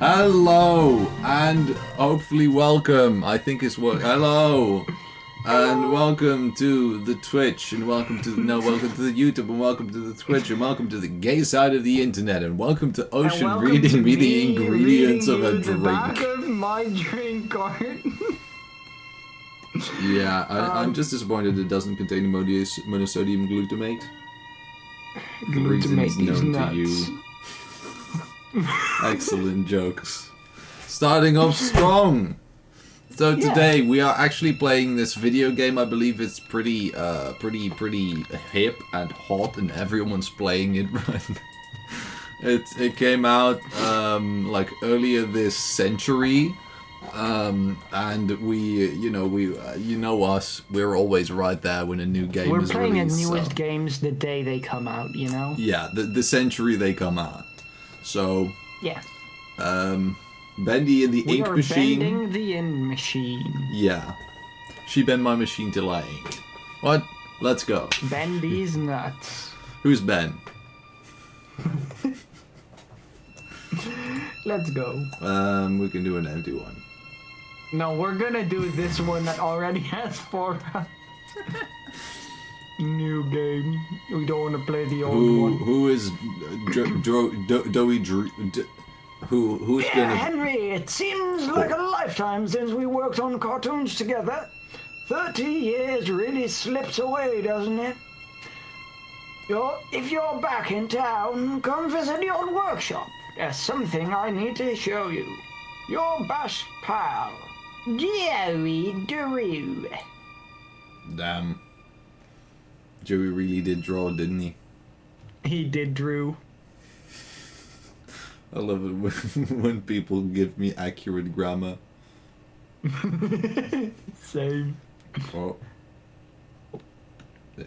Hello and hopefully welcome. I think it's hello and welcome to the Twitch and welcome to the YouTube and welcome to the Twitch and welcome to the gay side of the internet and welcome to Ocean reading me the ingredients of a drink. Back of my drink cart. Yeah, I'm just disappointed it doesn't contain monosodium glutamate. Glutamate these known nuts. to you. Excellent jokes. Starting off strong. So today we are actually playing this video game. I believe it's pretty hip and hot, and everyone's playing it right now. It came out like earlier this century, and we you know us, we're always right there when a new game is released. We're playing the newest games the day they come out, you know. Yeah, the century they come out. So, yeah. Bendy in the ink machine. Bending the ink machine. Yeah. She bend my machine till I ink. What? Let's go. Bendy's nuts. Who's Ben? Let's go. We can do an empty one. No, we're gonna do this one that already has 4 rounds. New game. We don't want to play the old one. Who is who's gonna... Henry, it seems like a lifetime since we worked on cartoons together. 30 years really slips away, doesn't it? If you're back in town, come visit the old workshop. There's something I need to show you. Your best pal, Joey Drew. Damn. Joey really did draw, didn't he? He did, Drew. I love it when people give me accurate grammar. Same. Oh. Yeah.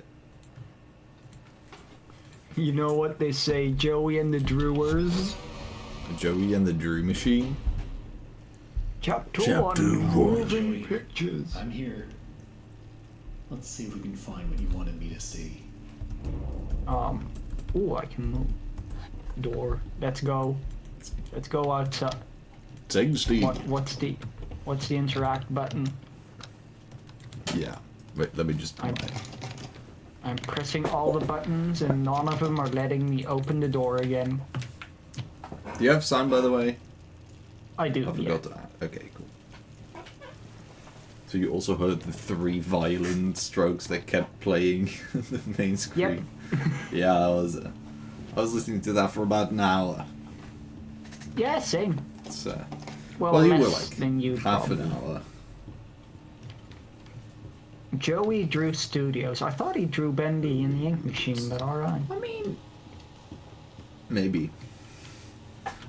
You know what they say, Joey and the Drewers? Joey and the Drew Machine? Chapter 1, Moving Pictures. I'm here. Let's see if we can find what you wanted me to see. Oh, I can move. Door. Let's go. Let's go outside. What's the interact button? Yeah. Wait, let me just... I'm pressing all the buttons and none of them are letting me open the door again. Do you have sound, by the way? I do, I forgot to add. Okay, cool. So you also heard the 3 violin strokes that kept playing on the main screen. Yep. Yeah, I was listening to that for about an hour. Yeah, same. So, well, you less were like than you half probably. an hour. Joey Drew Studios. I thought he drew Bendy in the ink machine, but alright. I mean, maybe.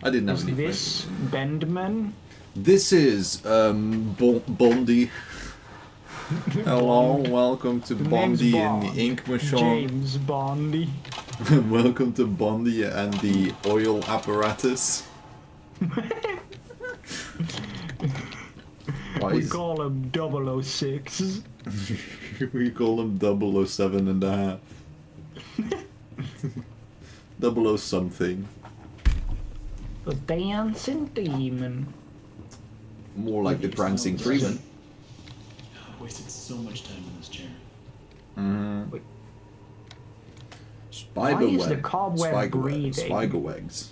I didn't have any this Bendman? This is Bondy. Hello, welcome to Bondy and the ink machine. James Bondy. Welcome to Bondy and the oil apparatus. We call him 006. We call him 007 and a half. 00 something. The dancing demon. More like the prancing Freeman. I wasted so much time in this chair. Wait. Spider Why is the cobweb breathing? Spiderwegs.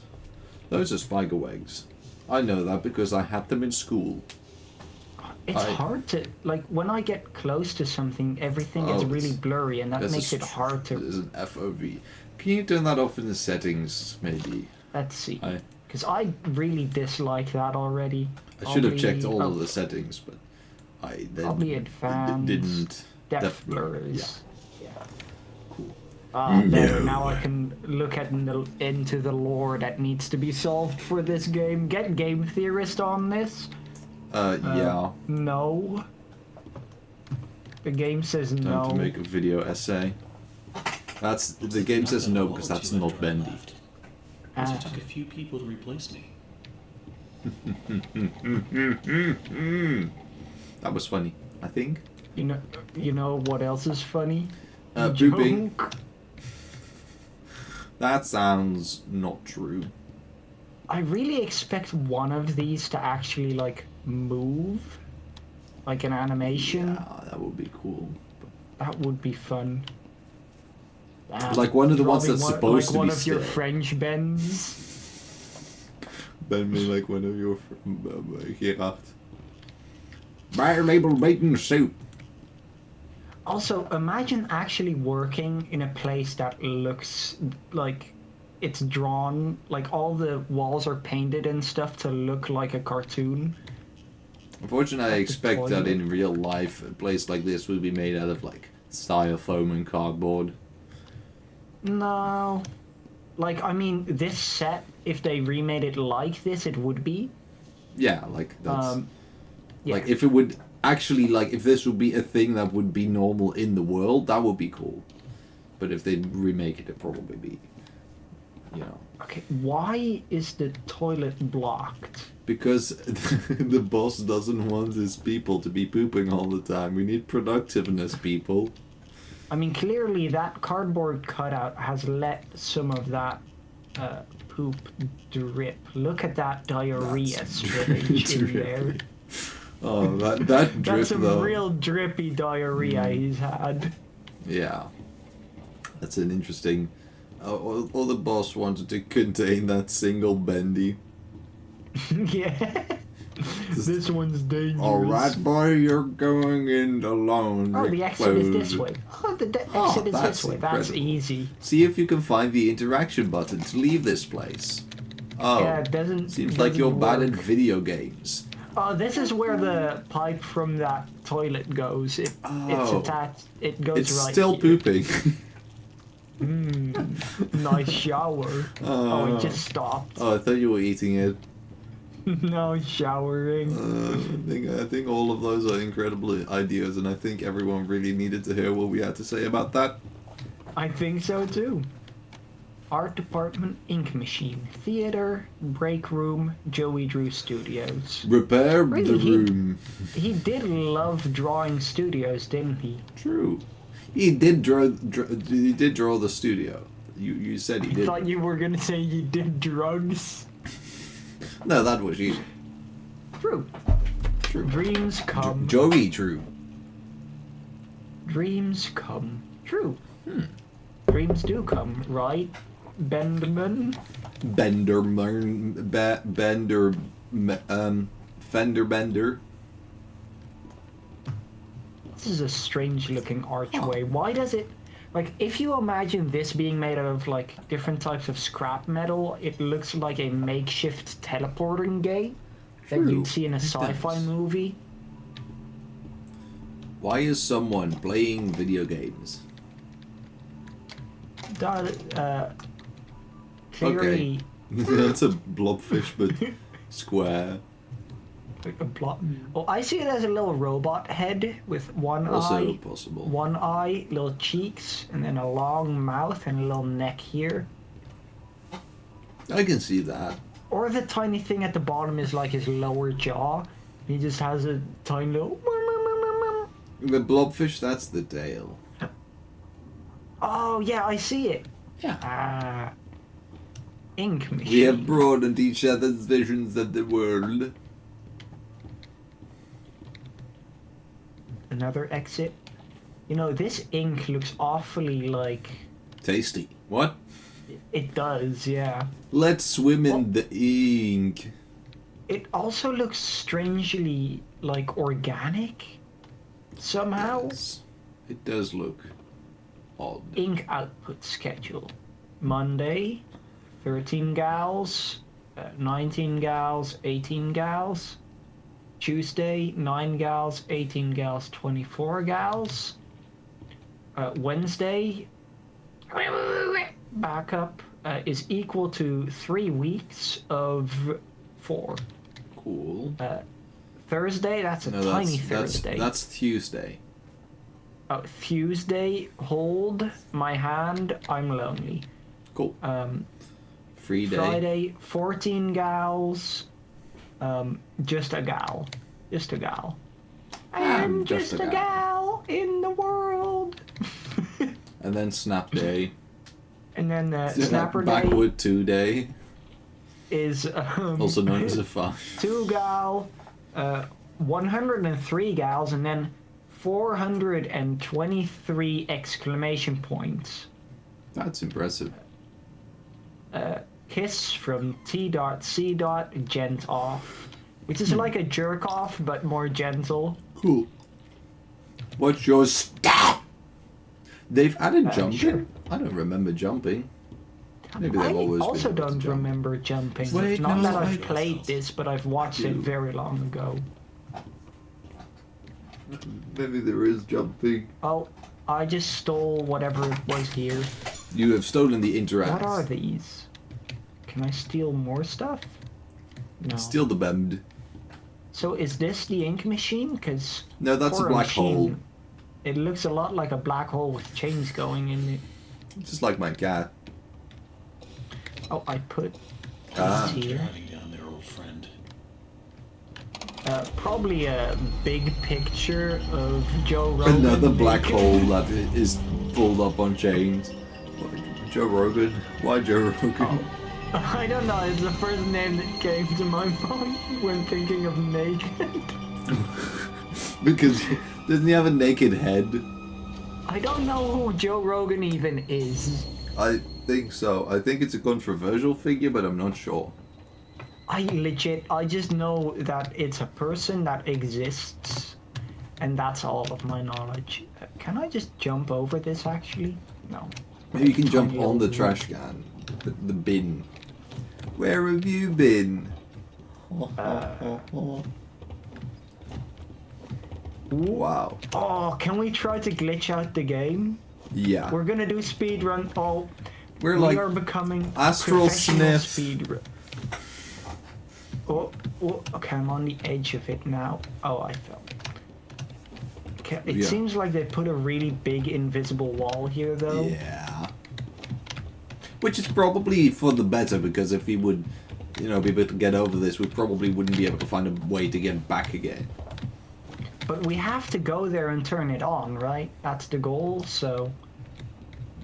Those are spiderwegs. I know that because I had them in school. It's hard to, like, when I get close to something, everything gets really blurry, and that makes it hard to... There's an FOV. Can you turn that off in the settings, maybe? Let's see. Because I really dislike that already. I should have checked all of the settings, but I probably advanced. Didn't. Depth blurs. Yeah. Cool. Better. Now I can look at into the lore that needs to be solved for this game. Get Game Theorist on this. Yeah. No. The game says no. Time to make a video essay. The game says no because that's not Bendy. It took a few people to replace me. That was funny, I think. You know what else is funny? Pooping. That sounds not true. I really expect one of these to actually like move, like an animation. Yeah, that would be cool. That would be fun. Like one of the ones Robbie, that's one- supposed like to one be of still. your French bends. Ben me like one of your Gerard. Bare label bacon soup. Also, imagine actually working in a place that looks like it's drawn, like all the walls are painted and stuff to look like a cartoon. Unfortunately, I Like the expect that toilet. in real life, a place like this would be made out of like styrofoam and cardboard. No. Like, I mean, this set, if they remade it like this, it would be. Yeah, like that's Yeah. like if it would actually like if this would be a thing that would be normal in the world, that would be cool. But if they remake it, it'd probably be, you know, Okay, why is the toilet blocked? because the boss doesn't want his people to be pooping all the time. We need productiveness, people. I mean, clearly that cardboard cutout has let some of that poop drip. Look at that diarrhea That's spillage in drip. there. Oh, that drip That's some though. real drippy diarrhea he's had. Yeah, that's an interesting. All the boss wanted to contain that single Bendy. Yeah. This one's dangerous. All right, boy, you're going in alone. Oh, the exit is this Explode. way. Oh, the Oh, exit is that's this way. That's incredible. easy. See if you can find the interaction button to leave this place. Oh, Yeah, it doesn't. seems like you're doesn't bad at work. video games. Oh, this is where the pipe from that toilet goes. It's Oh. attached. It goes It's right still here. pooping. Nice shower. Oh, it just stopped. Oh, I thought you were eating it. No showering. I think all of those are incredible ideas, and I think everyone really needed to hear what we had to say about that. I think so too. Art department, ink machine, theater, break room, Joey Drew Studios. Repair Really, the he- room. He did love drawing studios, didn't he? True. He did draw. He did draw the studio. You said he I did. thought you were gonna say he did drugs. No, that was you. True. True. Dreams come. Joey Drew. Dreams come true. Dreams do come, right, Benderman? Fender Bender. This is a strange looking archway. Why does it... Like, if you imagine this being made out of, like, different types of scrap metal, it looks like a makeshift teleporting gate that True, you'd see in a it sci-fi does. movie. Why is someone playing video games? Clearly... That's a blobfish, but square. Like a plot. Oh, I see it as a little robot head with one Also eye. possible. One eye, little cheeks, and then a long mouth and a little neck here. I can see that. Or the tiny thing at the bottom is like his lower jaw. He just has a tiny little... The blobfish, that's the tail. Oh, yeah, I see it. Yeah. Ah. Ink machine. We have broadened each other's visions of the world. Another exit. You know, this ink looks awfully like... Tasty. What? It does, yeah. Let's swim in the ink. It also looks strangely, like, organic. Somehow. Yes. It does look odd. Ink output schedule. Monday, 13 gals, 19 gals, 18 gals. Tuesday, 9 gals, 18 gals, 24 gals. Wednesday, backup, is equal to 3 weeks of 4. Cool. Thursday, that's a No, tiny Thursday. That's Tuesday. Tuesday, hold my hand, I'm lonely. Cool. Free day. Friday, 14 gals, just a gal. Just a gal. I'm just a gal in the world. And then snap day. And then Snapper Day. Backward 2 day. is Also known as a 5. 2 gal, 103 gals, and then 423 exclamation points. That's impressive. Kiss from T.C. Gent off, which is like a jerk off but more gentle. Cool. What's your stat? They've added jumping? Sure. I don't remember jumping. Maybe they've I always also been able to don't jump. remember jumping. Wait, Not no, that I've I- played this, but I've watched it do. very long ago. Maybe there is jumping. Oh, I just stole whatever was here. You have stolen the interacts. What are these? Can I steal more stuff? No. Steal the bend. So is this the ink machine? Because No, that's a black hole. It looks a lot like a black hole with chains going in it. Just like my cat. Oh, I put Ah. these here. Driving down there, old friend. Probably a big picture of Joe Rogan. Another black naked. hole that is pulled up on chains. Joe Rogan? Why Joe Rogan? Oh. I don't know, it's the first name that came to my mind when thinking of naked. Because doesn't he have a naked head? I don't know who Joe Rogan even is. I think so. I think it's a controversial figure, but I'm not sure. I just know that it's a person that exists, and that's all of my knowledge. Can I just jump over this actually? No. Maybe you can jump Tiny on the old trash can. The bin. Where have you been? Wow. Oh, can we try to glitch out the game? Yeah. We're gonna do speed run. Oh, We're we like are becoming Astral professional Sniff. speed. Oh, okay, I'm on the edge of it now. Oh, I fell. Okay, it Yeah. seems like they put a really big invisible wall here, though. Yeah. Which is probably for the better, because if we would, be able to get over this, we probably wouldn't be able to find a way to get back again. But we have to go there and turn it on, right? That's the goal, so...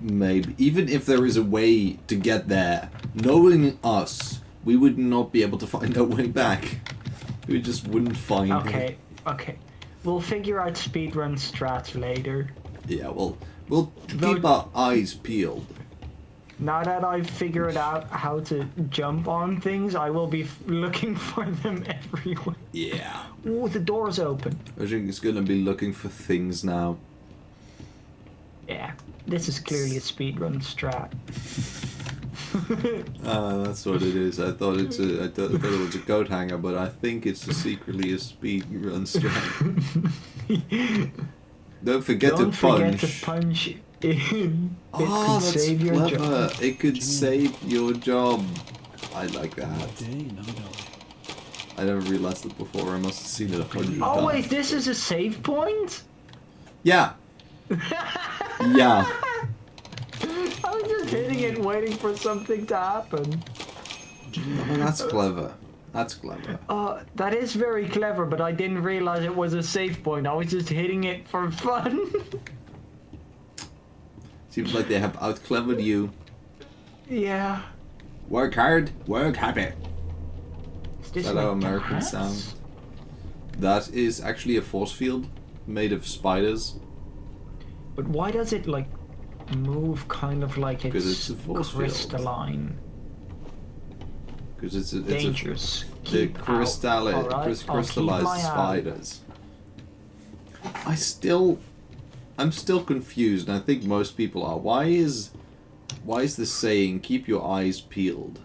Maybe. Even if there is a way to get there, knowing us, we would not be able to find our way back. We just wouldn't find it. Okay. We'll figure out speedrun strats later. Yeah, well, we'll Though- keep our eyes peeled. Now that I've figured out how to jump on things, I will be looking for them everywhere. Yeah. Ooh, the door's open. I think it's gonna be looking for things now. Yeah, this is clearly a speedrun strat. That's what it is. I thought I thought it was a coat hanger, but I think it's secretly a speed run strat. Don't forget Don't to forget punch. to punch in. It Oh, could that's save your clever. job. It could save your job. I like that. Day, no doubt. I never realized it before. I must have seen it 100 Oh times. wait, this is a save point? Yeah. Yeah. I was just hitting it, waiting for something to happen. Oh, that's clever. That's clever. That is very clever, but I didn't realize it was a save point. I was just hitting it for fun. Seems like they have out-clevered you. Yeah. Work hard, work happy. Is this Is that how like Americans gas? sound? That is actually a force field made of spiders. But why does it like move kind of like 'Cause it's it's a force field. crystalline? Because it's a Dangerous. the Keep out. crystallized Alright, I'll keep crystallized my eye. spiders. I'm still confused, and I think most people are. Why is this saying "keep your eyes peeled"?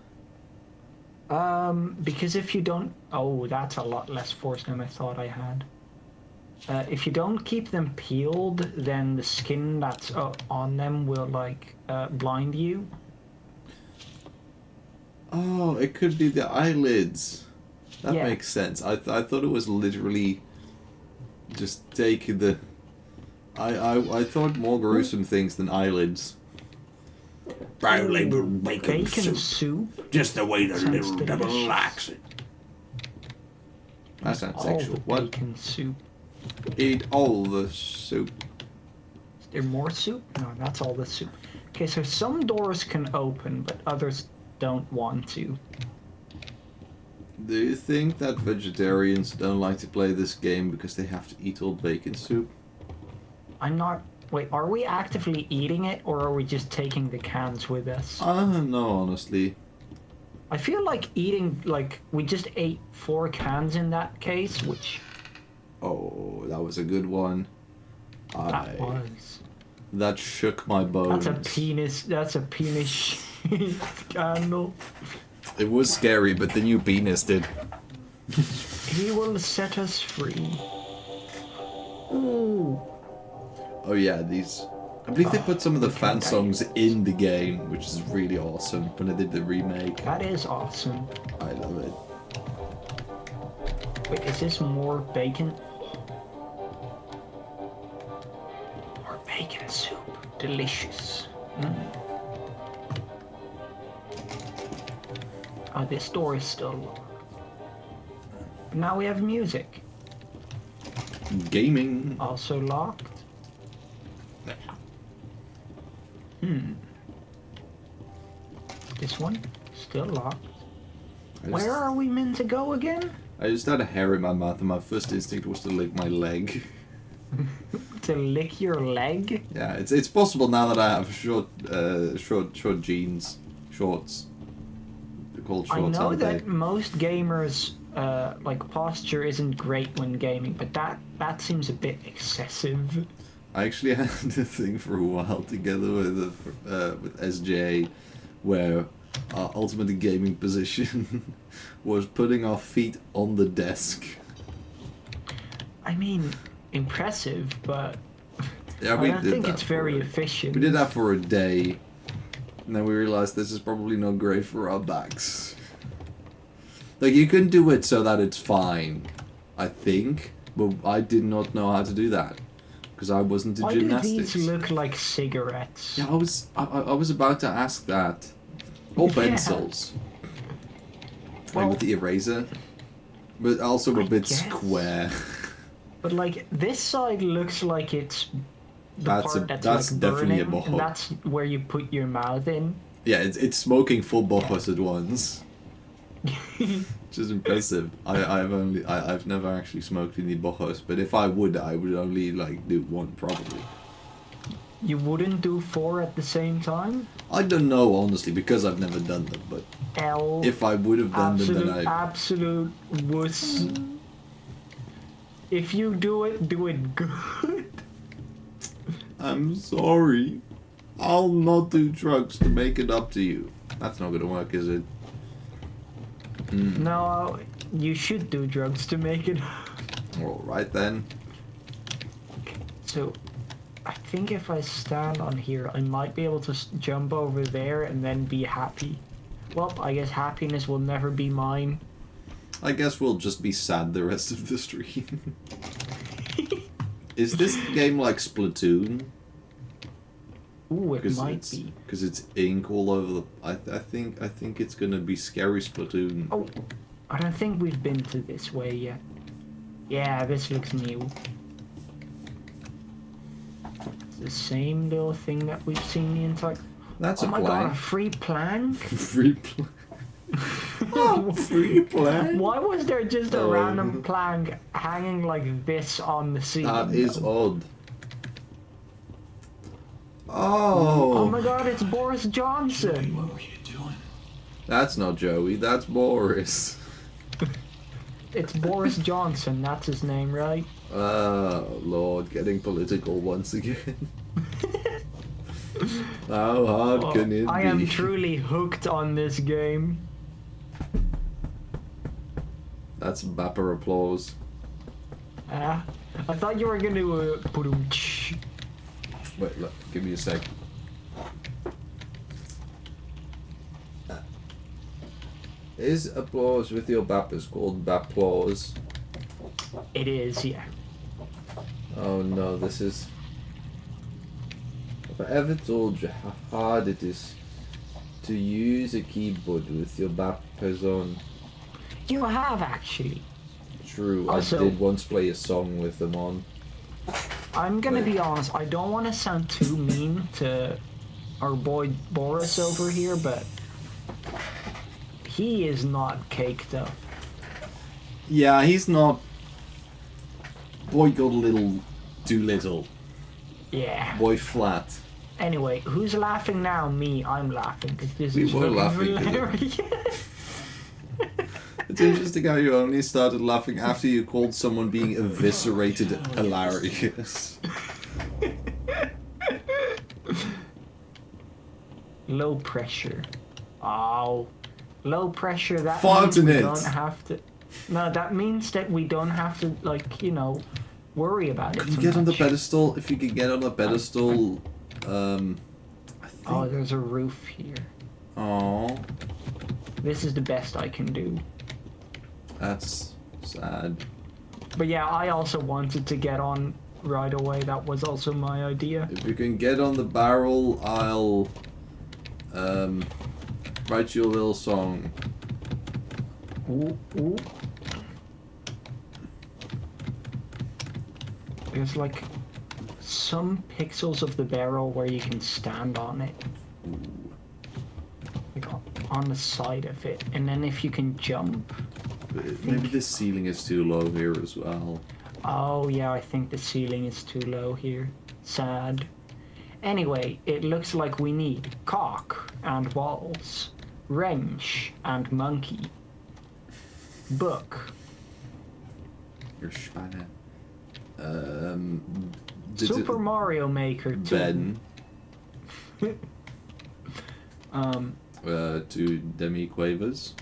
Because if you don't, oh, that's a lot less force than I thought I had. If you don't keep them peeled, then the skin that's on them will like blind you. Oh, it could be the eyelids. That Yeah. makes sense. I thought it was literally just take the. I thought more gruesome things than eyelids. Probably will make Bacon soup. just a way to Sounds delicious. relax it. That sounds All sexual. the What? bacon soup. Eat all the soup. Is there more soup? No, that's all the soup. Okay, so some doors can open, but others don't want to. Do you think that vegetarians don't like to play this game because they have to eat all bacon soup? I'm not. Wait, are we actively eating it or are we just taking the cans with us? I don't know, honestly. I feel like eating, like, we just ate 4 cans in that case, which. Oh, that was a good one. That was. That shook my bones. That's a penis candle. It was scary, but the new penis did. He will set us free. Ooh. Oh yeah, these... I believe they put some of the fan songs in the game, which is really awesome, when they did the remake. That is awesome. I love it. Wait, is this more bacon? More bacon soup. Delicious. Oh, this door is still locked. But now we have music. Gaming. Also locked. This one? Still locked. Where are we meant to go again? I just had a hair in my mouth and my first instinct was to lick my leg. To lick your leg? Yeah, it's possible now that I have short jeans. Shorts. They're called I shorts, know aren't that they? most gamers, like, posture isn't great when gaming, but that seems a bit excessive. I actually had a thing for a while together with SJ, where our ultimate gaming position was putting our feet on the desk. I mean, impressive, but Yeah, I don't think it's very efficient. We did that for a day, and then we realized this is probably not great for our backs. Like, you can do it so that it's fine, I think, but I did not know how to do that. Because I wasn't into gymnastics. Why do these look like cigarettes? Yeah, I was about to ask that. Or pencils. Well, like with the eraser. But also a bit guess. square. But like, this side looks like it's the That's part that's like definitely a burning, boho. and that's where you put your mouth in. Yeah, it's smoking full bohos at once. Which is impressive. I've never actually smoked any bohos, but if I would only like do one probably. You wouldn't do 4 at the same time? I don't know honestly because I've never done them, but if I would have done them, then absolute wuss. If you do it good. I'm sorry. I'll not do drugs to make it up to you. That's not gonna work, is it? No, you should do drugs to make it. Alright then. So, I think if I stand on here, I might be able to jump over there and then be happy. Well, I guess happiness will never be mine. I guess we'll just be sad the rest of the stream. Is this game like Splatoon? Ooh, it might be. Because it's ink all over the... I think it's gonna be scary Splatoon. Oh, I don't think we've been to this way yet. Yeah, this looks new. It's the same little thing that we've seen the entire... That's a oh my plank. god, a free plank? Free plank. Oh, free plank? Why was there just a random plank hanging like this on the ceiling? That is odd. Oh. Oh my god, it's Boris Johnson! What were you doing? That's not Joey, that's Boris. It's Boris Johnson, that's his name, right? Oh, Lord, getting political once again. How hard can it be? I am truly hooked on this game. That's Bapper applause. I thought you were gonna Wait, look, give me a sec. Is applause with your bappers called bapplause? It is, yeah. Oh no, this is... Have I ever told you how hard it is to use a keyboard with your bappers on? You have actually. True, Also, I did once play a song with them on. I'm gonna be honest, I don't want to sound too mean to our boy Boris over here, but he is not caked up. Yeah, he's not. Boy got a little too little. Yeah. Boy flat. Anyway, who's laughing now? Me. I'm laughing because this We is were fucking laughing 'cause of- hilarious. It's interesting how you only started laughing after you called someone being eviscerated hilarious. Low pressure. Oh, low pressure. That 5 means we minutes. don't have to. No, that means that we don't have to, like, you know, worry about it. Can you so get on the much. pedestal? If you can get on the pedestal, I think. Oh, there's a roof here. Oh, This is the best I can do. that's sad. But yeah, I also wanted to get on right away. That was also my idea. If you can get on the barrel, I'll write you a little song. Ooh, ooh. There's like some pixels of the barrel where you can stand on it. Like on the side of it. And then if you can jump. Maybe the ceiling is too low here as well. Oh yeah, I think the ceiling is too low here. Sad. Anyway, it looks like we need cock and walls, wrench and monkey, book, Your spanner. Super Mario Maker 2. Ben. Um, Two demi quavers.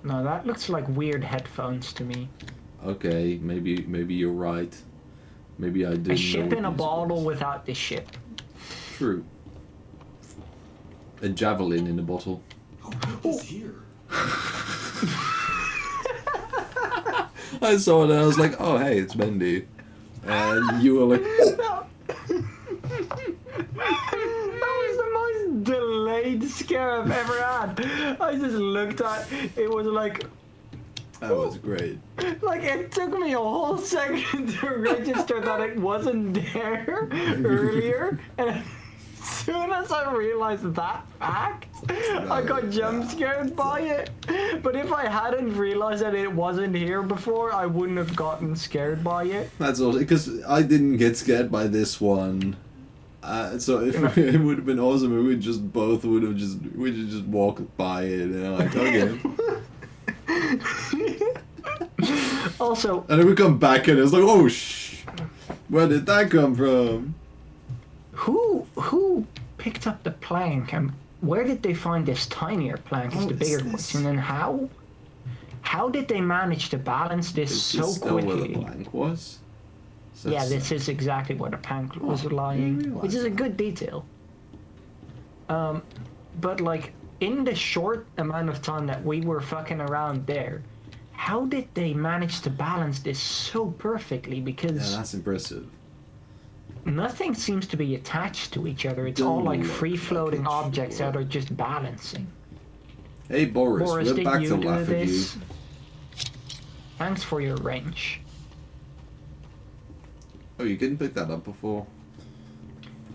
no, that looks like weird headphones to me. Okay, maybe you're right. Maybe I didn't. A ship know in a these bottle words. without the ship. True. A javelin in a bottle. Oh, he's here. I saw it and I was like, oh hey, it's Bendy. And you were like, oh. That was the most delayed scare I've ever had. I just looked at it, was like That was great. it took me a whole second to register that it wasn't there earlier, and as soon as I realized that fact, I got jump scared by it. But if I hadn't realized that it wasn't here before, I wouldn't have gotten scared by it. That's all, because I didn't get scared by this one. So if it would have been awesome if we just both would have just walked by it and like, okay. Also, And then we come back and it's like, oh where did that come from? who picked up the plank, and where did they find this tinier plank as Oh, the is bigger this- one? And then how did they manage to balance this Is so this still where the quickly? plank was? So Yeah, that's- this is exactly where the plank was Oh, lying, I didn't which is a realize good detail. But like in the short amount of time that we were fucking around there, how did they manage to balance this so perfectly? Yeah, Because that's impressive. nothing seems to be attached to each other. It's Don't all like look free-floating like it objects should. that are just balancing. Hey Boris, Boris, we're did back you to do laugh at you. this? Thanks for your wrench. Oh, you couldn't pick that up before?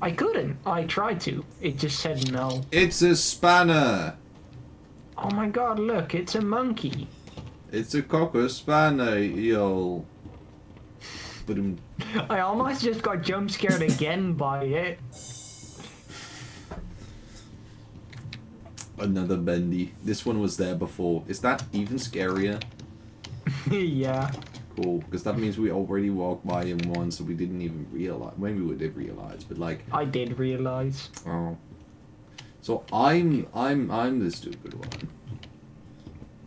I couldn't. I tried to. It just said no. It's a spanner! Oh my god, look, it's a monkey. It's a cocker spanner, yo. Ba-dum. I almost just got jump scared again by it. Another Bendy. This one was there before. Is that even scarier? Yeah. Cool, because that means we already walked by him once, so we didn't even realize. Maybe we did realize, but like, I did realize. oh. So I'm the stupid one.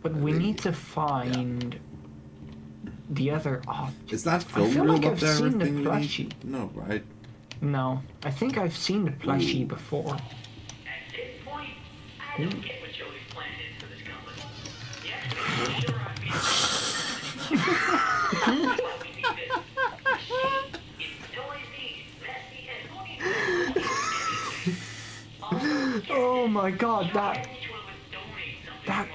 But we need to find the other object. Is that I film feel reel like up I've there? seen the thing we need? plushie. No, right? No, I think I've seen the plushie Ooh. before. At this point, I don't get what Joey's plan is for this company. Yes, I'm sure I'd be but we need this. It's noisy, messy, and Oh my god, that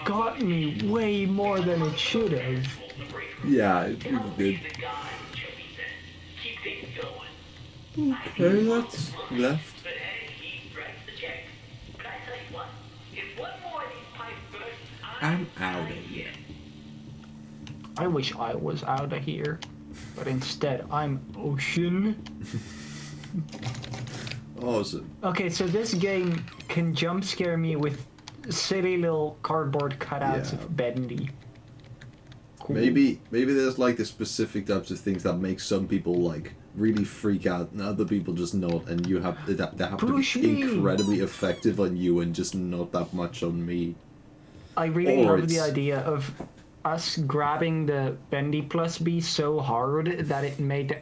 got me way more than it should have. Yeah, it really did. Keep things going. Okay, that's left. But hey, he writes the check. But I tell you what, if one more of these pipes burst, I'm out of here. I wish I was out of here, but instead I'm ocean. Awesome. Okay, so this game can jump scare me with silly little cardboard cutouts Yeah. of Bendy. Cool. Maybe there's like the specific types of things that make some people like really freak out and other people just not, and you have that they have to Push be me. incredibly effective on you and just not that much on me. I really Or love the it's- idea of us grabbing the Bendy plus B so hard that it made the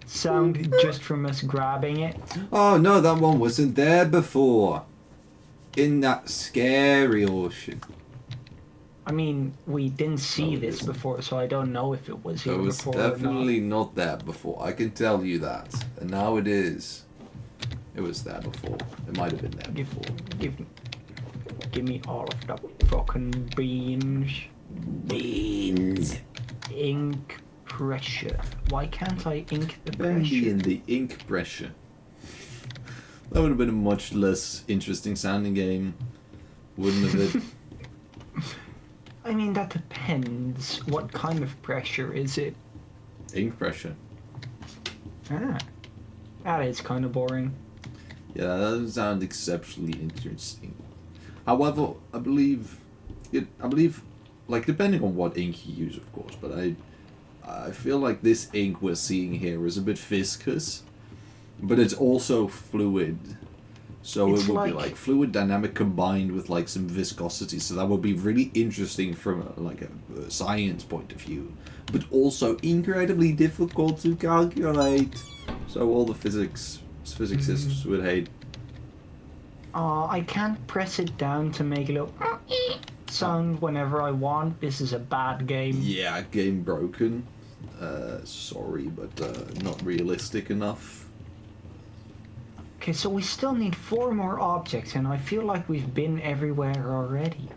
sound just from us grabbing it. Oh no, that one wasn't there before. In that scary ocean. I mean, we didn't see No, it this isn't. before, so I don't know if it was here It was before or definitely not there before. I can tell you that. And now it is. It was there before. It might have been there not. before. Give me all of the fucking beans. Beans. Ink pressure. Why can't I ink the Bendy pressure? in the ink pressure. That would have been a much less interesting sounding game, wouldn't have it? I mean, that depends. What kind of pressure is it? Ink pressure. Ah, that is kind of boring. Yeah, that doesn't sound exceptionally interesting. However, I believe, like depending on what ink you use, of course, but I feel like this ink we're seeing here is a bit viscous, but it's also fluid. So It's it would be like- like fluid dynamic combined with like some viscosity. So that would be really interesting from a science point of view, but also incredibly difficult to calculate. So all the physicists would hate. I can't press it down to make a little sound whenever I want. This is a bad game. Yeah, game broken. Sorry, but not realistic enough. Okay, so we still need 4 more objects, and I feel like we've been everywhere already.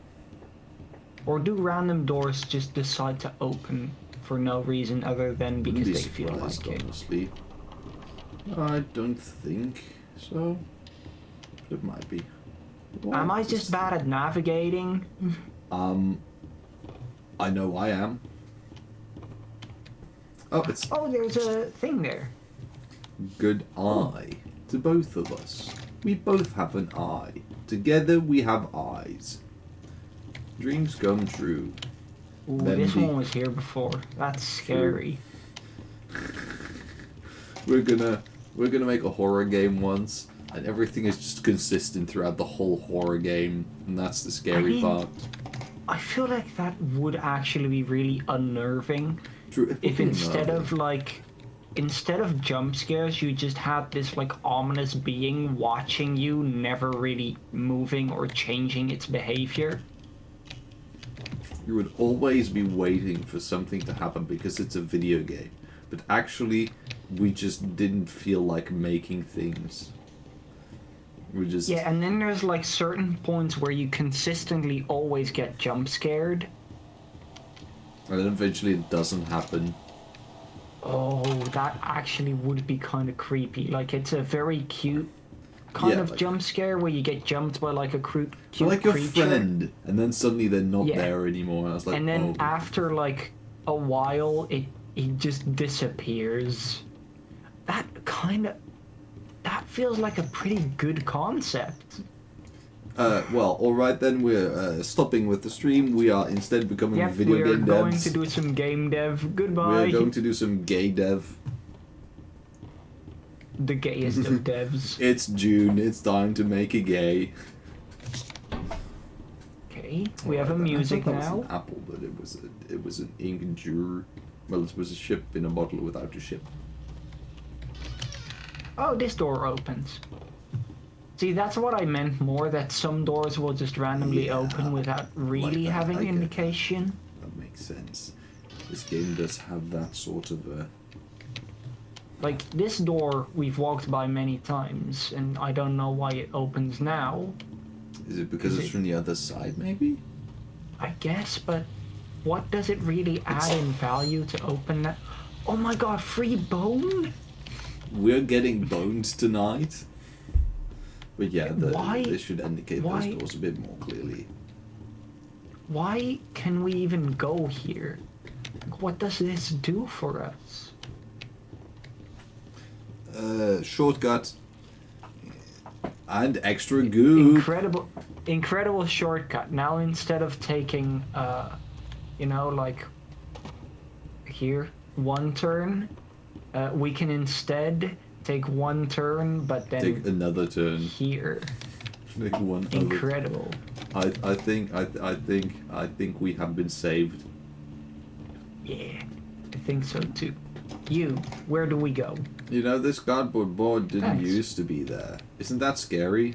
Or do random doors just decide to open for no reason other than Wouldn't because be they feel surprised, like it? honestly. I don't think so. It might be. Am I just bad at navigating? I know I am. Oh, it's Oh, there's a thing there. good eye to both of us. We both have an eye. Together we have eyes. Dreams come true. Ooh, this Bendy. one was here before. That's scary. We're gonna make a horror game once, and everything is just consistent throughout the whole horror game, and that's the scary mean- part. I feel like that would actually be really unnerving True, it if would be instead annoying. of like instead of jump scares you just had this like ominous being watching you, never really moving or changing its behavior. You would always be waiting for something to happen because it's a video game. But actually, we just didn't feel like making things. We just... Yeah, and then there's like certain points where you consistently always get jump scared. And then eventually it doesn't happen. Oh, that actually would be kind of creepy. Like, it's a very cute kind Yeah, of like- jump scare where you get jumped by like a cute Like your creature. friend, and then suddenly they're not Yeah. there anymore. And I was like, And then oh. after like a while, it just disappears. That feels like a pretty good concept. Well, alright then, we're stopping with the stream. We are instead becoming Yep, video we're game going devs. to do some game dev. Goodbye. We're going to do some gay dev. The gayest of devs. It's June, it's time to make a gay. Okay, we have a Alright then, I music thought that was now. an apple, but it was an ink. Well, it was a ship in a bottle without a ship. Oh, this door opens. See, that's what I meant more, that some doors will just randomly Yeah, open without really that, having I get that. indication. That makes sense. This game does have that sort of Like, this door we've walked by many times, and I don't know why it opens now, Is it because Is it's it- from the other side, maybe? I guess, but what does it really add in value to open that? Oh my god, free bone? We're getting bones tonight. But yeah, Why- this should indicate why- those doors a bit more clearly. Why can we even go here? Like, what does this do for us? Shortcut. And extra goop. Incredible shortcut. Now instead of taking, you know, like here, one turn, we can instead take one turn, but then Take another turn. here. Take one other. Incredible. I think we have been saved. Yeah, I think so too. Where do we go? You know, this cardboard board didn't Thanks. used to be there. Isn't that scary?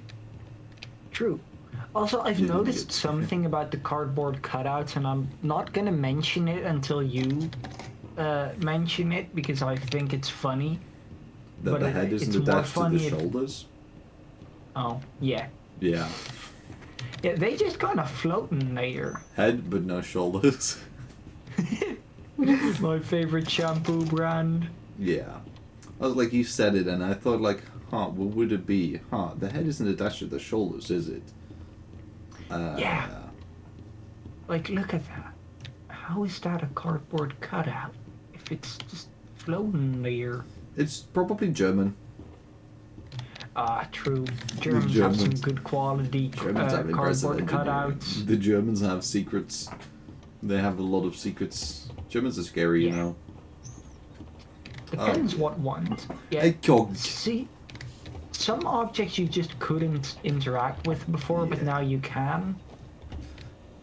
True. Also, I've Didn't noticed it? something about the cardboard cutouts, and I'm not gonna mention it until you mention it because I think it's funny. That But the head it's isn't more attached to funny the if- shoulders? Oh, yeah. Yeah. Yeah, they just kind of floating there. Head, but no shoulders. My favorite shampoo brand. Yeah. I was like, you said it, and I thought, like, what would it be? The head isn't attached to the shoulders, is it? Yeah. Like, look at that. How is that a cardboard cutout if it's just floating there? It's probably German. Ah, true. Germans have some Germans- good quality Germans have impressive cardboard engineering. cutouts. The Germans have secrets. They have a lot of secrets. Germans are scary, you Yeah. know. Depends what ones. Yeah. Hey, cogs. See, some objects you just couldn't interact with before, but Yeah. now you can.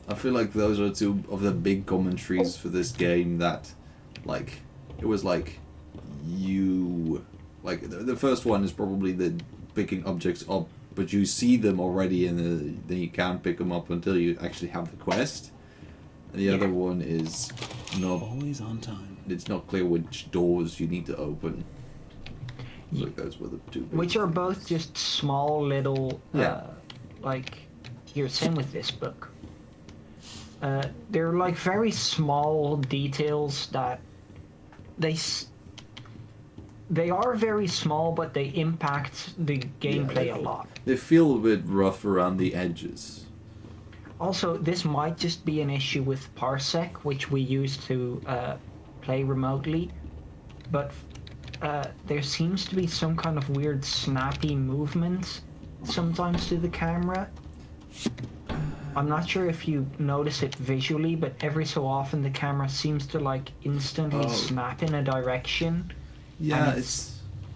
I feel like those are two of the big commentaries for this game that, like, it was like, the first one is probably the picking objects up, but you see them already and then you can't pick them up until you actually have the quest. And the other one is not, Always on time. it's not clear which doors you need to open. So Ye- those were the two big Which are ones. both just small little, Yeah. like, here, same with this book. They're like very small details that they are very small, but they impact the gameplay a lot. They feel a bit rough around the edges. Also, this might just be an issue with Parsec, which we use to play remotely, but there seems to be some kind of weird snappy movement sometimes to the camera. I'm not sure if you notice it visually, but every so often the camera seems to like instantly Oh. snap in a direction. Yeah, And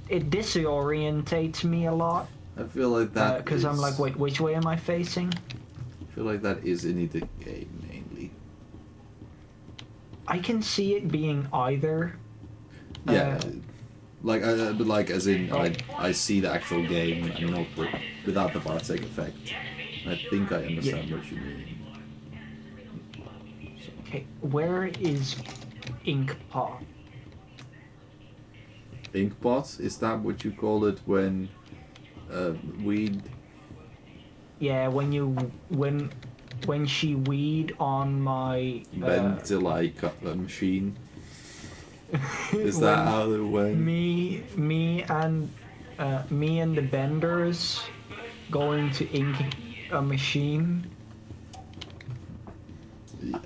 it disorientates me a lot I feel like that because I'm is- like, wait, which way am I facing? I feel like that is in the game mainly. I can see it being either. Yeah, but like as in I see the actual game and not without the Bartek effect. I think I understand what you mean. Okay, where is Inkpot? Inkpot, is that what you call it when weed? Yeah, when she weed on my Machine? Is that how it went? me and the Benders going to ink a machine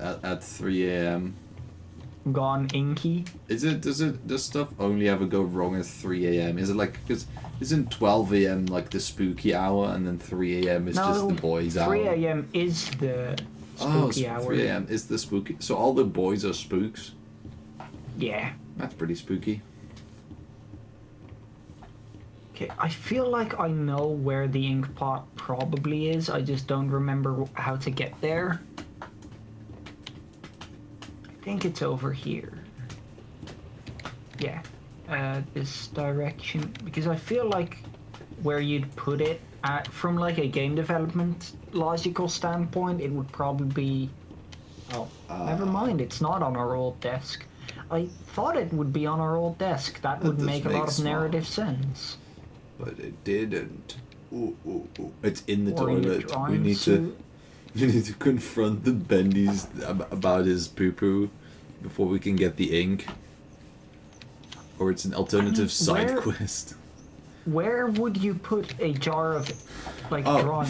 At 3 a.m. gone inky? Does stuff only ever go wrong at 3 a.m.? Is it like, because isn't 12 a.m. like the spooky hour and then 3 a.m. is just the boys' hour? 3 a.m. is the spooky hour. 3 a.m. is the spooky. So all the boys are spooks. Yeah. That's pretty spooky. Okay, I feel like I know where the ink pot probably is. I just don't remember how to get there. I think it's over here. Yeah, this direction. Because I feel like where you'd put it from like a game development logical standpoint, it would probably be. Oh, never mind. It's not on our old desk. I thought it would be on our old desk. That would does make a lot make of narrative sense. But it didn't. Ooh. It's in the Or in the toilet. We drawing need suit. we need to confront the Bendy's about his poo-poo before we can get the ink. Or it's an alternative side where- quest. Where would you put a jar of, like, Oh. drawn?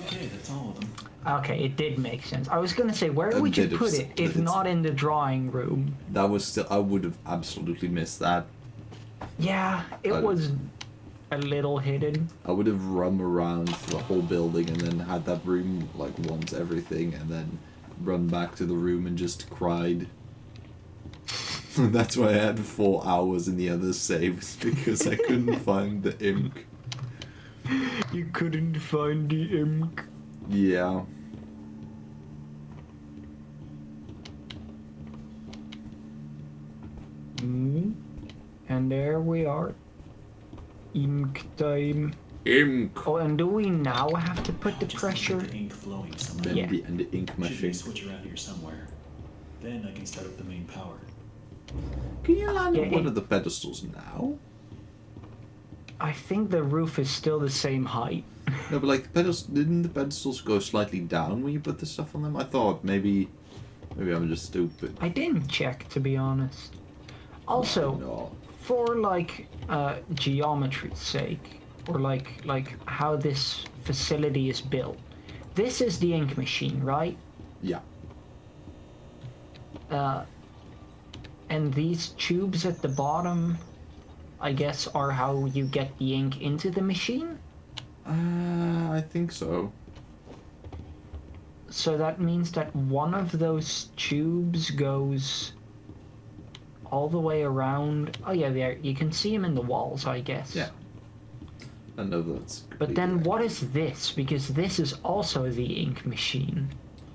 Okay, that's all of them. Okay, it did make sense. I was gonna say, where A would you bit of put it if split. not in the drawing room? That was still. I would have absolutely missed that. Yeah, it I- was a little hidden. I would have run around the whole building and then had that room like once everything, and then run back to the room and just cried. That's why I had 4 hours in the other saves, because I couldn't find the ink. You couldn't find the ink. Yeah. And there we are. Ink time. Ink! Oh, and do we now have to put the Just pressure? Get the ink flowing somewhere. Yeah. Bendy and the ink Should be a machine. switch around here somewhere. Then I can start up the main power. Can you land Yeah, on one it- of the pedestals now? I think the roof is still the same height. No, but like didn't the pedestals go slightly down when you put the stuff on them? I thought maybe I'm just stupid. I didn't check, to be honest. Also, No. for like geometry's sake, or like how this facility is built, this is the ink machine, right? Yeah. And these tubes at the bottom, I guess, are how you get the ink into the machine. I think so. So that means that one of those tubes goes all the way around. Oh yeah, there you can see them in the walls, I guess. Yeah. I know that's. But then completely what right. is this? Because this is also the ink machine.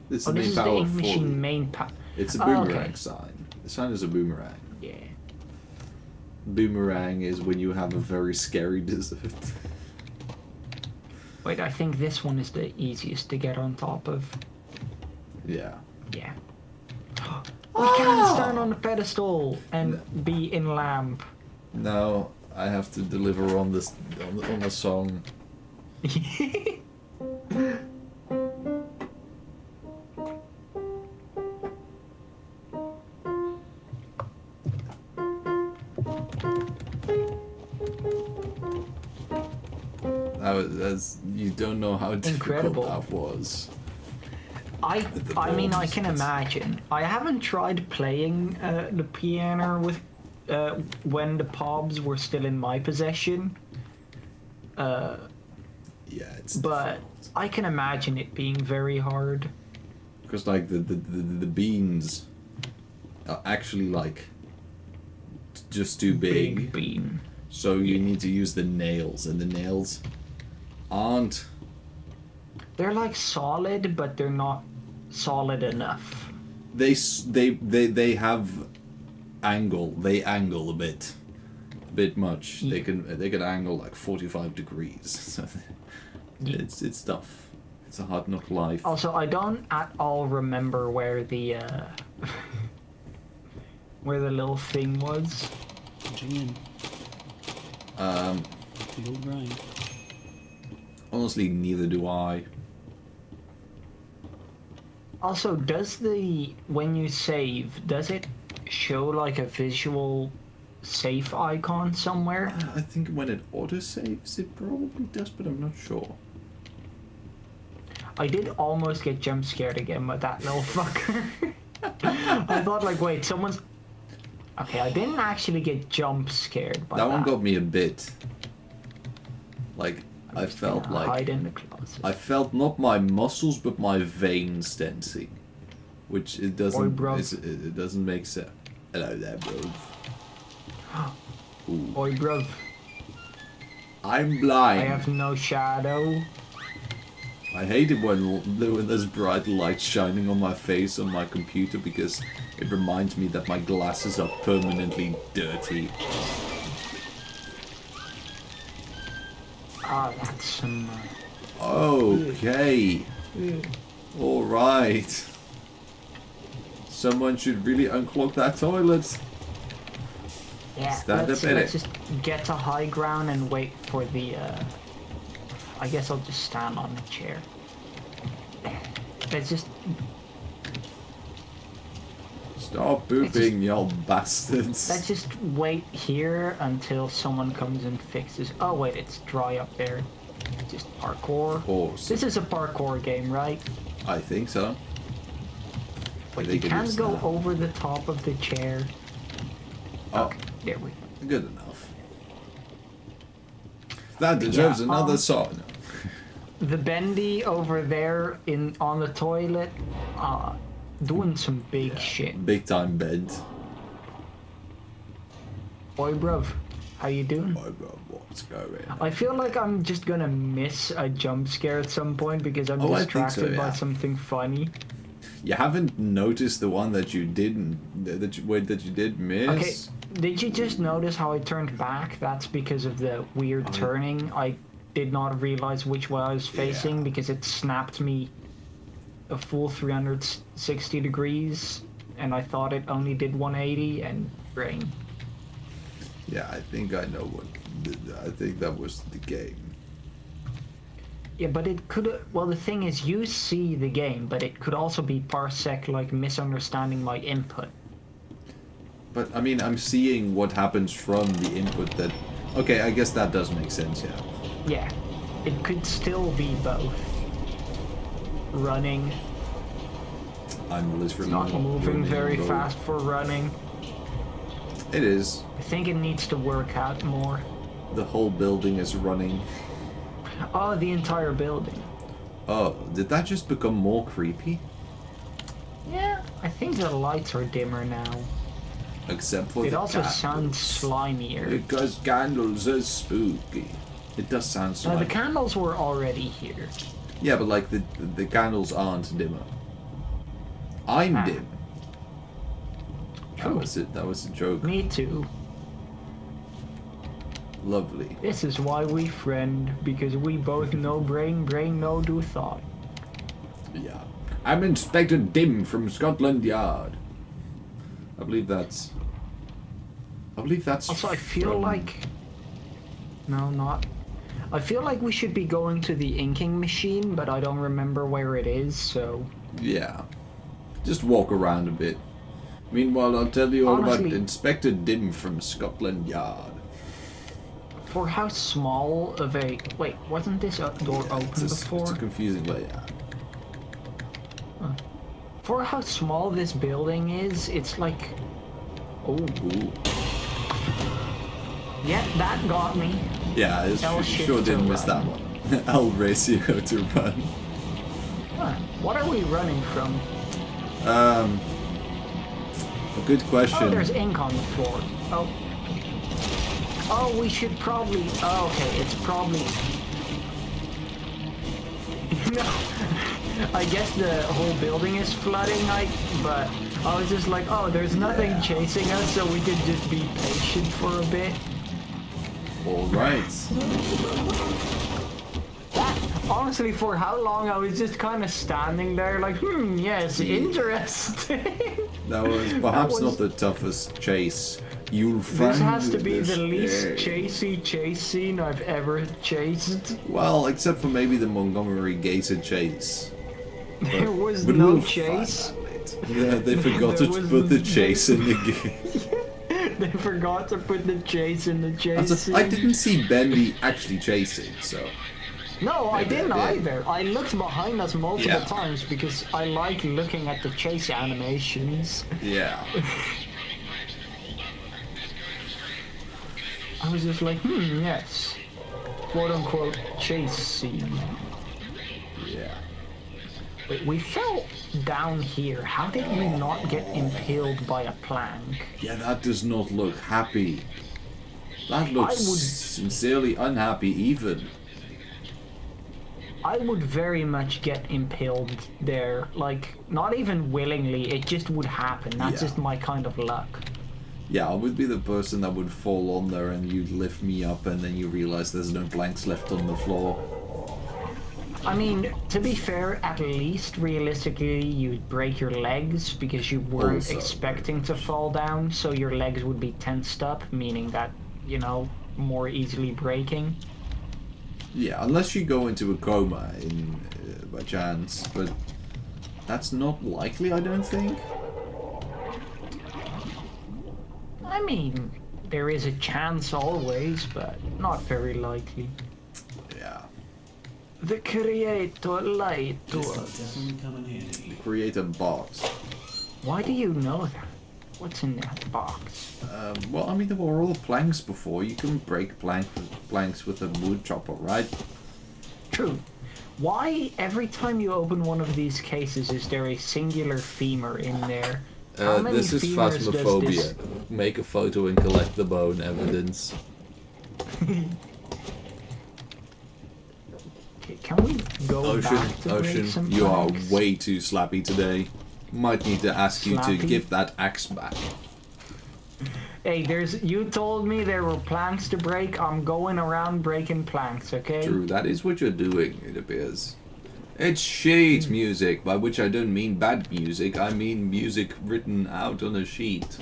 This is Oh, the this main is the power ink for machine the- main power. It's a Oh, boomerang okay. sign. The sign is a boomerang. Yeah. Boomerang is when you have a very scary dessert. Wait, I think this one is the easiest to get on top of. Yeah. Yeah. We can't stand on the pedestal and be in lamp. No, I have to deliver on this on the song. That's you don't know how difficult Incredible. that was. I mean, I can balls. imagine. I haven't tried playing the piano with when the pobs were still in my possession, Yeah, it's but I can imagine it being very hard. because like the beans are actually like just too big. bean. So you need to use the nails, and the nails aren't. They're like solid, but they're not solid enough. They have angle. They angle a bit much. They can angle like 45 degrees. So it's tough. It's a hard knock life. Also, I don't at all remember where the where the little thing was. Punching in. Big old grind. Honestly, neither do I. Also, when you save, does it show like a visual save icon somewhere? I think when it autosaves, it probably does, but I'm not sure. I did almost get jump scared again by that little fucker. I thought like, wait, someone's... Okay, I didn't actually get jump scared by that. That one got me a bit. Like, I Just felt gonna like... hide in the closet. I felt not my muscles, but my veins tensing. Which it doesn't... bruv. It doesn't make sense. Hello there, bro. Ooh. Oi, bruv. I'm I blind. have no shadow. I hate it when there's bright light shining on my face on my computer because it reminds me that my glasses are permanently dirty. Ah, that's some... Okay. Alright. Someone should really unclog that toilet. Yeah, Stand let's, up in let's it. just get to high ground and wait for the, I guess I'll just stand on the chair. Let's just... Stop pooping, y'all bastards. Let's just wait here until someone comes and fixes... Oh wait, it's dry up there. just parkour. Of course. This is a parkour game, right? I think so. But you think it can't is go now. over the top of the chair. Oh, Okay, there we go. good enough. That deserves another um, song. The Bendy over there on the toilet, doing some big shit. Big time bed. Boy, bruv, how you doing? Oh, bro, what's going on? I feel like I'm just gonna miss a jump scare at some point because I'm Oh, I think so, distracted by yeah. something funny. You haven't noticed the one that you didn't that you did miss? Okay, did you just notice how I turned back? That's because of the weird turning. I did not realize which way I was facing Yeah. because it snapped me a full 360 degrees, and I thought it only did 180, and brain. Yeah, I think I know what. I think that was the game. Yeah, but it could. Well, the thing is, you see the game, but it could also be parsec like misunderstanding my input. But I mean, I'm seeing what happens from the input that. Okay, I guess that does make sense. Yeah. Yeah, it could still be both. Running, I'm literally not moving running very low. fast for running. It is. I think it needs to work out more. The whole building is running. Oh, the entire building. Oh, did that just become more creepy? Yeah, I think the lights are dimmer now. Except for It the also candles. sounds slimier. Because candles are spooky. It does sound No, slimy. the candles were already here. Yeah, but like the candles aren't dimmer. I'm Ah. dim. That True. was it. That was a joke. Me too. Lovely. This is why we friend, because we both know brain, brain no do thought. Yeah. I'm Inspector Dim from Scotland Yard. I believe that's. Also, I feel from- like... No, not... I feel like we should be going to the inking machine, but I don't remember where it is, so... Yeah. Just walk around a bit. Meanwhile, I'll tell you all about Honestly- Inspector Dim from Scotland Yard. For how small of a... Wait, wasn't this door open It's before? a confusing layout. For how small this building is, it's like... Oh, Ooh. yeah, that got me. Yeah, I L sure shift didn't to miss that run. one. L ratio to run. Huh, what are we running from? A good question. Oh, there's ink on the floor. Oh. Oh, we should probably... Oh, okay, it's probably... No. I guess the whole building is flooding, but I was just like, oh, there's nothing chasing us, so we could just be patient for a bit. All right. Honestly, for how long I was just kind of standing there like, yes, interesting. That was perhaps was- not the toughest chase you'll find. This has to be in this the least game. chasey chase scene I've ever chased. Well, except for maybe the Montgomery Gator chase. There was But no we'll chase. find out later. Yeah, they forgot There to was put the chase in the game. They forgot to put the chase in the chase scene. I didn't see Bendy actually chasing, so. No, I Maybe I didn't did. either. I looked behind us multiple Yeah. times because I like looking at the chase animations. Yeah. I was just like, yes. Quote unquote chase scene. Yeah. Wait, we fell down here. How did we not get impaled by a plank? Yeah, that does not look happy. That looks would- sincerely unhappy even. I would very much get impaled there. Like, not even willingly, it just would happen. That's Yeah. just my kind of luck. Yeah, I would be the person that would fall on there and you'd lift me up and then you realize there's no blanks left on the floor. I mean, to be fair, at least realistically, you'd break your legs because you weren't Also. expecting to fall down, so your legs would be tensed up, meaning that, more easily breaking. Yeah, unless you go into a coma by chance, but that's not likely, I don't think. I mean, there is a chance always, but not very likely. Yeah. The creator lied to This will us. definitely come in handy. Create a box. Why do you know that? What's in that box? Well, I mean, there were all planks before. You can break planks with a wood chopper, right? True. Why every time you open one of these cases is there a singular femur in there? How many This is femurs does phasmophobia. this- Make a photo and collect the bone evidence. Okay, can we go back to break some Ocean, you are planks? way too slappy today. Might need to ask you to Slappy? give that axe back. Hey, you told me there were planks to break. I'm going around breaking planks, okay? True, that is what you're doing, it appears. It's sheet music, by which I don't mean bad music, I mean music written out on a sheet.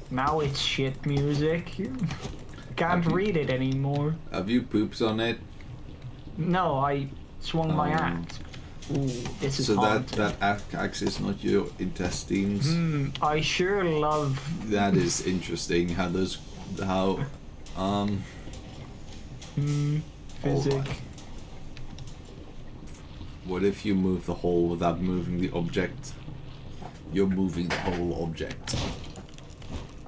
Now it's shit music. Can't Have you- read it anymore. Have you poops on it? No, I swung my Oh. axe. Ooh, this is So haunted. that axe is not your intestines. I sure love. That is interesting. Physic. Alright. What if you move the hole without moving the object? You're moving the whole object.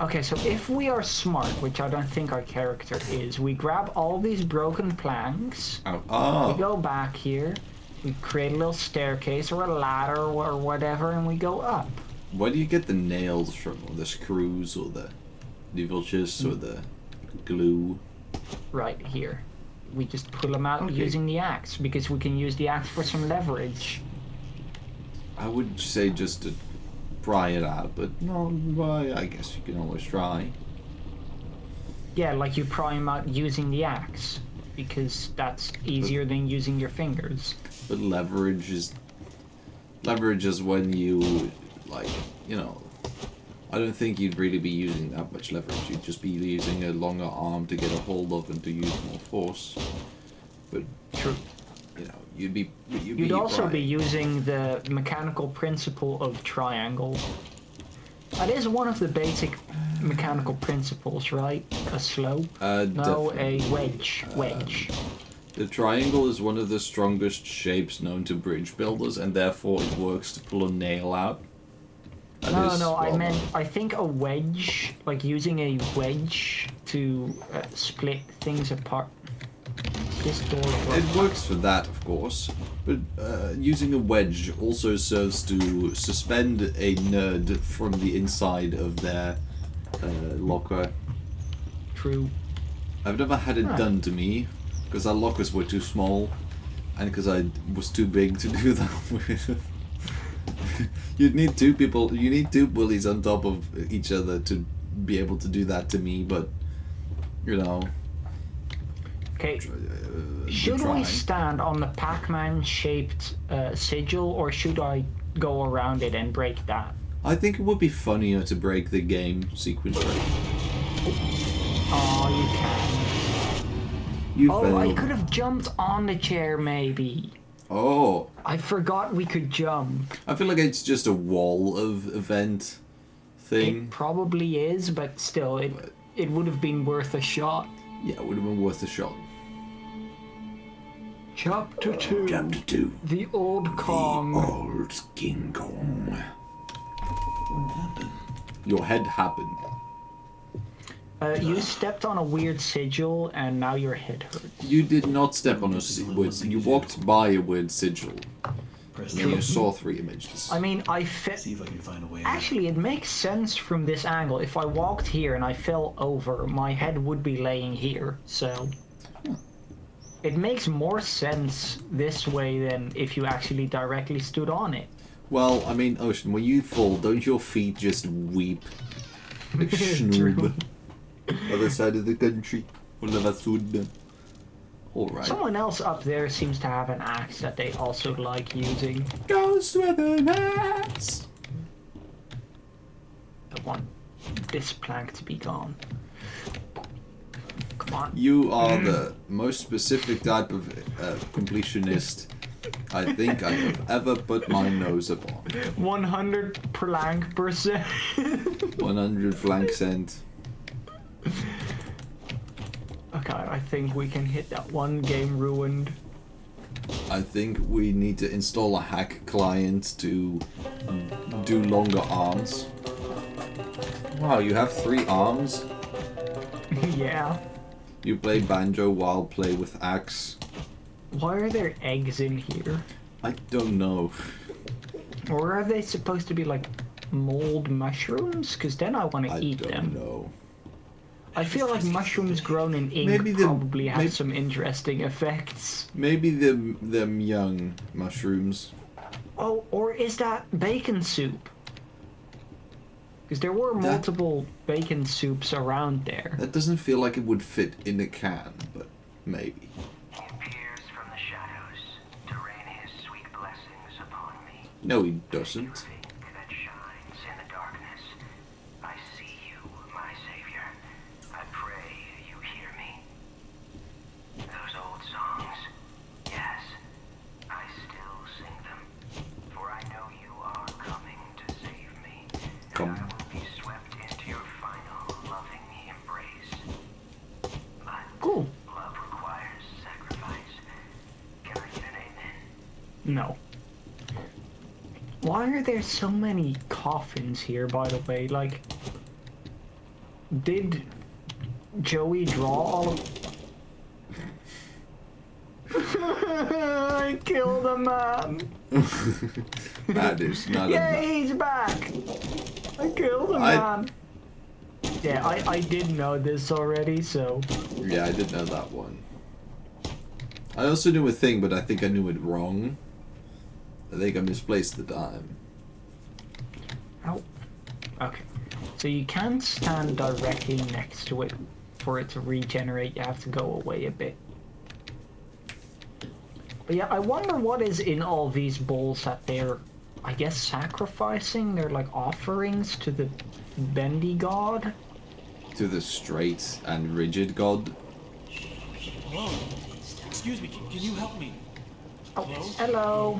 Okay, so if we are smart, which I don't think our character is, we grab all these broken planks, we Oh, go back here, we create a little staircase or a ladder or whatever, and we go up. where do you get the nails from? Or the screws or the nivelles or the glue? Right here. We just pull them out Okay. using the axe, because we can use the axe for some leverage. I would say just to pry it out, but no, well, I guess you can always try. Yeah, like you pry them out using the axe, because that's easier than using your fingers. But leverage is when you, like, you know, I don't think you'd really be using that much leverage. You'd just be using a longer arm to get a hold of and to use more force. But True. you know, You'd also be prying. using the mechanical principle of triangle. That is one of the basic mechanical principles, right? A slope? No, Definitely. a wedge. Wedge. The triangle is one of the strongest shapes known to bridge builders, and therefore it works to pull a nail out. That No, is no, I well meant, known. I think a wedge, like using a wedge to split things apart. This door It works for that, of course, but using a wedge also serves to suspend a nerd from the inside of their locker. True. I've never had it Huh. done to me, because our lockers were too small, and because I was too big to do that with. You need two bullies on top of each other to be able to do that to me, but, you know. Okay, we should try. we stand on the Pac-Man shaped sigil, or should I go around it and break that? I think it would be funnier to break the game sequence break. Oh, you can. You Oh, failed. I could have jumped on the chair, maybe. Oh, I forgot we could jump. I feel like it's just a wall of event thing. It probably is, but still, it would have been worth a shot. Yeah, it would have been worth a shot. Chapter 2. Chapter 2. The Old Kong. Old King Kong. What happened? Your head happened. You stepped on a weird sigil, and now your head hurts. You did not step on a you walked by a weird sigil. Press And then you the saw 3 images. I mean, see if I can find a way out. Actually, it makes sense from this angle. If I walked here and I fell over, my head would be laying here, so... It makes more sense this way than if you actually directly stood on it. Well, I mean, Ocean, when you fall, don't your feet just weep? Like Schnoob. Other side of the country. Alright. Someone else up there seems to have an axe that they also like using. Ghost with an axe! I want this plank to be gone. Come on. You are the most specific type of completionist I think I have ever put my nose upon. 100 plank percent. 100 flank cent. Okay, I think we can hit that one game ruined. I think we need to install a hack client to do longer arms. Wow, you have 3 arms? Yeah. You play banjo while play with axe? Why are there eggs in here? I don't know. Or are they supposed to be like mold mushrooms? Because then I want to I eat don't them. know. I feel like mushrooms grown in ink Maybe probably have some interesting effects. Maybe them young mushrooms. Oh, or is that bacon soup? Because there were multiple bacon soups around there. That doesn't feel like it would fit in a can, but maybe. He appears from the shadows to rain his sweet blessings upon me. No, he doesn't. That shines in the darkness. I see you, my savior. I pray you hear me. Those old songs, yes, I still sing them. For I know you are coming to save me. Come. And I will be swept into your final loving embrace. But Cool. love requires sacrifice. Can I get an amen? No. Why are there so many coffins here, by the way? Like, did Joey draw all of... I killed a man! That is not Yay, a... he's back! I killed a man! Yeah, I did know this already, so... Yeah, I did know that one. I also knew a thing, but I think I knew it wrong. I think I misplaced the time. Oh. Okay. So you can't stand directly next to it for it to regenerate. You have to go away a bit. But yeah, I wonder what is in all these bowls that they're, I guess, sacrificing. They're like offerings to the Bendy god. To the straight and rigid god. Hello? Excuse me, can you help me? Oh, hello.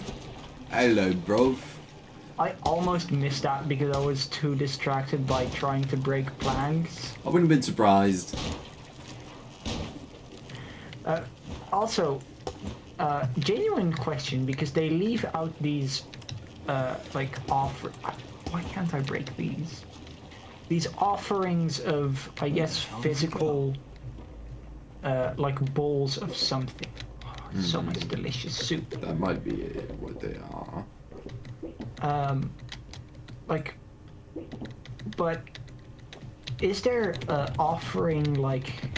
Hello, bro. I almost missed that because I was too distracted by trying to break planks. I wouldn't have been surprised. Also, genuine question, because they leave out these, like, why can't I break these? These offerings of, I guess, physical, like, bowls of something. Oh, so much delicious soup. That might be what they are. Like, but is there offering, like,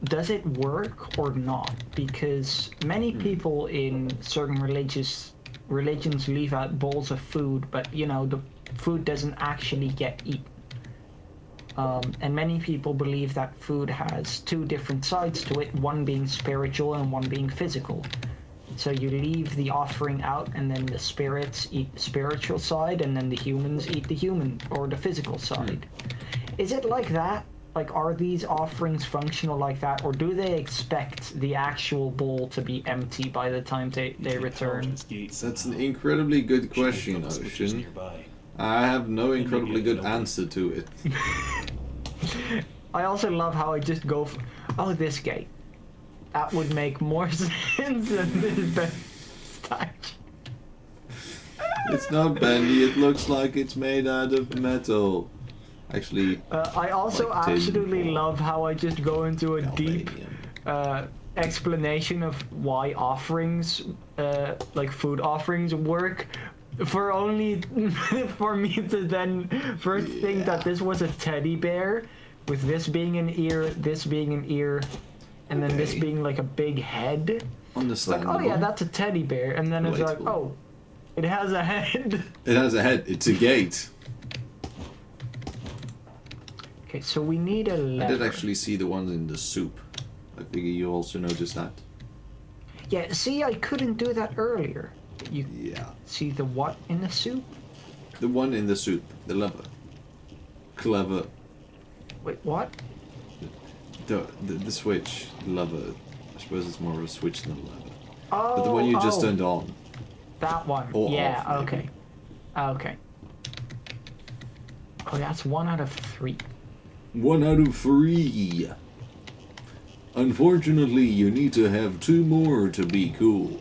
does it work or not? Because many people in certain religions leave out bowls of food, but you know, the food doesn't actually get eaten. And many people believe that food has 2 different sides to it, one being spiritual and one being physical. So you leave the offering out, and then the spirits eat the spiritual side, and then the humans eat the human or the physical side. Is it like that? Like, are these offerings functional like that, or do they expect the actual bowl to be empty by the time they return? That's an incredibly good question, Ocean. I have no incredibly good answer to it. I also love how I just go for, oh, this gate. That would make more sense than this statue. It's not bendy, it looks like it's made out of metal. Actually, I also like tin absolutely or love how I just go into a deep galvanium. explanation of why offerings, like food offerings, work. For only for me to then first think that this was a teddy bear, with this being an ear, this being an ear, and then this Okay. being like a big head. It's like, Understandable. oh yeah, that's a teddy bear, and then it's like, Relatable. oh, it has a head. It has a head, it's a gate. Okay, so we need a I lever. did actually see the ones in the soup. I figure you also noticed that. Yeah, see, I couldn't do that earlier. You Yeah. see the what in the soup? The one in the soup, the lever. Clever. Wait, what? The switch, the lever. I suppose it's more of a switch than a lever. Oh, But the one you just oh, turned on. that one. Or Yeah, off, okay. maybe. Okay. Oh, that's 1 out of 3. 1 out of 3. Unfortunately, you need to have 2 more to be cool.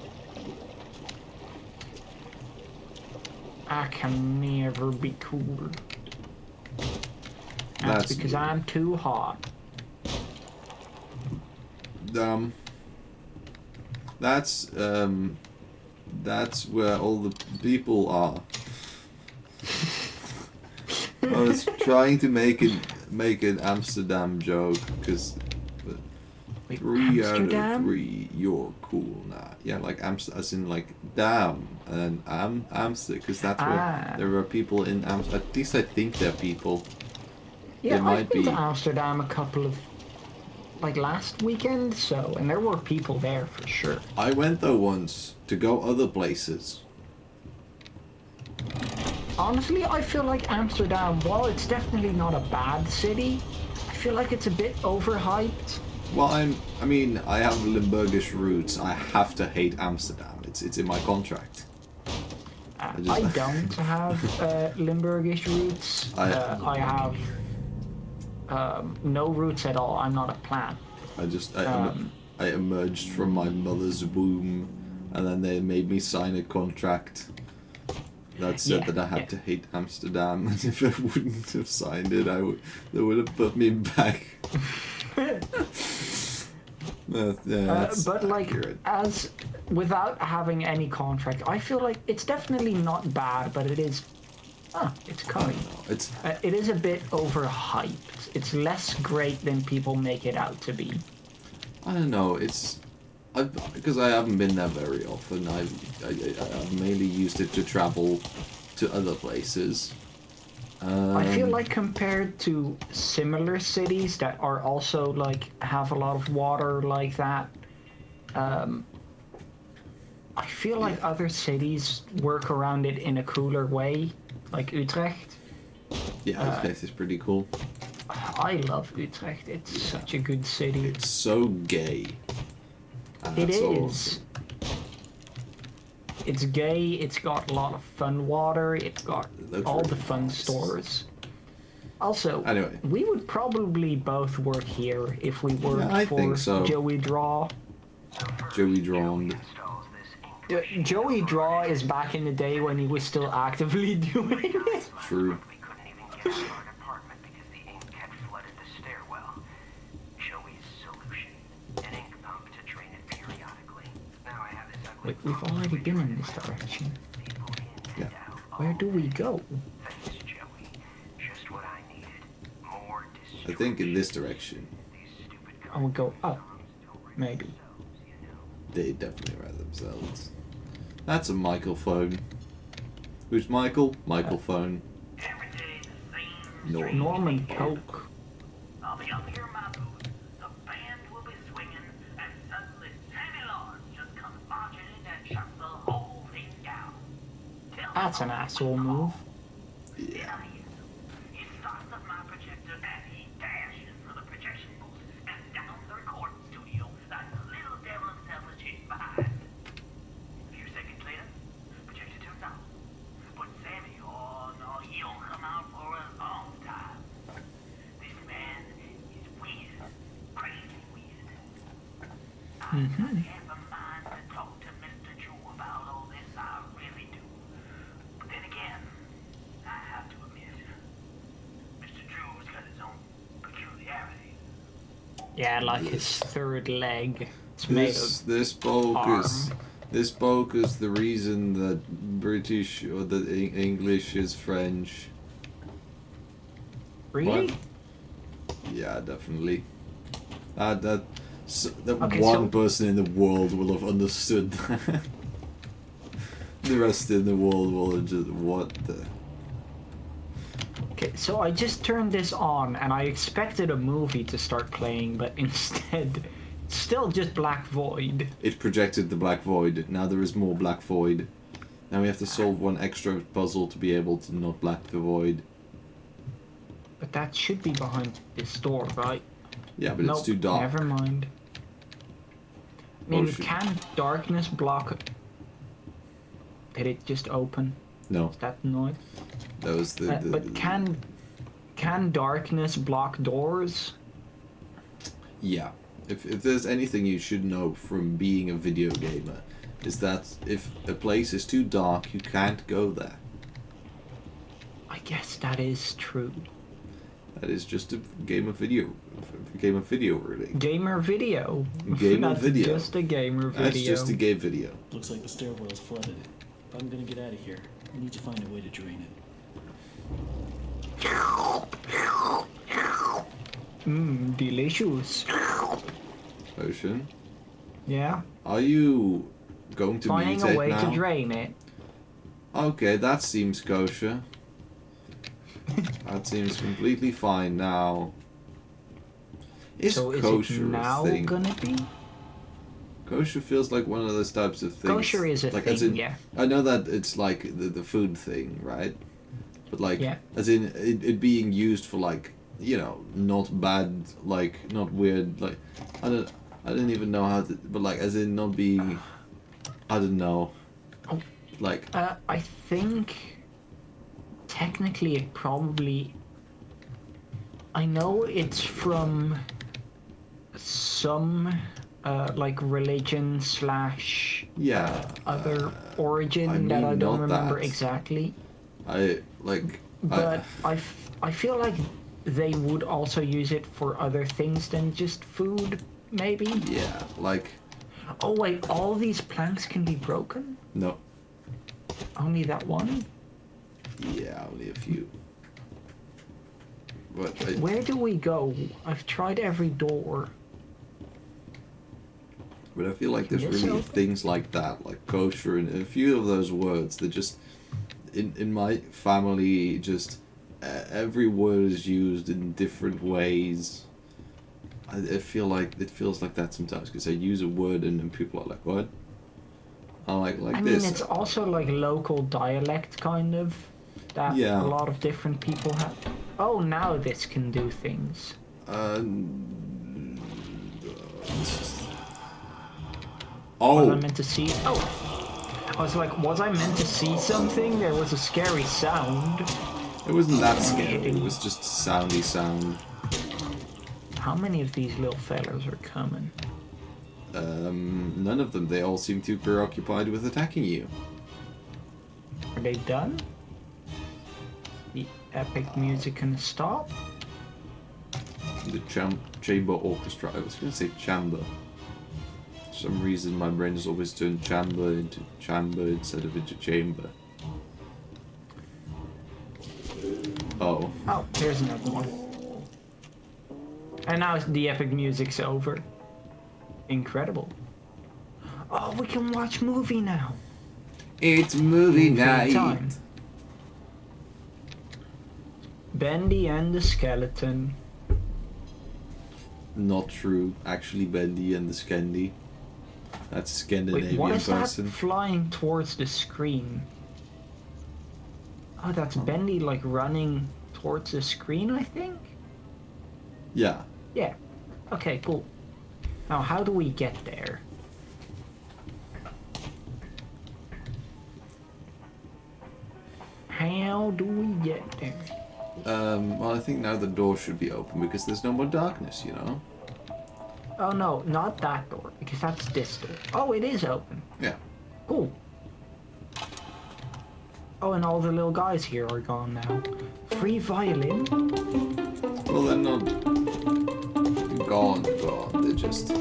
I can never be cool. That's That's because weird. I'm too hot. That's where all the people are. I was trying to make an Amsterdam joke because Wait, 3 out of Amsterdam? 3, you're cool now. Yeah, like as in like damn, and Amsterdam, because that's where there are people in Amsterdam. At least I think they're people. Yeah, It might I've been to be. Amsterdam a couple of, like last weekend, so, and there were people there for sure. I went there once to go other places. Honestly, I feel like Amsterdam, while it's definitely not a bad city, I feel like it's a bit overhyped. Well, I mean, I have Limburgish roots. I have to hate Amsterdam. It's in my contract. I don't have Limburgish roots. I have no roots at all. I'm not a plant. I emerged from my mother's womb, and then they made me sign a contract that said that I had to hate Amsterdam, and if I wouldn't have signed it, they would have put me back. But like, accurate. as without having any contract, I feel like it's definitely not bad, but it is. It's coming. It is a bit overhyped. It's less great than people make it out to be. I don't know. Because I haven't been there very often. I've mainly used it to travel to other places. I feel like compared to similar cities that are also like have a lot of water like that, I feel like other cities work around it in a cooler way, like Utrecht. Yeah, Utrecht is pretty cool. I love Utrecht. It's such a good city. It's so gay. It is. Awesome. It's gay. It's got a lot of fun water. It's got all the fun stores. Also, anyway, we would probably both work here if we worked I for think so. Joey Draw. Joey Drawn. Joey Draw is back in the day when he was still actively doing it. True. We couldn't even get out of our apartment because the ink had flooded the stairwell. Joey's solution: an ink pump to drain it periodically. Now I have this ugly. Wait, we've already been in this direction. People in Yeah. and out. Where do we go? Thanks, Joey. Just what I needed. More I think in this direction. These stupid I would go up, maybe. They definitely write themselves. That's a microphone. Who's Michael? Microphone. Norman. Norman Coke. I'll be up here in my booth, the band will be swinging, and suddenly Sammy Lawrence just comes marching in and shuts the whole thing down. That's an asshole move. Yeah. He starts up my projector and he dashes for the projection booth and down the recording studio like the little devil himself was chasing behind. A few seconds later, projector turns on. But Sammy, oh no, he don't come out for a long time. This man is weird, crazy weird. I have a mind to talk to Mr. Drew about all this, I really do. But then again, I have to admit, Mr. Drew's got his own peculiarities. Yeah, like his third leg. It's made This bulk is the reason that British or that English is French. Really? What? Yeah, definitely. That Okay, one so- person in the world will have understood that. The rest in the world will have just what the. Okay, so I just turned this on and I expected a movie to start playing, but instead, it's still just Black Void. It projected the black void. Now there is more black void. Now we have to solve one extra puzzle to be able to not black the void. But that should be behind this door, right? Yeah, but Nope, it's too dark. Never mind. I mean, Oh, shit. can darkness block it? Did it just open? No, Is that noise? that was the. But can darkness block doors? Yeah, if there's anything you should know from being a video gamer, is that if a place is too dark, you can't go there. I guess that is true. That is just a game of video, really. Gamer video. Game of That's video. just a gamer video. That's just a game video. Looks like the stairwell is flooded. If I'm gonna get out of here, I need to find a way to drain it. Mmm, delicious. Ocean, Yeah. are you going to Finding mutate a way now? to drain it. Okay, that seems kosher. That seems completely fine now. Is So is kosher it now a thing? gonna be? Kosher feels like one of those types of things. Kosher is a like, thing, as in, yeah. I know that it's like the food thing, right? But like, Yeah. as in it being used for like, you know, not bad, like not weird, like I don't even know how to, but like as in not being, I don't know, Oh. like I think technically it probably. I know it's from some like religion slash yeah, other origin I that I mean, don't not remember that. exactly. I like, But I feel like they would also use it for other things than just food, maybe. yeah, like Oh wait, all these planks can be broken? no, Only that one? yeah, only a few. But Where do we go? I've tried every door. I feel like there's Yes, really okay. things like that, like kosher, and a few of those words that just, in my family, just every word is used in different ways. I feel like it feels like that sometimes because I use a word and then people are like, "What?" I'm like I this. mean, it's also like local dialect, kind of, that Yeah. a lot of different people have. Oh, now this can do things. Was I Oh, meant to see? Oh, I was like, was I meant to see something? There was a scary sound. it wasn't that scary. It was just soundy sound. How many of these little fellas are coming? None of them. They all seem too preoccupied with attacking you. Are they done? The epic music can stop? The chamber orchestra. I was going to say chamber. For some reason, my brain has always turned chamber into chamber instead of into chamber. Oh. Oh, there's another one. And now the epic music's over. Incredible. Oh, we can watch movie now. It's movie night. Time. Bendy and the skeleton. Not true. Actually, Bendy and the Scandy. That's a Scandinavian Wait, what is person. that flying towards the screen? Oh, that's Bendy like running towards the screen, I think? Yeah. Yeah. Okay, cool. Now, how do we get there? How do we get there? Well, I think now the door should be open because there's no more darkness, you know? Oh no, not that door, because that's this door. Oh, it is open. Yeah. Cool. Oh, and all the little guys here are gone now. Free violin? Well, they're not gone. They're just...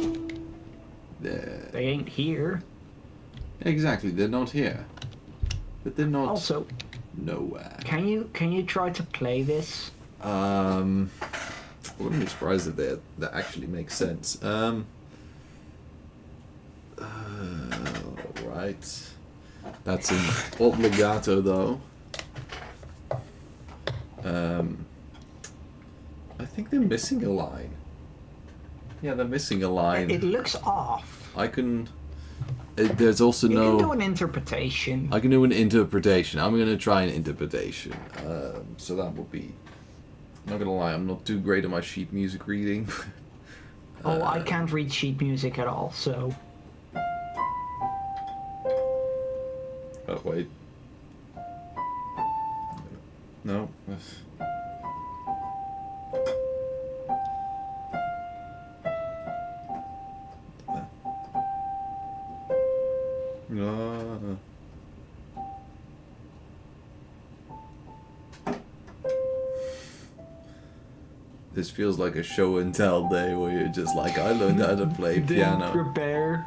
They're... They ain't here. Exactly, they're not here. But they're not Also, nowhere. can you try to play this? I wouldn't be surprised if that actually makes sense. Right. That's an obligato, though. I think they're missing a line. Yeah, they're missing a line. It looks off. I can... there's also You no... can do an interpretation. I can do an interpretation. I'm gonna try an interpretation. So that will be... Not gonna lie, I'm not too great at my sheet music reading. Oh, I can't read sheet music at all, so... Oh, wait. No. This feels like a show and tell day where you're just like, I learned how to play Didn't piano. prepare.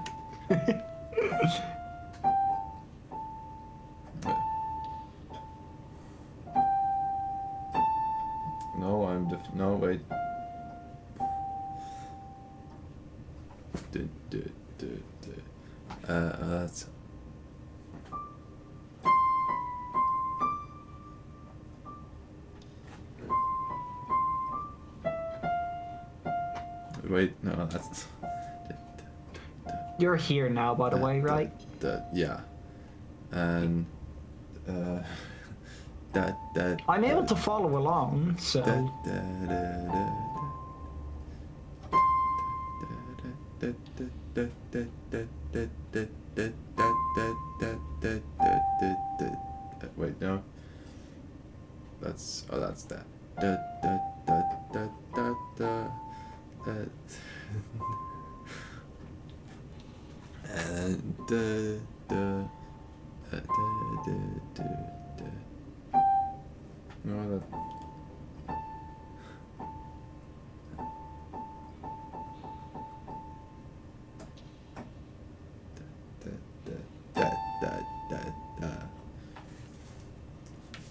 No, no, wait. That's... Wait, no, that's... You're here now, by the way, right? Yeah. And... I'm able to follow along, so... Wait, no. That's that. And no, that.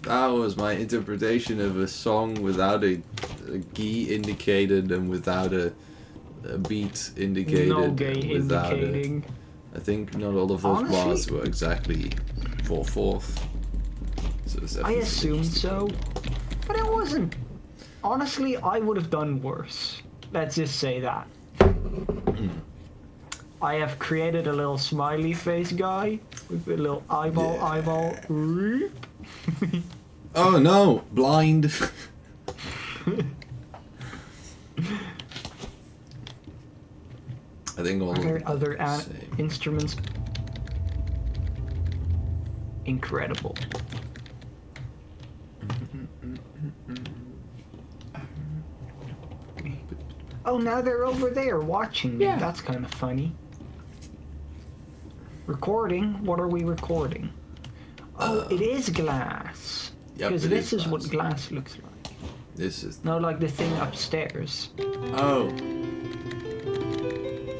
That was my interpretation of a song without a key indicated and without a beat indicated. No gay and without indicating. I think not all of those Honestly, bars were exactly 4/4. So it's I definitely assumed interesting. so, but it wasn't. Honestly, I would have done worse. Let's just say that. I have created a little smiley face guy with a little eyeball. Oh no, blind. I think all Are there of other them are the same. instruments? Incredible. Oh, now they're over there watching me. Yeah. That's kind of funny. Recording? What are we recording? Oh, it is glass. Yep, Because it this is is what glass. glass looks like. This is No, like the thing upstairs. oh.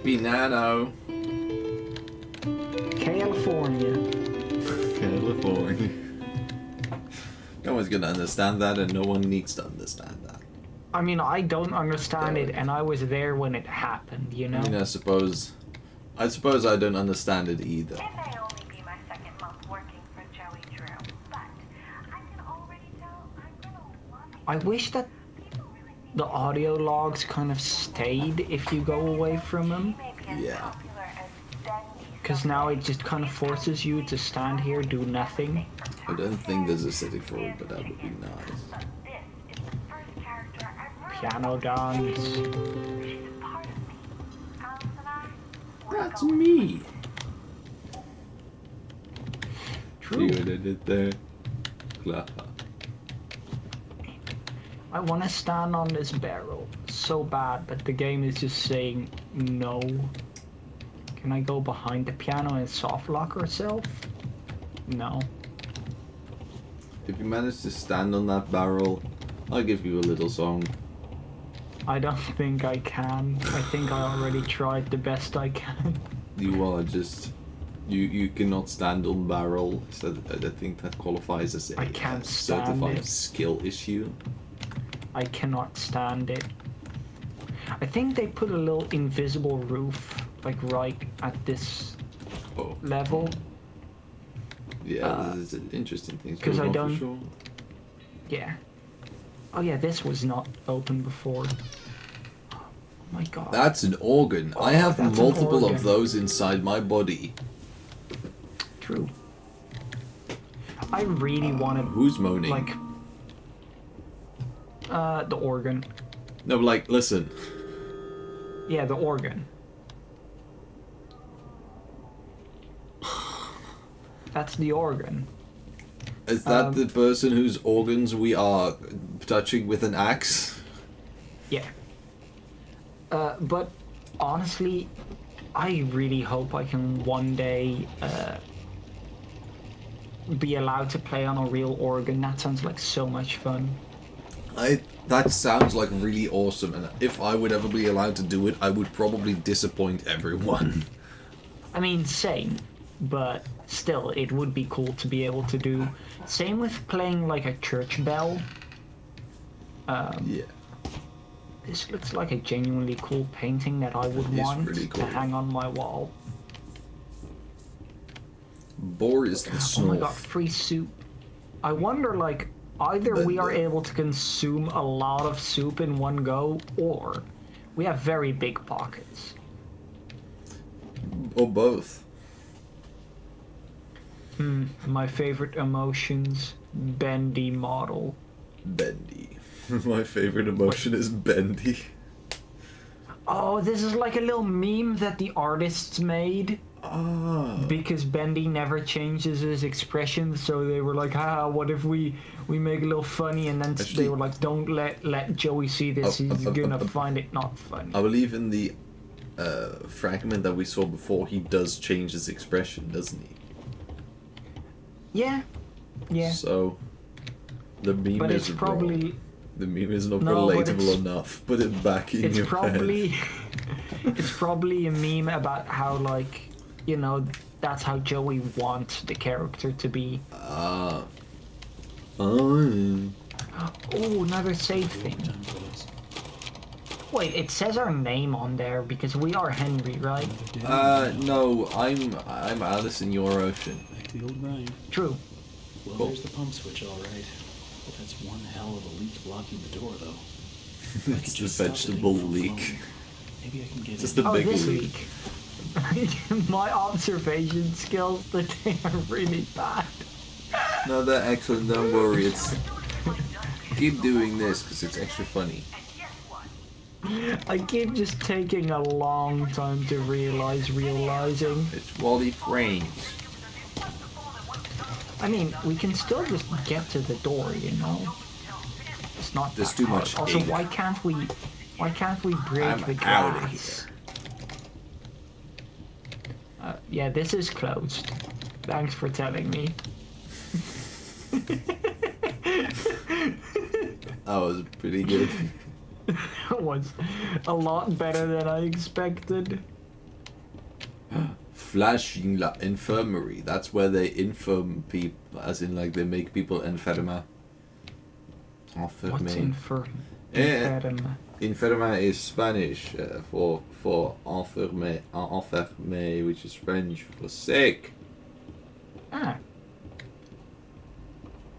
Banano. California. California. No one's gonna understand that, and no one needs to understand that. I mean, I don't understand it, and I was there when it happened, you know? I mean, I suppose I don't understand it either. It may only be my second month working for Joey Drew, but I can already tell I'm gonna love it. I wish that People really think the audio logs kind of stayed if you go away from them. he may be as Yeah. popular as Bendy. Because now it just kind of forces you to stand here, do nothing. I don't think there's a setting for it, but that would be nice. But this is the first character I've really Piano dance. She's a part of me. Alice and I, we're That's going me. True. You did it there. Clap. I want to stand on this barrel so bad, but the game is just saying no. Can I go behind the piano and soft lock herself? No. If you manage to stand on that barrel, I'll give you a little song. I don't think I can. I think I already tried the best I can. You are just... You cannot stand on barrel, so I think that qualifies as a I can't stand certified it. skill issue. I cannot stand it. I think they put a little invisible roof, like right at this Oh, level. yeah, this is an interesting thing. 'cause I For don't- sure. Yeah. Oh yeah, this was not open before. Oh my god. That's an organ. I have that's an multiple of organ. those inside my body. True. I really want to Who's moaning? like the organ. No, but like, listen. Yeah, the organ. That's the organ. Is that the person whose organs we are touching with an axe? Yeah. But honestly, I really hope I can one day be allowed to play on a real organ. That sounds like so much fun. That sounds like really awesome, and if I would ever be allowed to do it, I would probably disappoint everyone. I mean, same, but still, it would be cool to be able to do. Same with playing like a church bell. Yeah. This looks like a genuinely cool painting that I would It is want really to cool. hang on my wall. Boris the Oh my god, Snorf. free soup. I wonder, like, either we are Bendy. able to consume a lot of soup in one go, or we have very big pockets. Or both. My favorite emotions, Bendy model. Bendy. My favorite emotion is Bendy. Oh, this is like a little meme that the artists made. Ah. Because Bendy never changes his expression, so they were like, what if we make a little funny, and then Actually- they were like, don't let Joey see this, he's gonna find it not funny. I believe in the fragment that we saw before, he does change his expression, doesn't he? Yeah. So, the meme But is it's probably wrong. The meme is not No, but relatable it's- enough. Put it back in it's your probably head. it's probably a meme about how, like, you know, that's how Joey wants the character to be. Ah. Fine. Oh, another save thing. Time for this. Wait, it says our name on there because we are Henry, right? Another day. No, I'm Alice in your ocean. Back to the old grind. True. Well, Cool. there's the pump switch, all right. But that's one hell of a leak blocking the door, though. If I could It's the just stop the vegetable thing from leak. flowing, maybe I can get Just in. the Oh, big this leak. leak. My observation skills today are really bad. No, they're excellent. Don't worry. It's keep doing this because it's extra funny. I keep just taking a long time to realizing. It's Wally Frames. I mean, we can still just get to the door, you know. It's not. There's that too hard. much Also, ink. why can't we break I'm the outta glass? Yeah, this is closed. Thanks for telling me. That was pretty good. That was a lot better than I expected. Flashing la infirmary. That's where they infirm people, as in like they make people enferma. What's Enferme. Eh. infirm? Enferma is Spanish for enferme, which is French for sick. Ah.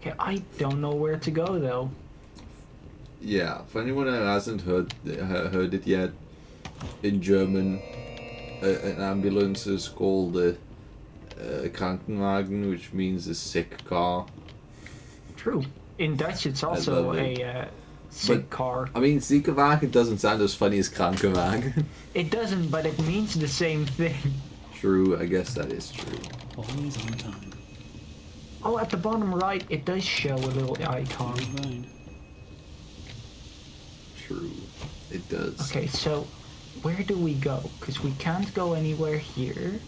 Okay, I don't know where to go though. Yeah, for anyone who hasn't heard it yet, in German, an ambulance is called a Krankenwagen, which means a sick car. True. In Dutch, it's love also it. a sick But- car. I mean, Ziekenwagen doesn't sound as funny as Krankenwagen. It doesn't, but it means the same thing. True, I guess that is true. Always on time. Oh, at the bottom right, it does show a little icon. Old grind. True, it does. Okay, so where do we go? Because we can't go anywhere here.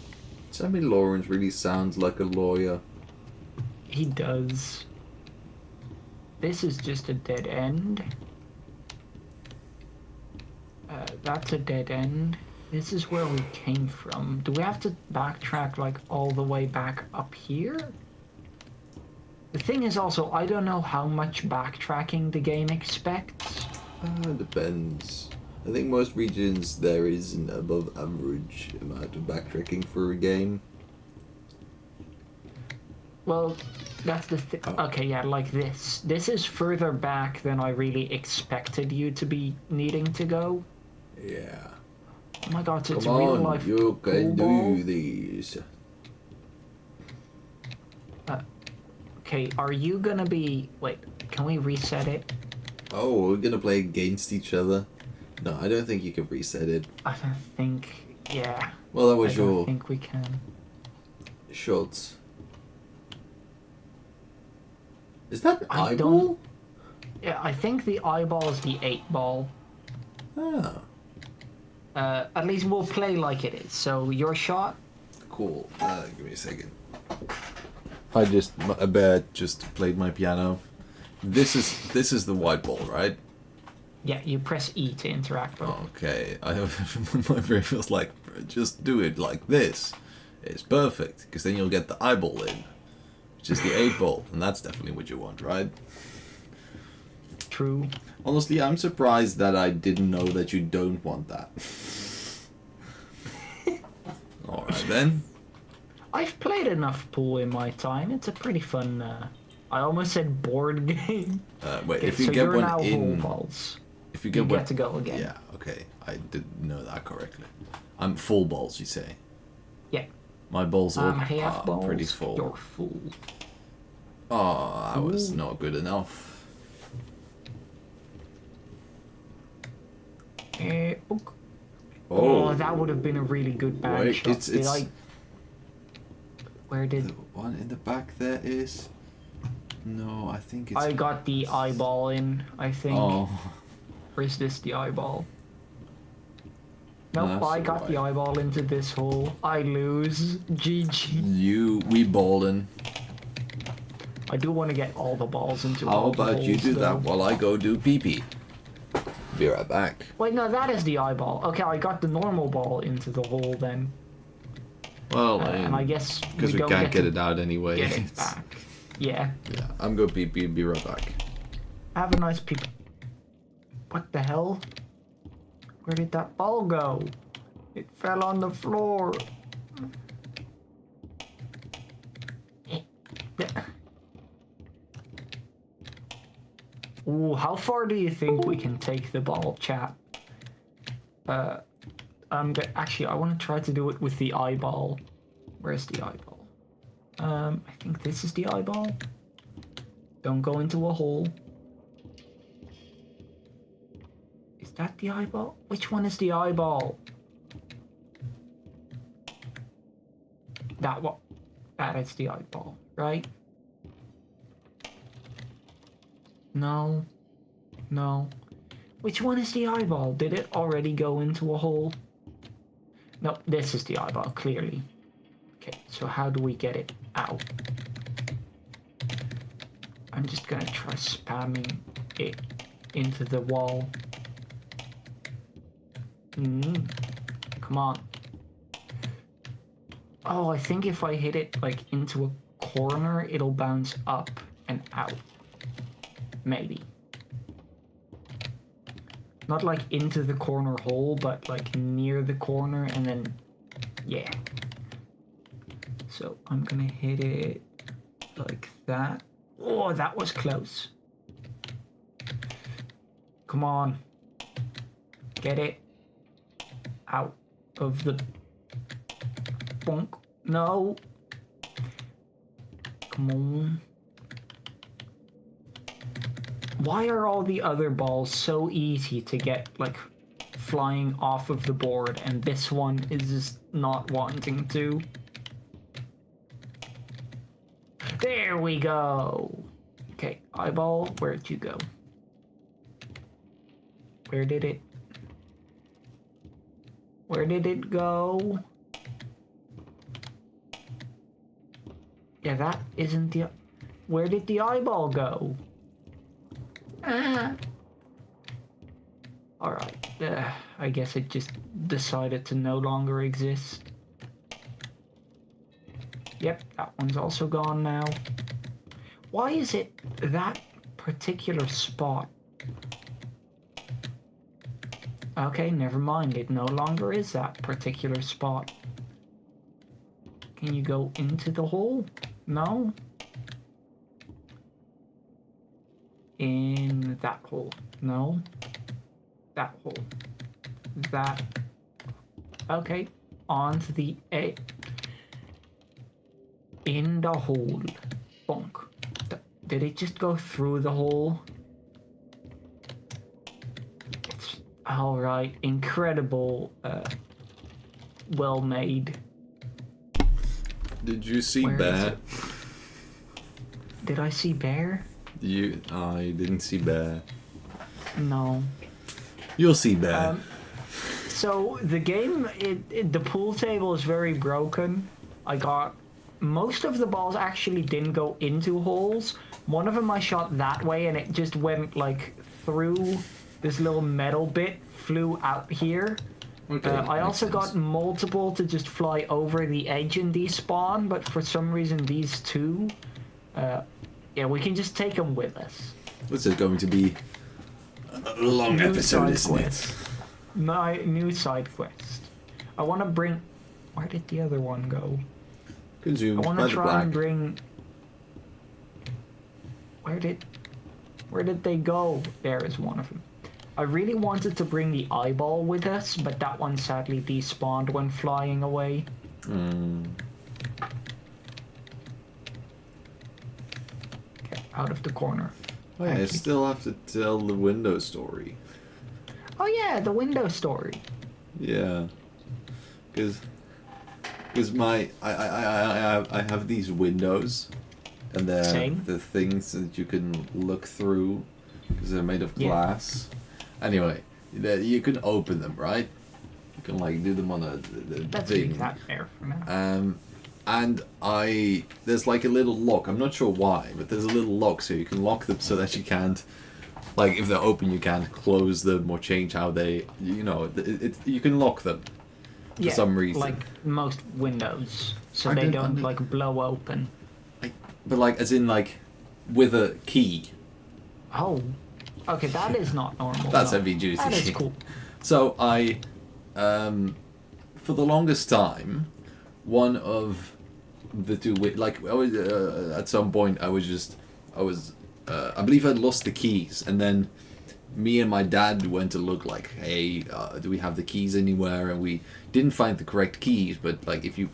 Sammy Lawrence really sounds like a lawyer. He does. This is just a dead end. That's a dead end. This is where we came from. Do we have to backtrack like all the way back up here? The thing is also, I don't know how much backtracking the game expects. Depends. I think most regions there is an above average amount of backtracking for a game. Well, that's the thing. Oh. Okay, yeah, like this. This is further back than I really expected you to be needing to go. Yeah. Oh my god, it's Come real on, life. you can pool do these. ball. Okay, are you gonna be... Wait, can we reset it? Oh, we're gonna play against each other? No, I don't think you can reset it. I don't think... Yeah. Well, that I was don't your think we can. shots. Is that an I eyeball? don't- Yeah, I think the eyeball is the 8 ball. Ah, At least we'll play like it is. So, your shot? cool. Give me a second. I just played my piano. this is the white ball, right? Yeah, you press E to interact, bro. Okay, my brain feels like just do it like this. It's perfect because then you'll get the eyeball in, which is the 8 ball, and that's definitely what you want, right? True. Honestly, I'm surprised that I didn't know that you don't want that. Alright then. I've played enough pool in my time. It's a pretty fun. I almost said board game. Wait, Okay, if you so get you're one now in, whole balls. if you You get one, get to go again. yeah, okay, I didn't know that correctly. I'm full balls, you say? Yeah. My balls are Half balls. pretty full. You're full. Oh, that was Ooh. not good enough. Ok. Oh, That would have been a really good bad wait, shot. it's Where did the one in the back there is. No, I think it's. I got the eyeball in? I think. Oh, Or is this the eyeball? No, Nope, that's I got the right. eyeball into this hole. I lose. GG. we balling. I do want to get all the balls into How all the about you holes, do though. that while I go do pee pee? Be right back. Wait, no, that is the eyeball. Okay, I got the normal ball into the hole then. Well, And I guess because we don't can't get to it out anyway. get it back. Yeah. Yeah, I'm going pee pee. Be right back. Have a nice peep. What the hell? Where did that ball go? It fell on the floor. Ooh, how far do you think we can take the ball, chat? Actually, I want to try to do it with the eyeball. Where's the eyeball? I think this is the eyeball. Don't go into a hole. Is that the eyeball? Which one is the eyeball? That one. That is the eyeball, right? No. No. Which one is the eyeball? Did it already go into a hole? No, this is the eyeball, clearly. Okay, so how do we get it out? I'm just gonna try spamming it into the wall. Come on. Oh, I think if I hit it like into a corner, it'll bounce up and out. Maybe. Not like into the corner hole, but like near the corner and then, yeah. So I'm gonna hit it like that. Oh, that was close. Come on. Get it out of the bonk. No. Come on. Why are all the other balls so easy to get, like, flying off of the board, and this one is just not wanting to? There we go! Okay, eyeball, where'd you go? Where did it go? Yeah, that isn't the... Where did the eyeball go? Alright, I guess it just decided to no longer exist. Yep, that one's also gone now. Why is it that particular spot? Okay, never mind, it no longer is that particular spot. Can you go into the hole? No? In that hole. No. That hole. That. Okay. On to the A. In the hole. Bonk. Did it just go through the hole? It's alright. Incredible. Well made. Did you see Where is Bear? it? Did I see Bear? You didn't see Bear. No. You'll see Bear. So the game, the pool table is very broken. I got most of the balls actually didn't go into holes, One of them I shot that way, and it just went like through this little metal bit, flew out here. Okay. I makes also got sense. multiple to just fly over the edge and despawn, but for some reason these two, yeah, we can just take them with us. This is going to be a long New episode, side isn't quest. My new side quest. I want to bring. Where did the other one go? it? Consumed I want by to the try black. and bring. Where did they go? There is one of them. I really wanted to bring the eyeball with us, but that one sadly despawned when flying away. Okay, out of the corner. Oh, yeah, I Actually- still have to tell the window story. Oh yeah, the window story. Yeah, because my I have these windows, and they're Same. the things that you can look through because they're made of Yeah. glass. Anyway, you can open them, right? You can like do them on a Let's thing. leave that there for now. And there's like a little lock. I'm not sure why, but there's a little lock so you can lock them so that you can't, like, if they're open, you can't close them or change how they, you know, you can lock them for some reason. like most windows, so I they didn't don't under- like blow open. But like, as in like, with a key. Oh, okay, that is not normal. That's no. heavy duty. That is cool. So for the longest time, one of the two, like, I was at some point, I I believe I'd lost the keys, and then me and my dad went to look like, hey, do we have the keys anywhere? And we didn't find the correct keys, but like if you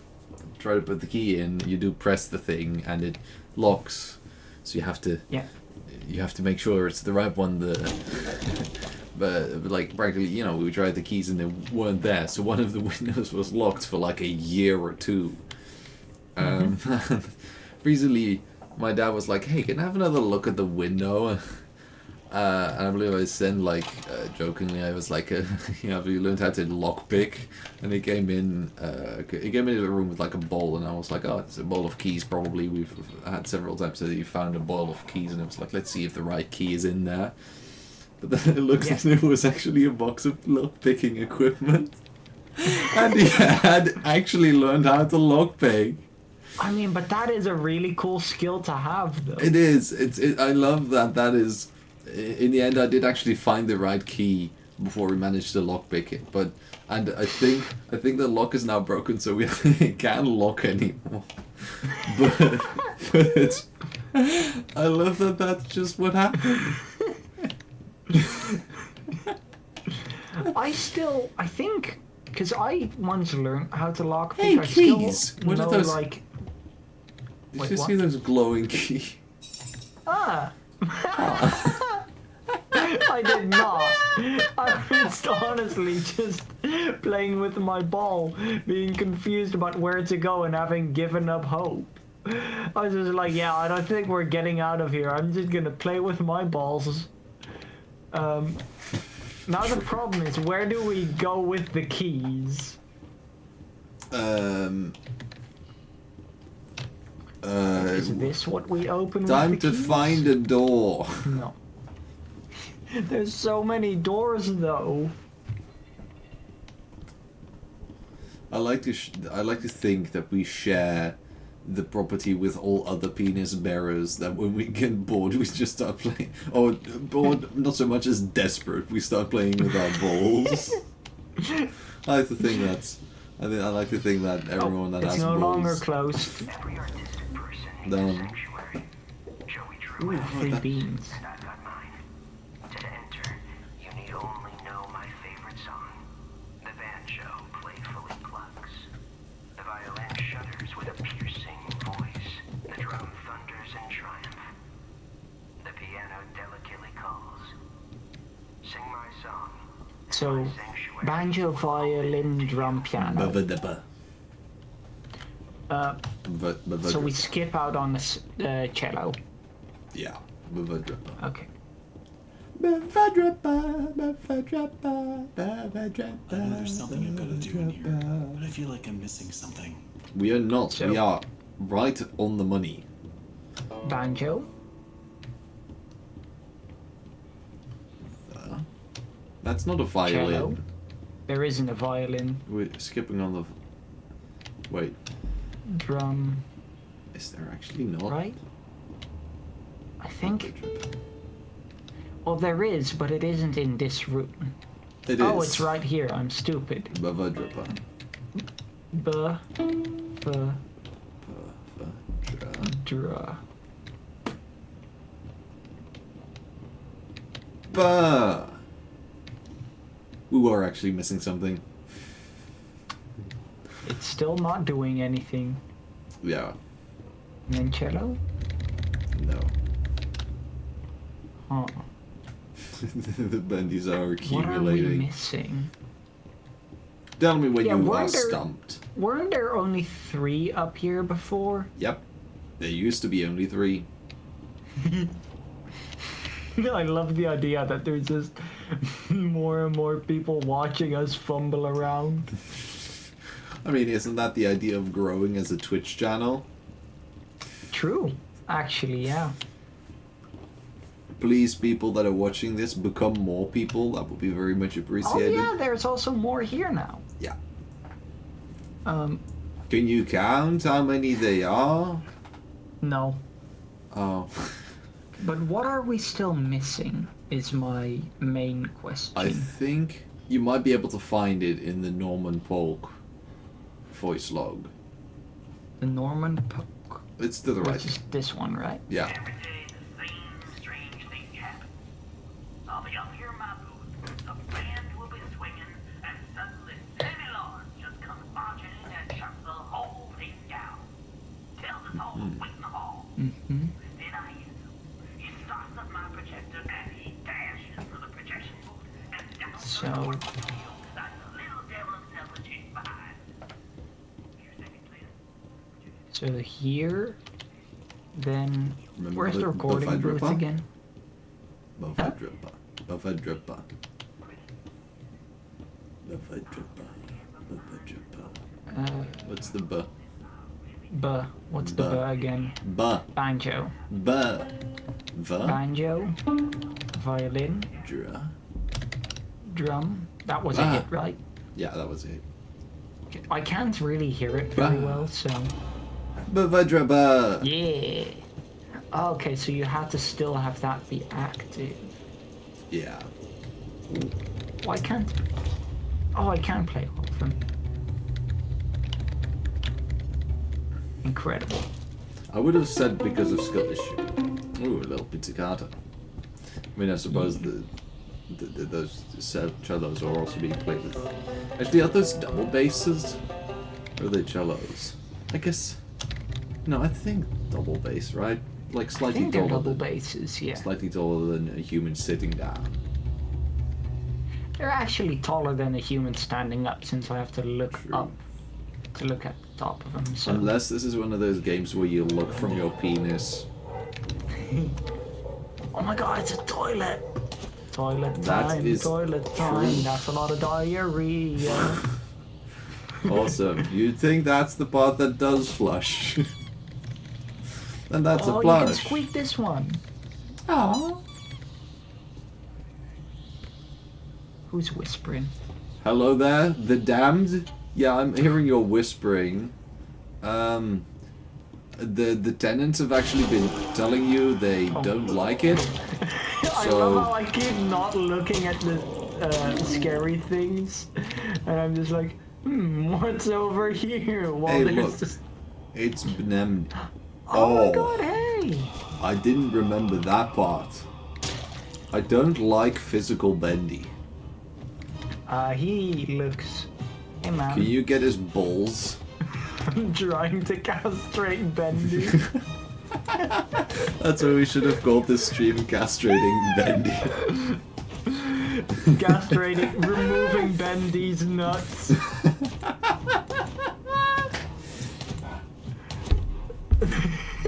try to put the key in, you do press the thing and it locks. So you have to make sure it's the right one. But like practically, you know, we tried the keys and they weren't there. So one of the windows was locked for like a year or two. Recently, my dad was like, "Hey, can I have another look at the window?" And I believe I said, like, jokingly, I was like, you know, have you learned how to lockpick? And he came in into the room with like a bowl, and I was like, oh, it's a bowl of keys. Probably we've had several times that you found a bowl of keys, and it was like, let's see if the right key is in there. But then it looks as if it was actually a box of lockpicking equipment, and he had actually learned how to lockpick. I mean, but that is a really cool skill to have, though. It is. I love that. That is. In the end, I did actually find the right key before we managed to lockpick it. And I think the lock is now broken, so we can't lock anymore. But it's. I love that. That's just what happened. I think, because I once learned how to lockpick. Hey, I keys! Still What are know, those? like, Did Wait, you what? see those glowing keys? ah. I did not. I was honestly just playing with my ball, being confused about where to go and having given up hope. I was just like, yeah, I don't think we're getting out of here. I'm just gonna play with my balls. Now the problem is, where do we go with the keys? Is this what we open Time with the to keys? find a door. No. There's so many doors, though. I like to think that we share the property with all other penis bearers. That when we get bored, we just start playing. Or bored, not so much as desperate. We start playing with our balls. I like to think that everyone that It's has no balls. longer closed. Every artistic person in Done. the sanctuary. Joey drew Ooh, it, 3 beans. and I've got mine. To enter, you need only know my favorite song. The banjo playfully clucks. The violin shudders with a piercing voice. The drum thunders in triumph. The piano delicately calls. Sing my song. So, banjo, violin, drum, piano. So we skip out on the cello. Yeah. Okay. I know there's something I've got to do in here, but I feel like I'm missing something. We are not. So- We are right on the money. Banjo, That's not a violin. Cello? There isn't a violin. We're skipping on the... Wait, Drum, is there actually not? right? I think... Well, there is, but it isn't in this room. It is. Oh, it's right here. I'm stupid. Bavadrpa. Buh. Buh. Bavadra. Draw. Ba. We were actually missing something. It's still not doing anything. Yeah. And then cello? No. Huh. The bendies are What are we accumulating. missing? Tell me when Yeah, you are weren't there- stumped. Weren't there only 3 up here before? Yep. There used to be only 3. I love the idea that there's just more and more people watching us fumble around. I mean, isn't that the idea of growing as a Twitch channel? True. Actually, yeah. Please, people that are watching this, become more people. That would be very much Oh appreciated. yeah, there's also more here now. Yeah. Um, Can you count how many they are? no. Oh. But what are we still missing is my main question. I think you might be able to find it in the Norman Polk voice log. The Norman Poke. It's to the right. Which is this one, right? Yeah. Every day the same strange thing happens. I'll be up here in my booth, the band will be swinging, and suddenly Sammy Lawrence just comes marching in and shuts the whole thing down. Tells us all to wait in the hall. Mm-hmm. Then I hear him. He starts up my projector and he dashes for the projection booth and down So- the recording studio like the little devil himself was chasing behind. A few seconds later, So here, then Remember where's the the recording booth Bavadrpa? again? Bavadrpa. Bavadrpa. Bavadrpa. Bavadrpa. What's the B? Buh. What's the Buh. buh again? B. Banjo. B. V. Banjo. Violin. Dra. Drum. That was a Ah. hit, right? Yeah, that was it. I can't really hear it very Ah. well, so. Bavadrpa. Yeah. Okay, so you have to still have that be active. Yeah. Why can't? Oh, I can play all of them. Incredible. I would have said because of skill issue. Ooh, a little pizzicato. I mean, I suppose those cellos are also being played with. Actually, are those double basses? Or are they cellos? I guess. No, I think double bass, right? Like I slightly think they're taller double than basses, yeah. slightly taller than a human sitting down. They're actually taller than a human standing up, since I have to look True. up to look at the top of them. So. Unless this is one of those games where you look from your penis. Oh my god, it's a toilet! Toilet That time, is toilet time. true. That's a lot of diarrhea. Awesome. You'd think that's the part that does flush. And that's Oh, a you can flush. squeak this one. Aww. Who's whispering? Hello there, the damned? Yeah, I'm hearing your whispering. The tenants have actually been telling you they don't like it. I So- love how I keep not looking at the scary things, and I'm just like, what's over here? While Hey, there's look. just... It's Benem. Oh my god, hey! I didn't remember that part. I don't like physical Bendy. He looks... Hey man, Can you get his balls? I'm trying to castrate Bendy. That's what we should have called this stream, castrating Bendy. Castrating, removing Bendy's nuts.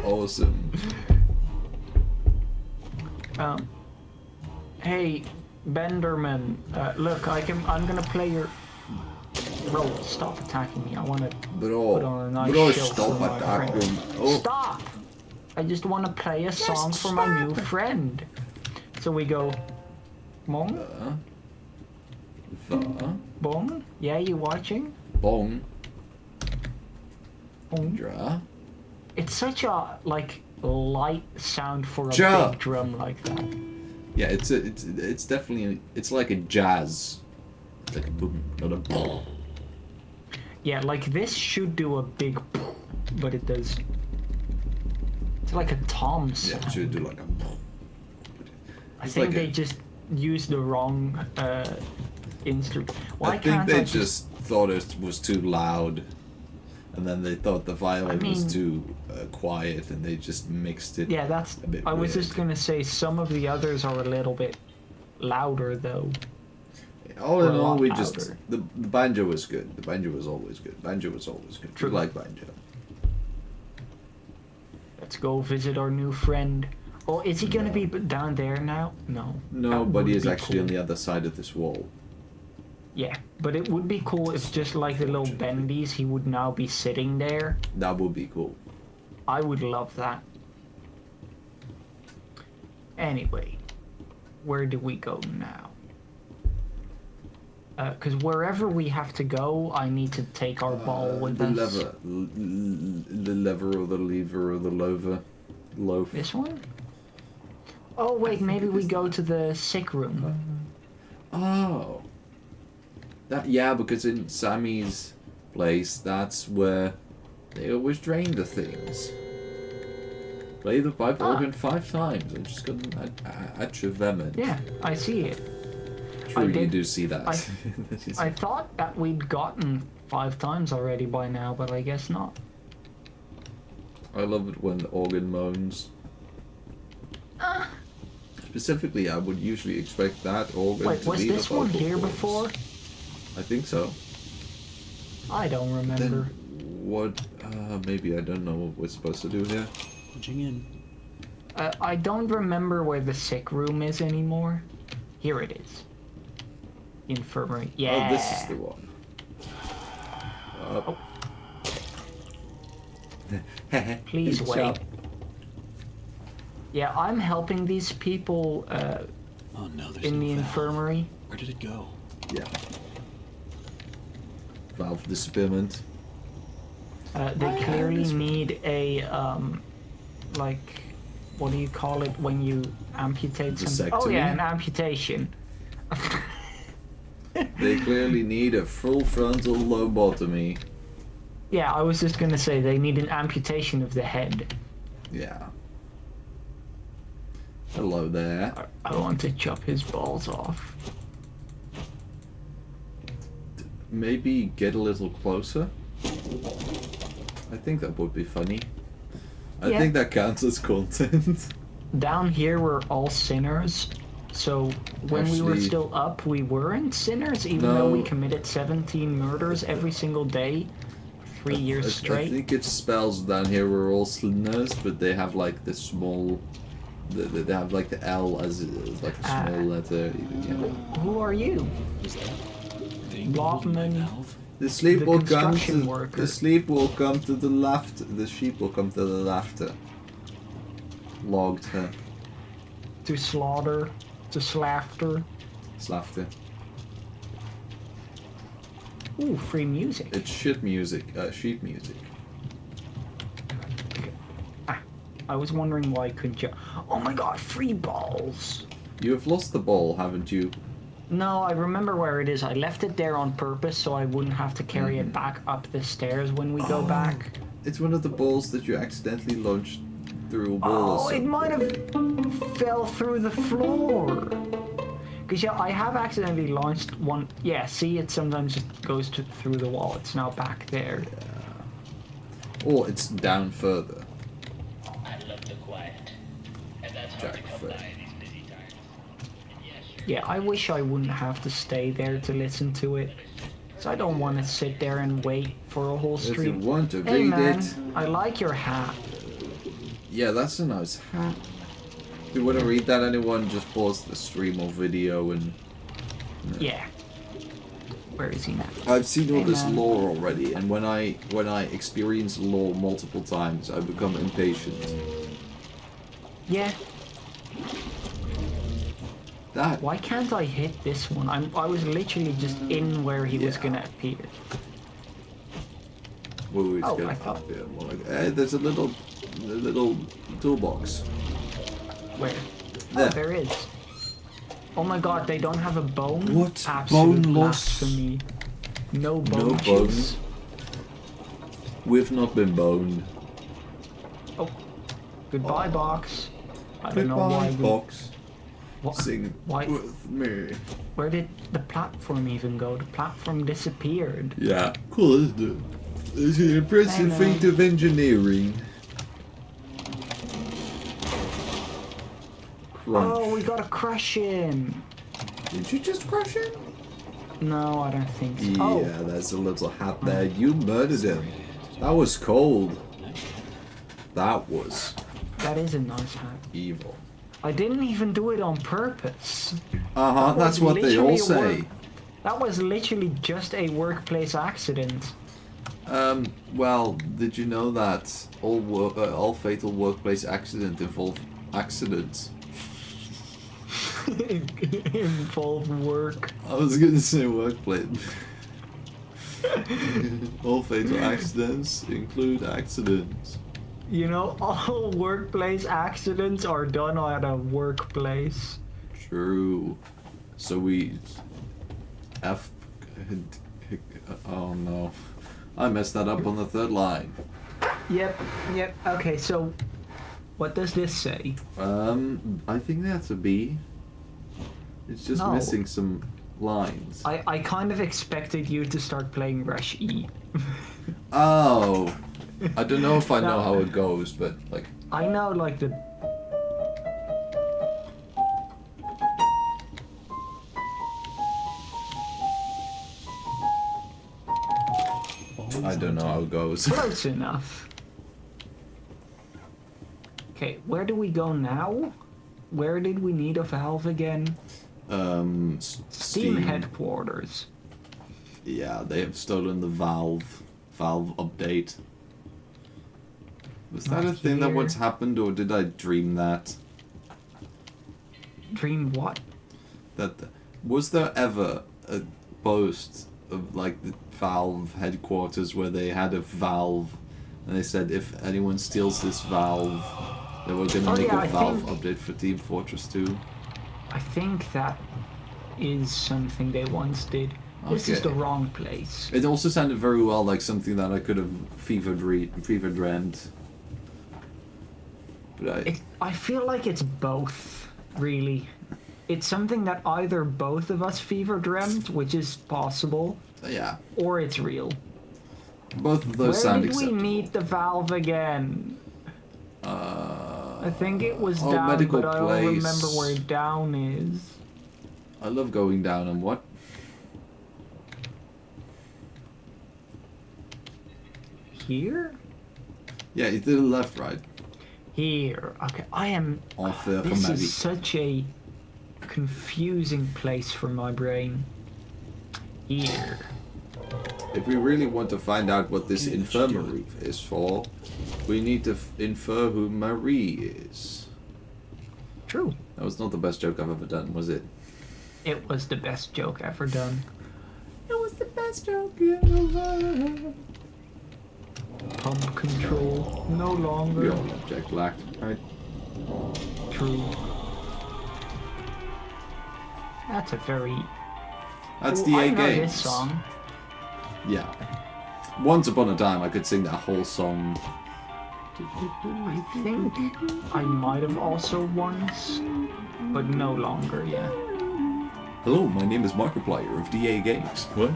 Awesome. Hey, Benderman, look, I'm gonna play your... Bro, stop attacking me. I wanna put on a nice Bro, show stop for my attacking. friend. Oh. Stop! I just wanna play a song for my new friend. So we go... Mong? The Bong? Yeah, you watching? bong Bong. dra. It's such a like light sound for a Ja. big drum like that. Yeah, it's definitely it's like a jazz. It's like a boom, not a boom. Yeah, like this should do a big, but it does. It's like a tom Yeah, sound. it should do like a boom. I It's think like they a- just used the wrong instrument. Why I think can't they I just thought it was too loud, and then they thought the violin was mean- too quiet, and they just mixed it. Yeah, that's. a bit I was weird. just gonna say some of the others are a little bit louder though. All Or in a all, lot we louder. just the banjo was good. The banjo was always good. Banjo was always good. True. We like banjo. Let's go visit our new friend. Oh, is he gonna No. be down there now? No. No, That but he would is be actually on cool. the other side of this wall. Yeah, but it would be cool if just like the little bendies, he would now be sitting there. That would be cool. I would love that. Anyway, where do we go now? Because wherever we have to go, I need to take our ball with the us. lever, the lever or the lever or the loaf. This one? Oh wait, maybe we go to the sick room. Oh, that yeah, because in Sammy's place, that's where they always drain the things. Play the pipe organ 5 times. I'm just gonna at your venom. Yeah, I see it. True, I you did- do see that. I- That is- I thought that we'd gotten 5 times already by now, but I guess not. I love it when the organ moans. Specifically, I would usually expect that organ Wait, to was be this the one vocal here cords. before? I think so. I don't remember. Then what? Maybe I don't know what we're supposed to do here. Punching in. I don't remember where the sick room is anymore. Here it is. Infirmary. Yeah. Oh, this is the one. Please Good wait. job. Yeah, I'm helping these people Oh no, there's in no the valve. infirmary. Where did it go? Yeah. Valve disappearment. They clearly need a like, what do you call it when you amputate something? Oh yeah, Vasectomy? an amputation. They clearly need a full frontal lobotomy. Yeah, I was just gonna say they need an amputation of the head. Yeah. Hello there. I want to chop his balls off. Maybe get a little closer. I think that would be funny. I Yeah. think that counts as content. Down here we're all sinners. So when we were Actually- still up, we weren't sinners, even though we No. committed 17 murders every single day, 3 years I straight. think it spells down here we're all sinners, but they have like the small. They have like the L as like a Ah. small letter. You know. Who are you? Was that thing holding my Lotman. valve? The sleep The will come construction to worker. the sleep will come to the left. The sheep will come to the laughter. Logged her. To slaughter, to slaughter. Slafter. Ooh, free music. It's shit music. Sheep music. I was wondering why I couldn't you. Oh my god, free balls! You have lost the ball, haven't you? No, I remember where it is. I left it there on purpose so I wouldn't have to carry it back up the stairs when we go back. It's one of the balls that you accidentally launched through a wall. Oh, or it something. might have fell through the floor. Because yeah, I have accidentally launched one. Yeah, see, it sometimes just goes through the wall. It's now back there. Or it's down further. I love the quiet. And that's hard to Jack come Fred. by in these busy times. And yes, you're Yeah, I wish I wouldn't have to stay there to listen to it. So I don't want to sit there and wait for a whole If you stream. want to Hey read man, it. I like your hat. Yeah, that's a nice hat. If you want to read that, anyone, just pause the stream or video and... Yeah. Where is he now? I've seen all Hey, this man. lore already, and when I experience lore multiple times, I become impatient. Yeah. That. Why can't I hit this one? I was literally just in where he was Yeah. gonna appear. Whoa, it's Oh, gonna I thought- appear more like. Hey, there's a little toolbox. Where? There. Oh, there is. Oh my god, they don't have a bone? What? Absolute Bone loss? blasphemy. No bone. No bone. chips. We've not been boned. Oh. Goodbye, box. I don't know Goodbye, why we... box. What? Sing Why? with me. Where did the platform even go? The platform disappeared. Yeah, cool, isn't it? It's an impressive I know. feat of engineering. Crunch. Oh, we gotta crush him. Did you just crush him? No, I don't think so. Yeah, Oh, there's a little hat there. You murdered him. That was cold. That was that is a nice hat. evil. I didn't even do it on purpose. Uh-huh, That that's was what they all literally a say. work- That was literally just a workplace accident. Well, did you know that all fatal workplace accidents involve accidents? Involve work. I was gonna say workplace. All fatal accidents include accidents. You know, all workplace accidents are done at a workplace. True. So we... Oh no. I messed that up on the third line. Yep. Okay, so what does this say? I think that's a B. It's just No. missing some lines. I kind of expected you to start playing Rush E. Oh! I don't know if I know No. how it goes, but like... I know, like, the... I don't know how it goes. Close enough. Okay, where do we go now? Where did we need a valve again? Steam headquarters. Yeah, they have stolen the valve update. Was that Not a thing that here. once happened, or did I dream that? Dream what? Was there ever a post of like the Valve headquarters where they had a valve, and they said if anyone steals this valve, they were gonna Oh, make yeah, a I valve think- update for Team Fortress 2? I think that is something they once did. This is Okay. the wrong place. It also sounded very well like something that I could have fever dreamed. But I feel like it's both, really. It's something that either both of us fever dreamt, which is possible, yeah, or it's real. both of those Where sound did we acceptable. meet the valve again? I think it was oh, down, medical but I don't place. remember where down is. I love going down on what? Here? Yeah, it's to the left, right? Here. Okay, I am... Enfer This Marie. is such a confusing place for my brain. Here. If we really want to find out what this infirmary is for, we need to infer who Marie is. True. That was not the best joke I've ever done, was it? It was the best joke ever done. It was the best joke ever. Pump control. No longer. We all love Jack Black, right? True. That's a very... That's Oh, the I A know games. this song. Yeah. Once upon a time, I could sing that whole song. I think I might have also once, but no longer, yeah. Hello, my name is Markiplier of DA Games. What?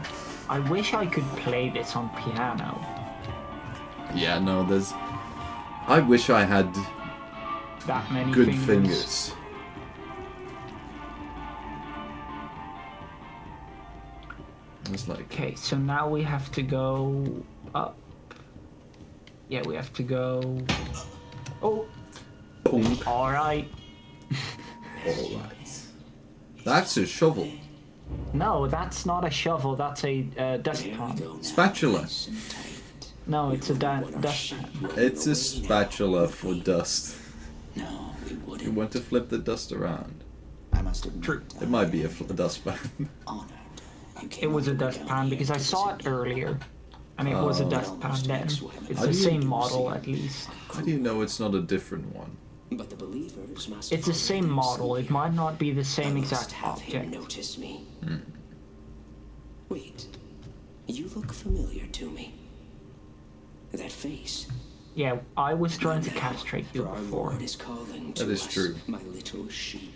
I wish I could play this on piano. Yeah, no, there's... I wish I had That many good fingers. It's like... Okay, so now we have to go up. Yeah, we have to go... Oh, Bonk. alright. Alright. That's a shovel. No, that's not a shovel, that's a dust pan. Spatula. No, it's a dust pan. It's a spatula for dust. No, we wouldn't. You want to flip the dust around. I'm must admit, True. It might be a dustpan. honored. You It came was all a the way down dustpan here because I to saw it visit me. earlier. And it was a Oh. dustpan then. It's How the do you same do model see at least. How do you know it's not a different one? But the believers must It's the follow same their model. It savior. might not be the same I must exact have him object. notice me. Wait, you look familiar to me. That face. Yeah, I was trying to castrate you For our before. Lord is calling to That is us, true. my little sheep.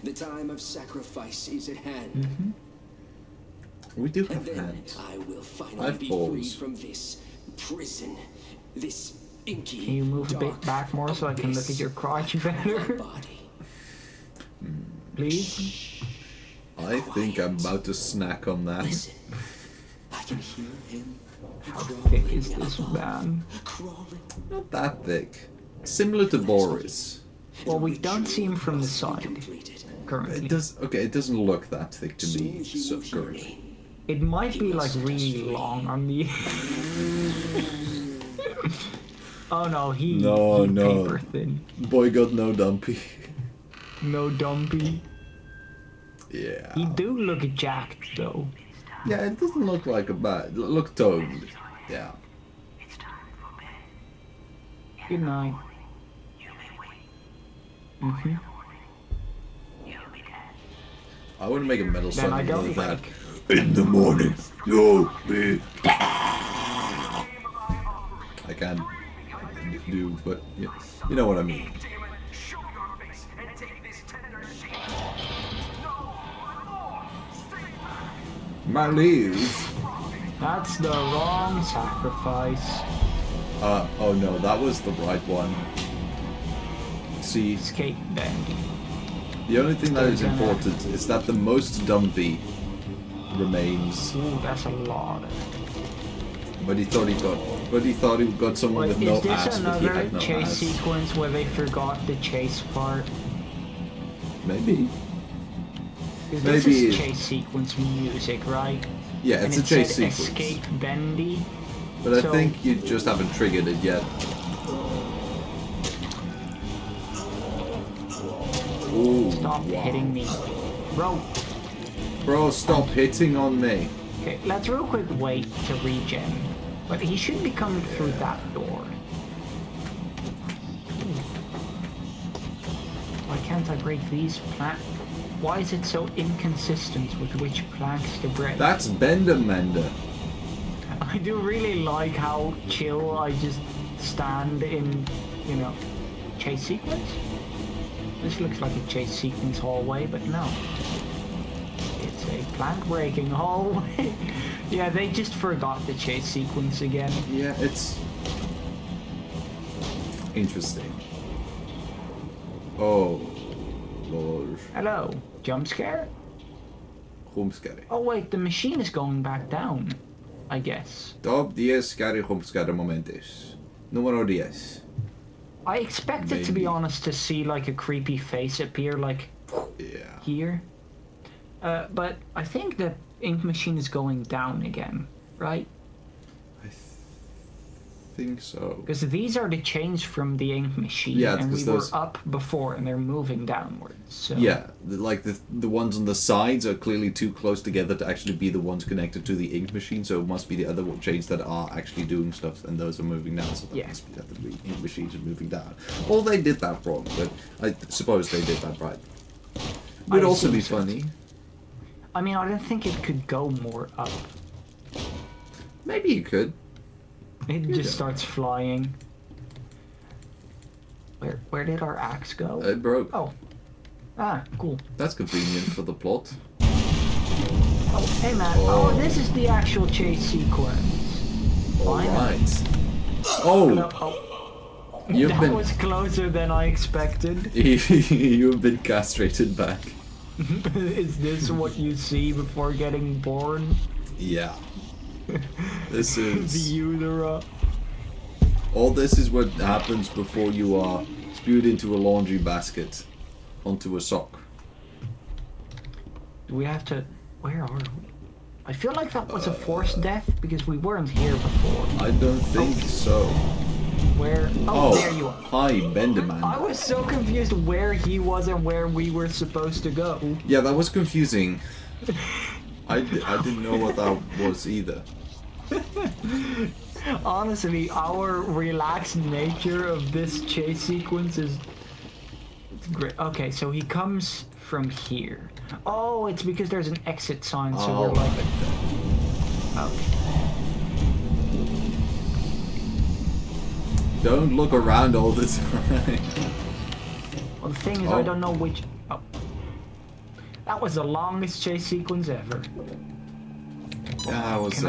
The time of sacrifice is at hand. Mm-hmm. We do And have then hands. I will finally I've be balls. freed from this prison, this inky. Can you move a bit dark back more so I can look at your crotch abyss of my better? body. Please? I think I'm about to snack on that. Listen, I can hear him. How crawling thick is this above, man? Crawling. Not that thick. Similar to Boris. Well, we The don't see him from the ritual must be side completed. currently. It does. Okay, it doesn't look that thick to me. Soon he So will hear currently. me. It might be will like set us really free. long on the. Oh no, he No, he no. paper thin. Boy got no dumpy. No dumpy. Yeah. He do look jacked though. Yeah, it doesn't look like a bad. Look toned. Yeah. It's time for bed. Good night. You may wait. Mm-hmm. You'll be dead. I want to make a metal Then song I like don't that. like. In the morning, you'll be. I can't do, but yeah, you know what I mean. Demon, show your face and take this tender seat. No, my lord, stay back. My leave. That's the wrong sacrifice. Oh no, that was the right one. See, Escape Bendy. the only thing that is Still gonna- important is that the most dumpy remains. Ooh, that's a lot. But he thought he got someone Wait, with no is this ass, but he another had no chase ass. sequence where they forgot the chase part? Maybe. 'Cause this Maybe is it- chase sequence music, right? Yeah, And it's a it chase said sequence. Escape Bendy. But I so- think you just haven't triggered it yet. Ooh, Stop wow. hitting me. Bro, Bro, stop hitting on me. okay, let's real quick wait to regen. But he should be coming through that door. Why can't I break these planks? Why is it so inconsistent with which planks to break? That's Bender Mender. I do really like how chill I just stand in, you know, chase sequence. This looks like a chase sequence hallway, but no. It's a plank breaking hallway. Yeah, they just forgot the chase sequence again. Yeah, it's interesting. Oh, Lord. Hello, jump scare? Homeskare. Oh wait, the machine is going back down, I guess. Top 10 scary homeskare momentos. Número 10. I expected, to be Maybe. honest, to see like a creepy face appear like Yeah. here. But I think the ink machine is going down again, right? I think so. Because these are the change from the ink machine, Yeah, and we because were those- up before, and they're moving downwards. So Yeah, like the ones on the sides are clearly too close together to actually be the ones connected to the ink machine, so it must be the other chains that are actually doing stuff, and those are moving down, so that Yeah. must be that the ink machines are moving down. Or they did that wrong, but I suppose they did that right. Would I also assume be so. funny. I mean, I don't think it could go more up. Maybe you could. It You just don't. starts flying. Where did our axe go? It broke. Oh. Ah, cool. That's convenient for the plot. Oh, hey man. Oh, this is the actual chase sequence. Finally. Alright. Hello. Oh, Oh, you've that been was closer than I expected. you've been castrated back. Is this what you see before getting born? Yeah. This The is utera. all this is what happens before you are spewed into a laundry basket onto a sock. Do we have to... Where are we? I feel like that was a forced death because we weren't here before. I don't think so. Where? Oh, there you are. Hi, Benderman. I was so confused where he was and where we were supposed to go. Yeah, that was confusing. I didn't know what that was either. Honestly, our relaxed nature of this chase sequence is great. Okay, so he comes from here. Oh, it's because there's an exit sign, so we're like... Okay. Don't look around all the time. Well, the thing is, I don't know which... Oh. That was the longest chase sequence ever. Yeah, that was...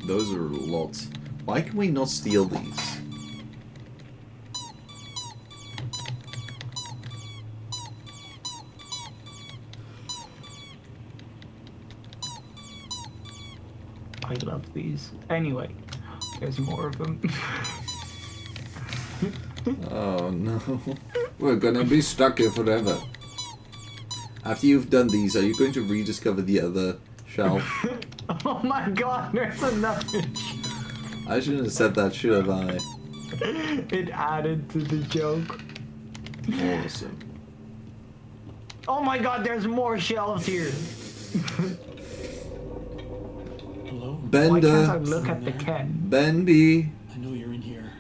Those are lots. Why can we not steal these? I love these. Anyway, there's more of them. Oh no. We're gonna be stuck here forever. After you've done these, are you going to rediscover the other shelf? Oh my god, there's another. I shouldn't have said that, should have I? It added to the joke. Awesome. Oh my god, there's more shelves here. Hello? Why can't I Bender. look at the Ken? Bendy. I know you're in here.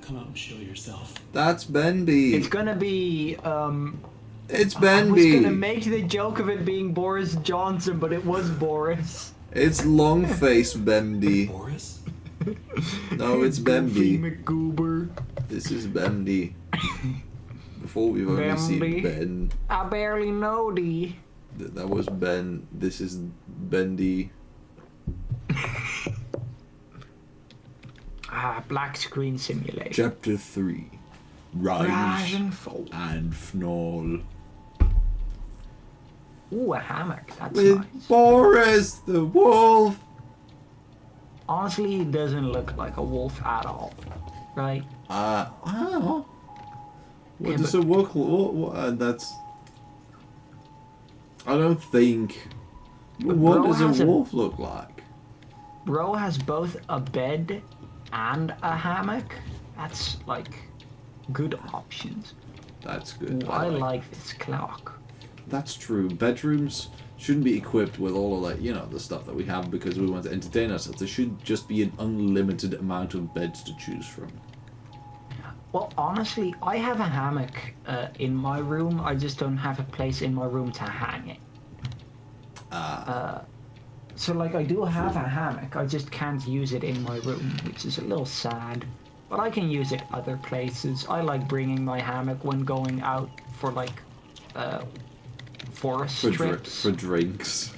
Come out and show yourself. That's Bendy. It's gonna be, It's I was Bendy. gonna make the joke of it being Boris Johnson, but it was Boris. It's long face Bendy. Boris? No, it's Goofy Bendy. McGoober. This is Bendy. Before we've only seen Bendy. Ben. I barely know thee. That was Ben. This is Bendy. Black screen simulation. Chapter 3. Rise, Rise and fall. and Fnall. Ooh, a hammock. That's With nice. Boris the wolf. Honestly, he doesn't look like a wolf at all. Right? What Yeah, does but- a wolf look? That's. I don't think. But What Bro does has a a- wolf look like? Bro has both a bed and a hammock. That's like good options. That's good. Ooh, I like this clock. That's true. Bedrooms shouldn't be equipped with all of like, the stuff that we have because we want to entertain ourselves. There should just be an unlimited amount of beds to choose from. Well, honestly, I have a hammock in my room. I just don't have a place in my room to hang it. So, like, I do have a hammock. I just can't use it in my room, which is a little sad. But I can use it other places. I like bringing my hammock when going out for, like, forest trips. For drinks.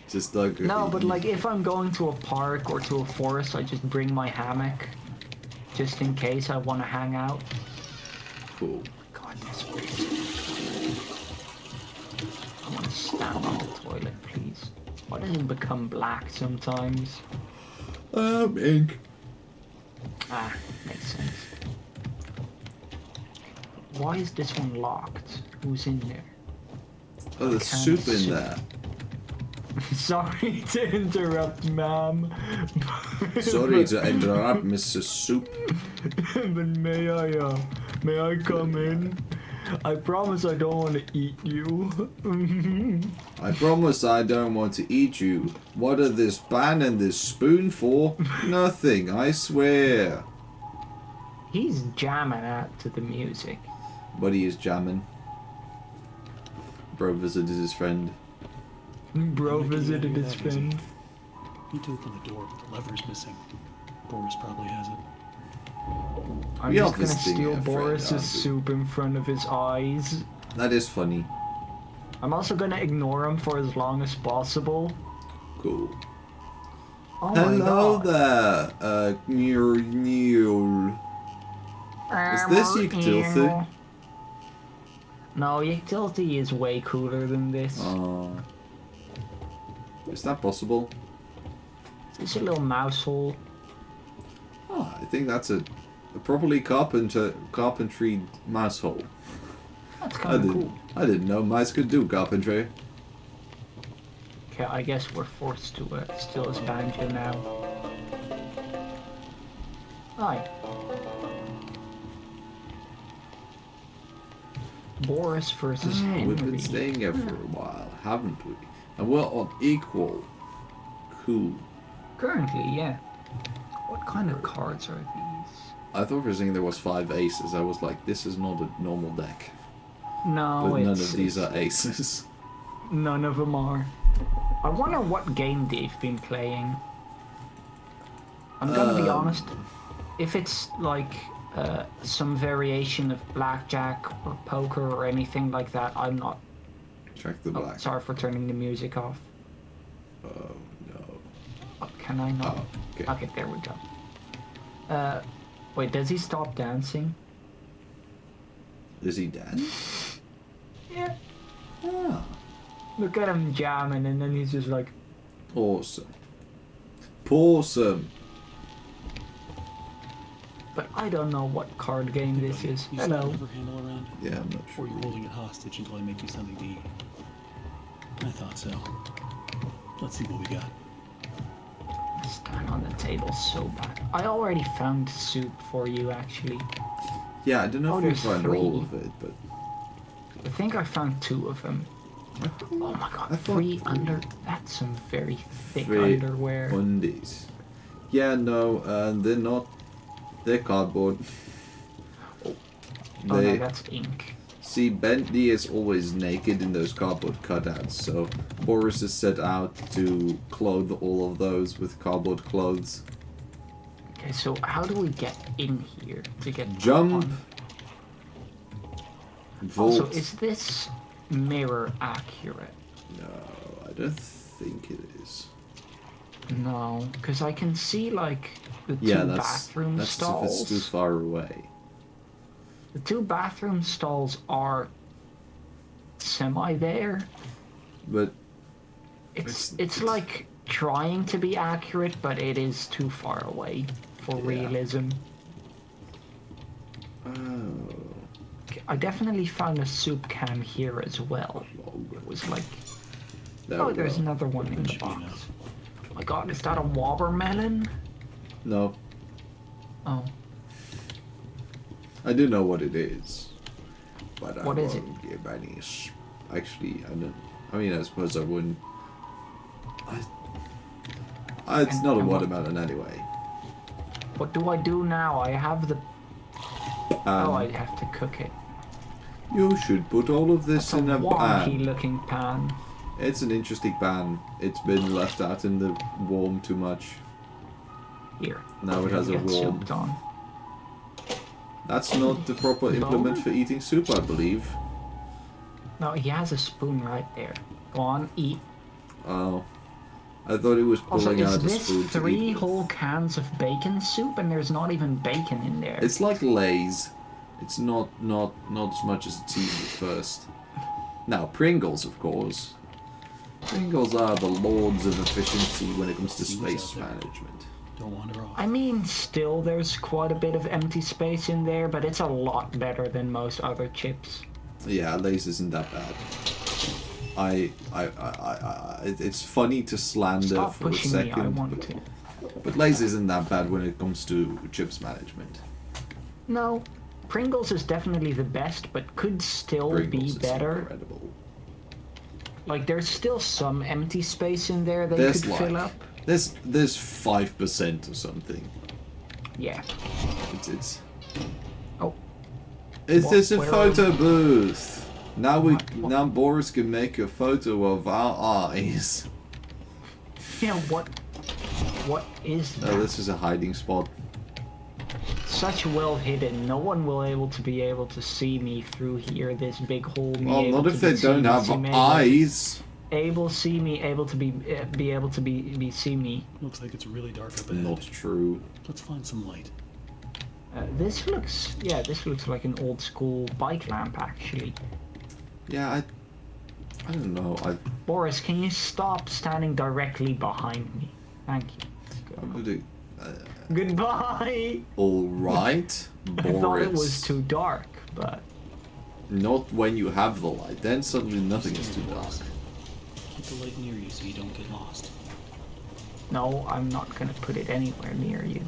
Just like... No, but, like, if I'm going to a park or to a forest, I just bring my hammock. Just in case I want to hang out. Cool. God, this place. I want to stand on the toilet, please. Why does it become black sometimes? Ink. Ah, makes sense. Why is this one locked? Who's in there? Oh, there's soup in there. Sorry to interrupt, ma'am. Sorry to interrupt, Mr. Soup. But may I come in? I promise I don't want to eat you. I promise I don't want to eat you. What are this pan and this spoon for? Nothing, I swear. He's jamming out to the music. But he is jamming. Bro visited his friend. Bro Make it visited easier his that easy. friend. Need to open the door, but the lever's missing. Boris probably has it. I'm We just are gonna visiting steal a friend, Boris's aren't we? soup in front of his eyes. That is funny. I'm also gonna ignore him for as long as possible. Cool. Oh my Hello god. there, Mule. Is this Yggdrasil? No, Yggdrasil is way cooler than this. Is that possible? It's a little mouse hole. Oh, I think that's a properly carpentry mouse hole. That's kind of cool. I didn't know mice could do carpentry. Okay, I guess we're forced to steal his banjo now. Hi. Boris versus Henry. We've been staying here for a while, haven't we? And we're on equal. Cool. Currently, yeah. What kind of cards are these? I thought for a second there was 5 aces. I was like, this is not a normal deck. No, But none it's, of these are aces. none of them are. I wonder what game they've been playing. I'm gonna be honest. If it's like some variation of blackjack or poker or anything like that, I'm not. Check the Oh, black. sorry for turning the music off. Oh no. Oh, can I not? Oh, okay. Okay, there we go. Wait, does he stop dancing? Is he dead? Yeah. Ah. Look at him jamming, and then he's just like, Awesome. Pawsome. but I don't know what card game this is. You Hello. still have her handle around? Yeah, I'm not Or sure. are you holding it hostage until I make you something to eat? I thought so. Let's see what we got. Stand on the table so bad. I already found soup for you, actually. Yeah, I don't know Oh, if we there's find 3. all of it, but I think I found 2 of them. Oh my god, I thought 3 3. under. That's some very thick 3 underwear. undies. Yeah, no, they're not. They're cardboard. Oh no, They that's ink. see Bendy is always naked in those cardboard cutouts, so Boris is set out to clothe all of those with cardboard clothes. Okay, so how do we get in here to get Jump. on? Vault. Also, is this mirror accurate? No, I don't think it is. No, because I can see like the 2 Yeah, that's bathroom if stalls. it's too far away. The 2 bathroom stalls are semi there. But It's like trying to be accurate, but it is too far away for Yeah. realism. oh, I definitely found a soup can here as well. It was like, there oh, we there's go. another one in the Should be box. enough. Oh my god, is that a watermelon? No, Oh, I do know what it is, but I What is won't give any. Actually, I don't. I mean, I suppose I wouldn't. It's And- not a and what- watermelon anyway. what do I do now? I have the. Oh, I have to cook it. You should put all of this It's a in a wonky pan. looking pan. It's an interesting pan. It's been left out in the warm too much. Here. Now it has a Get warm. souped on. That's not the proper implement Bone? for eating soup, I believe. No, he has a spoon right there. Go on, eat. Oh, I thought he was Also, pulling is out a this spoon to 3 eat with. whole cans of bacon soup and there's not even bacon in there? It's like Lay's. It's not as much as it seems at first. Now Pringles, of course. Pringles are the lords of efficiency when it comes to See what's space out there. management. Don't wander off. I mean, still there's quite a bit of empty space in there, but it's a lot better than most other chips. Yeah, Lay's isn't that bad. It's funny to slander Stop for a pushing me, second, I want to. but Lay's isn't that bad when it comes to chips management. No, Pringles is definitely the best, but could still Pringles be is better. incredible. Like, there's still some empty space in there they There's could like fill up. there's 5% or something. Yeah. It's Oh, Is What- this a where photo booth? Now What? now Boris can make a photo of our eyes. yeah, what is that? Oh, this is a hiding spot. Such well hidden. No one will be able to see me through here. This big hole. Me Well, able not to if be they don't seen, have see me, eyes. Able see me. Able to be able to be see me. Looks like it's really dark up ahead. Not true. Let's find some light. This looks like an old school bike lamp actually. Yeah, I don't know. Boris, can you stop standing directly behind me? Thank you. I'm gonna. Goodbye. All right, Boris. I thought it was too dark, but Not when you have the light. Then suddenly nothing is too dark. Keep the light near you so you don't get lost. no, I'm not gonna put it anywhere near you.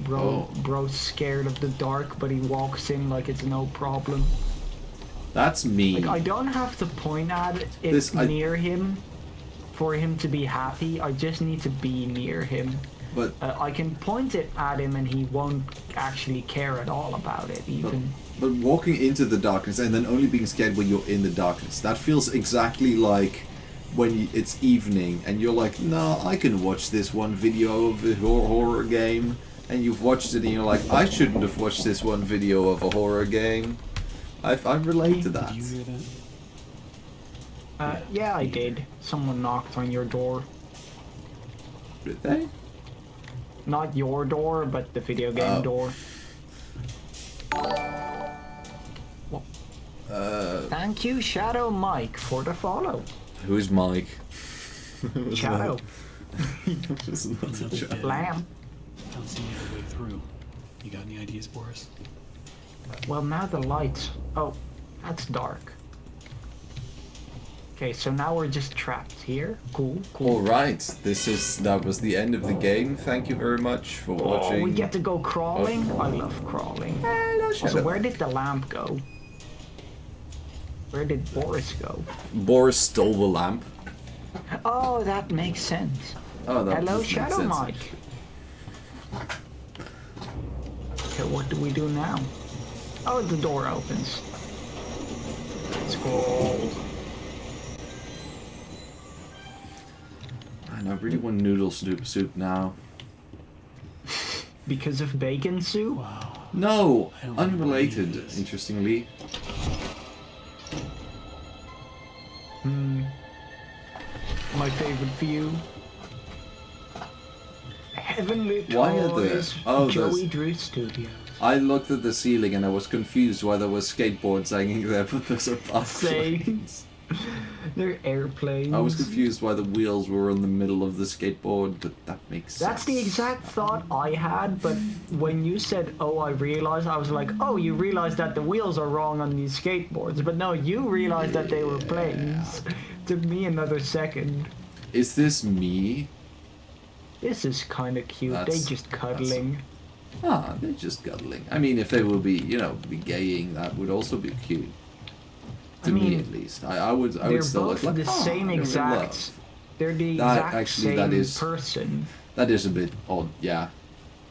Bro's scared of the dark, but he walks in like it's no problem. That's me. Like, I don't have to point at it near him for him to be happy. I just need to be near him. But I can point it at him and he won't actually care at all about it, even. But walking into the darkness and then only being scared when you're in the darkness, that feels exactly like when it's evening and you're like, no, I can watch this one video of a horror game. And you've watched it and you're like, I shouldn't have watched this one video of a horror game. I relate to that. Did you hear that? Yeah, I did. Someone knocked on your door. Did they? Not your door, but the video game door. Thank you, Shadow Mike, for the follow. Who's Mike? Shadow. Just not a shadow. Lamb. Don't see any way through. You got any ideas, Boris? Well, now the lights. Oh, that's dark. Okay, so now we're just trapped here. Cool. Alright, that was the end of the game. Thank you very much for watching. Oh, we get to go crawling? I love crawling. Hello, Also, where did the lamp go? Where did Boris go? Boris stole the lamp. Oh, that makes sense. Oh, that Hello, does make Shadow sense. Mike. Okay, what do we do now? Oh, the door opens. It's cold. Man, I really want noodle soup now. Because of bacon soup? Wow. No, I don't know what unrelated, it is. interestingly. My favorite view. Heavenly Why are there- Toys, oh, Joey there's- Drew Studios. I looked at the ceiling and I was confused why there were skateboards hanging there, but those are Same. planes. They're airplanes. I was confused why the wheels were in the middle of the skateboard, but that makes sense. That's the exact thought I had, but when you said, oh, I realized, I was like, oh, you realized that the wheels are wrong on these skateboards. But no, you realized that they were planes. Took me another second. Is this me? This is kind of cute. They just cuddling. Ah, they're just cuddling. I mean, if they will be, be gaying, that would also be cute. To me, mean, at least. I would They're still both look like, the same they're in exact. love. They're the That- exact actually, same that is- person, That is a bit odd, yeah.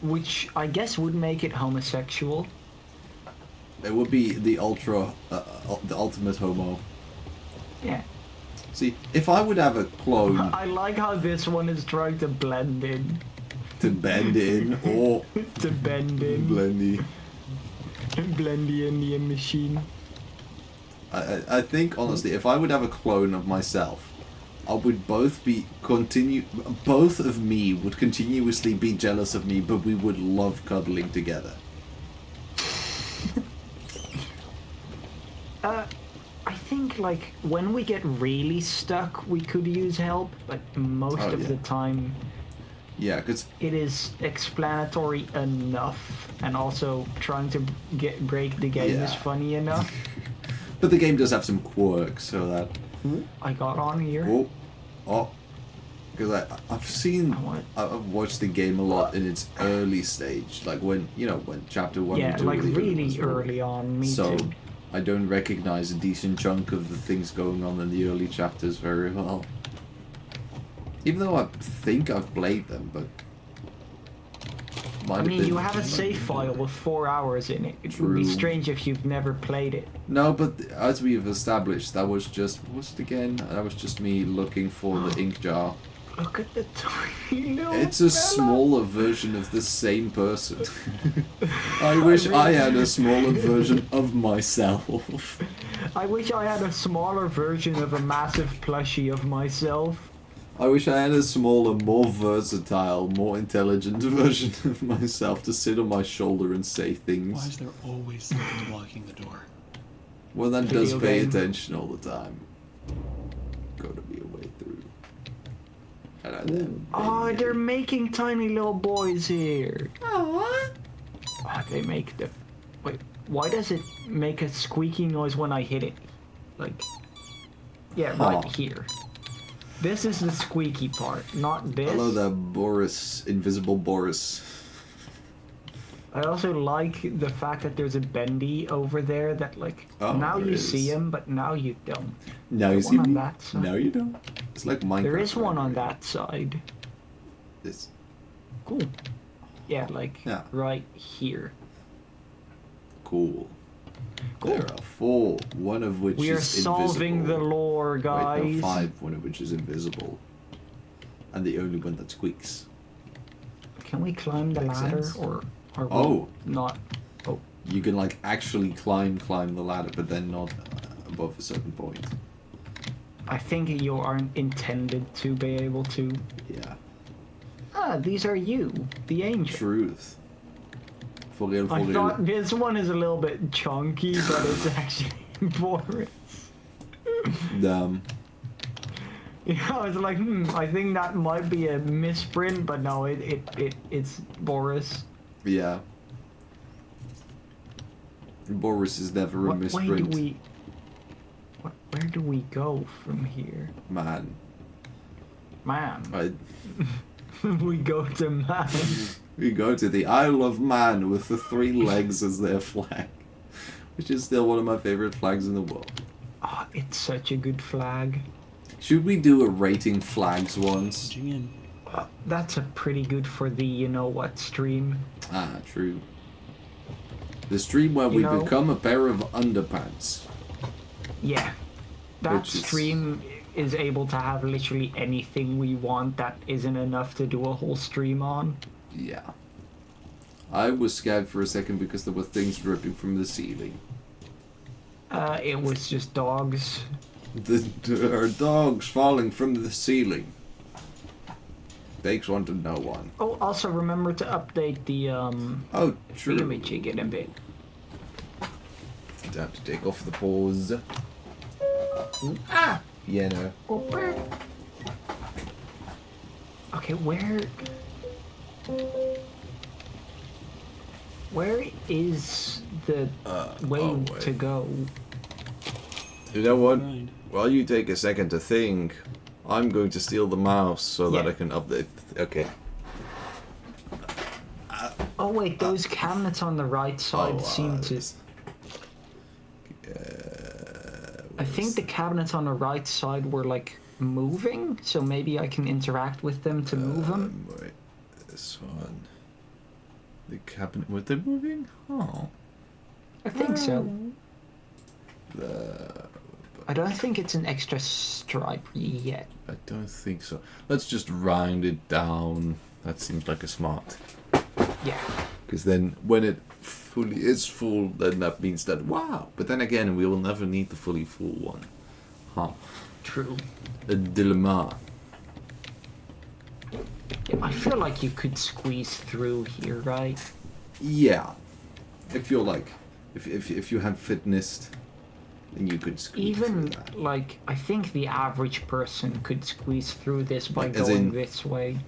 which I guess would make it homosexual. It would be the ultimate homo. Yeah. See, if I would have a clone I like how this one is trying to blend in. to bend in, or To bend in. Blendy. Blend the Indian machine. I think honestly, if I would have a clone of myself, I would both of me would continuously be jealous of me, but we would love cuddling together. I think like when we get really stuck, we could use help, but most Oh, of yeah. the time Yeah, because it is explanatory enough, and also trying to break the game is Yeah. funny enough. but the game does have some quirks, so that I got on here. because I've watched the game a lot in its early stage, like when chapter 1 Yeah, and 2 like was really released. early on. Me So too. I don't recognize a decent chunk of the things going on in the early chapters very well. Even though I think I've played them, but I mean, you have a save file with 4 hours in it. It would be True. strange if you've never played it. No, but as we've established, that was just what was it again? That was just me looking for the ink jar. Look at the tiny little It's a fella. smaller version of the same person. I wish I had a smaller version of myself. I wish I had a smaller version of a massive plushie of myself. I wish I had a smaller, more versatile, more intelligent version of myself to sit on my shoulder and say Why things. is there always something blocking the door? Well, that does Video pay game. attention all the time. Gotta be a way through. And I then. Oh, they're making tiny little boys here. Aww. Oh, they make the... Wait, why does it make a squeaky noise when I hit it? Like... Yeah, right Huh. here. This is the squeaky part, not this. Hello there, Boris. Invisible Boris. I also like the fact that there's a Bendy over there that, like, Oh, now there you is. see him, but now you don't. Now There you see one on me? that side. No, you don't. It's like Minecraft. There is one on rendering. that side. This. Cool. Yeah, like, Yeah. right here. Cool. Cool. There are 4, one of which We are is solving the invisible. lore, Wait, guys. no, 5, one of which is invisible. And the only one that squeaks. Can we climb the Makes ladder, sense. or are we Oh. not? Oh, You can like actually climb the ladder, but then not above a certain point. I think you aren't intended to be able to. Yeah. Ah, these are you, the angel. Truth. For real, for I real. thought this one is a little bit chunky, but it's actually Boris. Dumb. Yeah, I was like, I think that might be a misprint, but no, it's Boris. Yeah. Boris is never a What way do misprint. we? Where do we go from here, Man. man? I, We go to man. we go to the Isle of Man with the 3 legs as their flag. Which is still one of my favorite flags in the world. Oh, it's such a good flag. Should we do a rating flags once? Punching in. That's a pretty good for the you know what stream. Ah, true. The stream where You we know- become a pair of underpants. Yeah, that Which is- stream is able to have literally anything we want that isn't enough to do a whole stream on. Yeah. I was scared for a second because there were things dripping from the ceiling. It was just dogs. There are dogs falling from the ceiling. Takes one to know one. Oh, also remember to update the Oh, true. image again a bit. Time to take off the paws. Ah! Yeah, no. Oh, where? Okay, where? Where is the way oh, wait. to go? You know what? Grind. While you take a second to think, I'm going to steal the mouse so that Yeah. I can update. Okay. Oh wait, those cabinets on the right side seem to. I think the cabinets on the right side were like moving, so maybe I can interact with them to move them. Wait, this one. The cabinet. Were they moving? Oh. I think so. The. I don't think it's an extra stripe yet. I don't think so. Let's just round it down. That seems like a smart. Yeah. Because then, when it fully is full, then that means that wow. But then again, we will never need the fully full one. Huh. True. A dilemma. Yeah, I feel like you could squeeze through here, right? Yeah. If you're like, if you have fitness, then you could squeeze Even through that. like I think the average person could squeeze through this by Like, as going in- this way.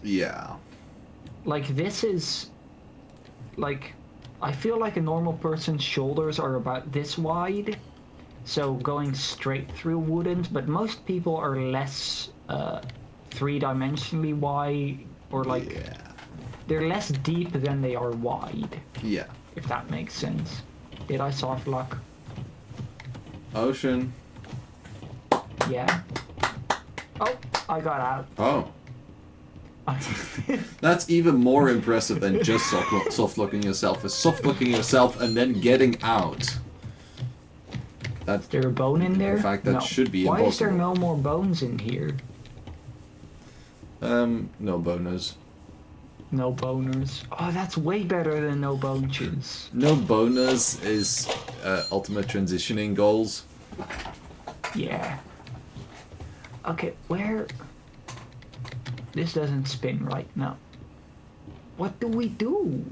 Yeah. Like this is like I feel like a normal person's shoulders are about this wide, so going straight through wouldn't, but most people are less three-dimensionally wide, or like Yeah. they're less deep than they are wide, Yeah. if that makes sense. Did I soft lock? Ocean. Yeah. Oh, I got out. Oh. That's even more impressive than just soft locking yourself. It's soft locking yourself and then getting out. That Is there a bone in there? In fact, that No. should be Why is there impossible. no more bones in here? no bonus. No boners. Oh, that's way better than no bones. No bonus is ultimate transitioning goals. Yeah. Okay, where... This doesn't spin right now. What do we do?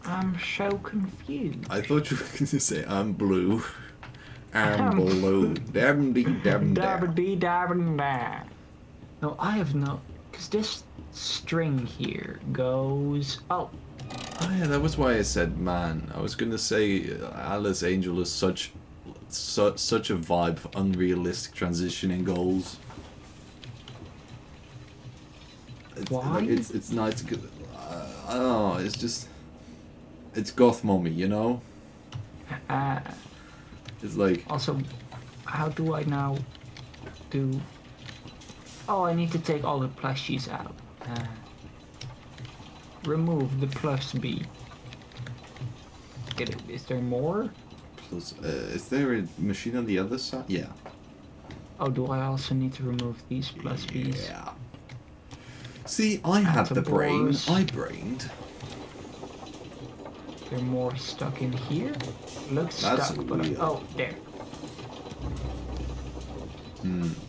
I'm so confused. I thought you were going to say I'm blue. I'm I'm blue. Dab dee dab dab. Dabba-dee dabba-da. No, I have no... Because this string here goes... Oh, Oh yeah, that was why I said man. I was gonna say Alice Angel is such a vibe for unrealistic transitioning goals. It's Why? like it's nice. I don't know. It's just it's goth mommy, you know. It's like Also, how do I now do... Oh, I need to take all the plushies out. Remove the plus B. Get it? Is there more? plus, is there a machine on the other side? Yeah. Oh, do I also need to remove these plus Bs? Yeah. See, I had the brain. Doors. I brained. There more stuck in here? Looks That's stuck, but weird. oh, there.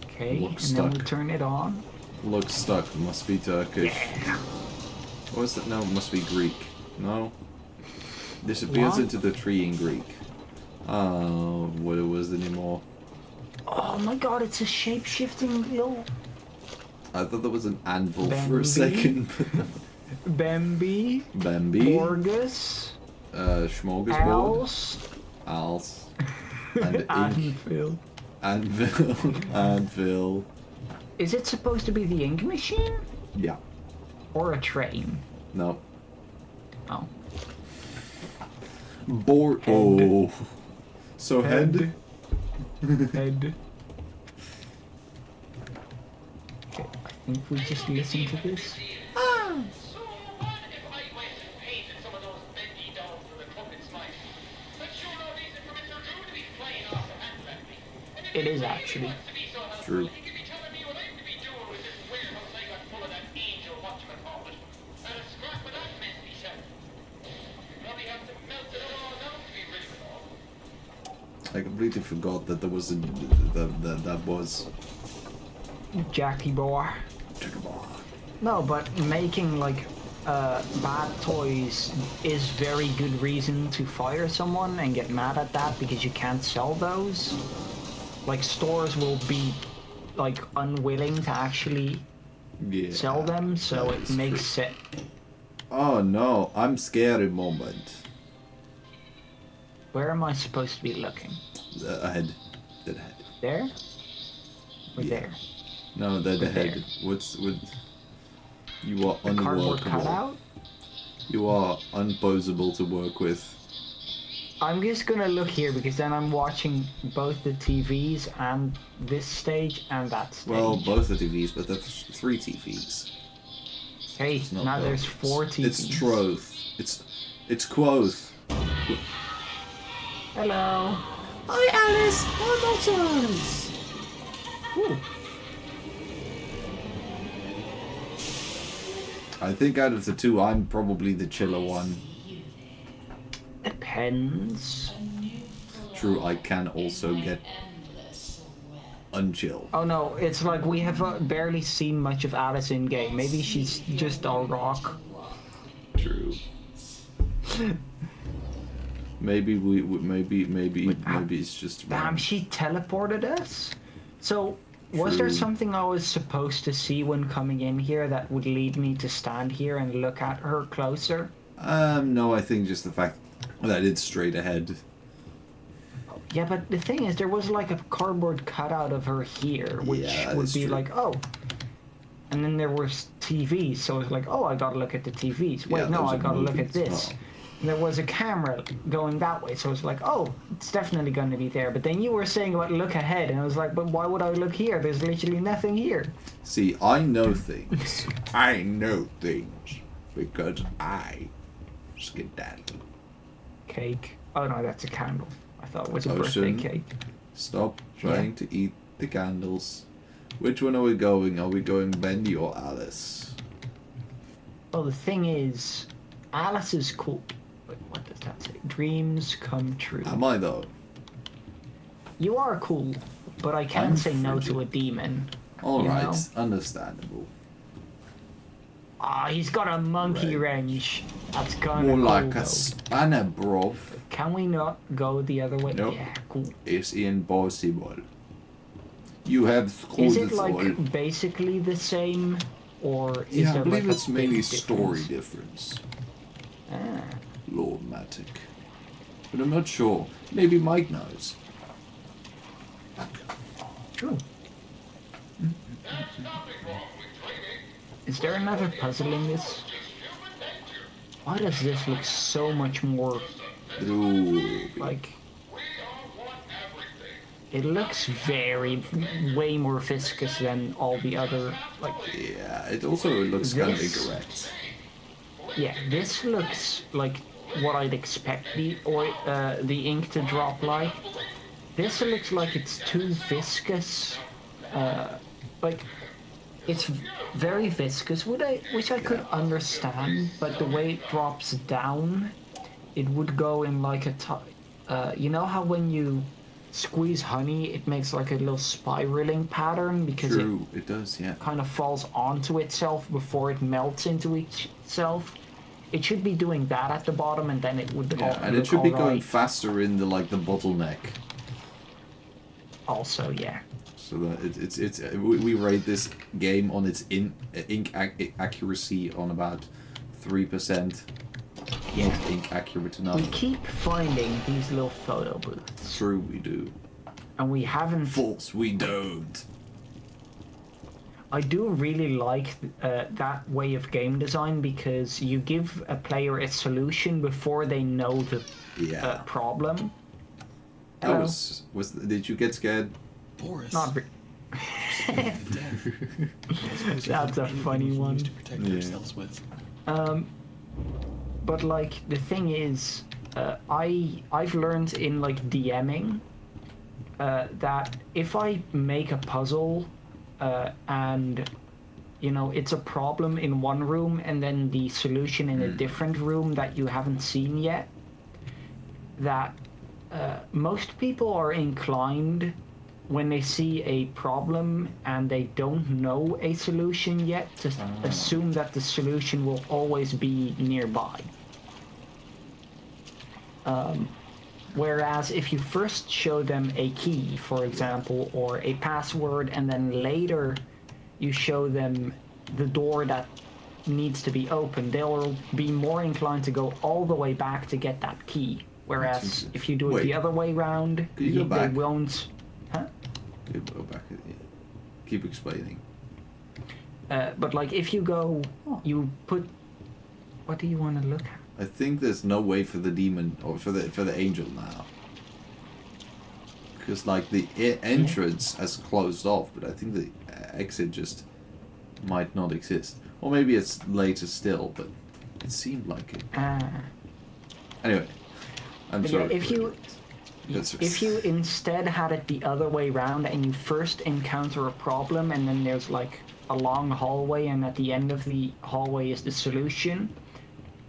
Okay, Looks and then we stuck. turn it on. Looks stuck. Must be Turkish. Yeah. What is that? No, it must be Greek. No. Disappears What? into the tree in Greek. Oh, what it was anymore. Oh my god, it's a shape-shifting little I thought there was an anvil for a Bendy? second. Bambi, Bambi. Morgus, Smorgasbord. Owls, Als. And ink. Anvil. Anvil. Anvil. Is it supposed to be the ink machine? Yeah. Or a train? No. Oh. Board. Oh. So head. Head. Okay, I think we just listen to this. So what if I went and painted some of those Bendy dolls with a trumpet smile? But sure no reason for Mr. Drew to be flying off the handle at me. And if It is he actually. wants to be so helpful, True. he could be telling me what I'm to be doing with this warehouse I got full of that angel whatchamacallit. And a scrap of that mess himself. Probably have to melt it all down to be rid of it all. I completely forgot that there was a that was. Jackie boy. No, but making like bad toys is very good reason to fire someone and get mad at that because you can't sell those. Like stores will be like unwilling to actually Yeah. sell them, so that it is makes true. it. Oh no, I'm scary moment. Where am I supposed to be looking? Ahead. Dead head. There? Or Yeah. there? No, the Or head. there. What's with? You are The cardboard unworkable. cutout? You are unposable to work with. I'm just gonna look here because then I'm watching both the TVs and this stage and that stage. Well, both the TVs, but there's 3 TVs. Hey, Not now both. there's 4 TVs. It's troth. It's quoth. Hello. Hi Alice, I'm Alice. Ooh. I think out of the 2, I'm probably the chiller one. Depends. True, I can also get unchill. Oh no, it's like we have barely seen much of Alice in game. Maybe she's just a rock. True. Maybe maybe it's just Damn, wrong. she teleported us? So, was there True. something I was supposed to see when coming in here that would lead me to stand here and look at her closer? No, I think just the fact that it's straight ahead. Yeah, but the thing is, there was like a cardboard cutout of her here, which Yeah, that would is be true. like, oh. And then there was TVs, so it's like, oh, I gotta look at the TVs. Wait, Yeah, no, those I are gotta look moving at as this. well. And there was a camera going that way, so it's like, oh, it's definitely gonna be there. But then you were saying about look ahead, and I was like, but why would I look here? There's literally nothing here. See, I know things. I know things because I skedaddle. Cake. Oh no, that's a candle. I thought it was a Ocean. birthday cake. Stop trying to eat the candles. Which one are we going? Are we going Bendy or Alice? Well, the thing is, Alice is cool. Wait, what does that say? Dreams come true. Am I though? You are cool, but I can't I'm say no to a frigid. demon. Alright, know? understandable. Ah, he's got a monkey wrench. That's kind More of cool, like though. a spanner, bruv. Can we not go the other way? Nope. Yeah, cool. It's impossible. You have Is screwed it it all. like basically the same, or is Yeah, I there believe like it's a mainly big story difference? difference. Ah. Lord Matic. But I'm not sure. Maybe Mike knows. True. There's nothing wrong with dreaming. Is there another puzzle in this? Why does this look so much more Ooh. like... It looks way more viscous than all the other, like... Yeah, it also looks kind of This- incorrect. Yeah, this looks like what I'd expect the ink to drop like. This looks like it's too viscous. Like, it's very viscous, which I could understand, but the way it drops down, it would go in like you know how when you squeeze honey, it makes like a little spiraling pattern because True, it does, yeah. it kind of falls onto itself before it melts into itself. It should be doing that at the bottom, and then it would. Yeah, and it should be going faster in the bottleneck. Also, yeah. So that we rate this game on its ink accuracy on about 3%. Yeah. Not ink accurate enough. We keep finding these little photo booths, True, we do. and we haven't. False, we don't. I do really like that way of game design because you give a player a solution before they know the problem. Hello? Did you get scared? Boris. Not. That's a funny one. To protect ourselves with. But like the thing is, I've learned in like DMing that if I make a puzzle and you know it's a problem in one room and then the solution in a different room that you haven't seen yet, that most people are inclined when they see a problem and they don't know a solution yet to assume that the solution will always be nearby. Whereas if you first show them a key, for example, or a password, and then later you show them the door that needs to be opened, they'll be more inclined to go all the way back to get that key. Whereas if you do it the other way around, you go they back? won't. Huh? Go back. Keep explaining. But like if you go, you put. What do you want to look at? I think there's no way for the demon or for the angel now. Because like the entrance has closed off, but I think the exit just might not exist. Or maybe it's later still, but it seemed like it. Anyway, I'm sorry. If you instead had it the other way around and you first encounter a problem and then there's like a long hallway and at the end of the hallway is the solution,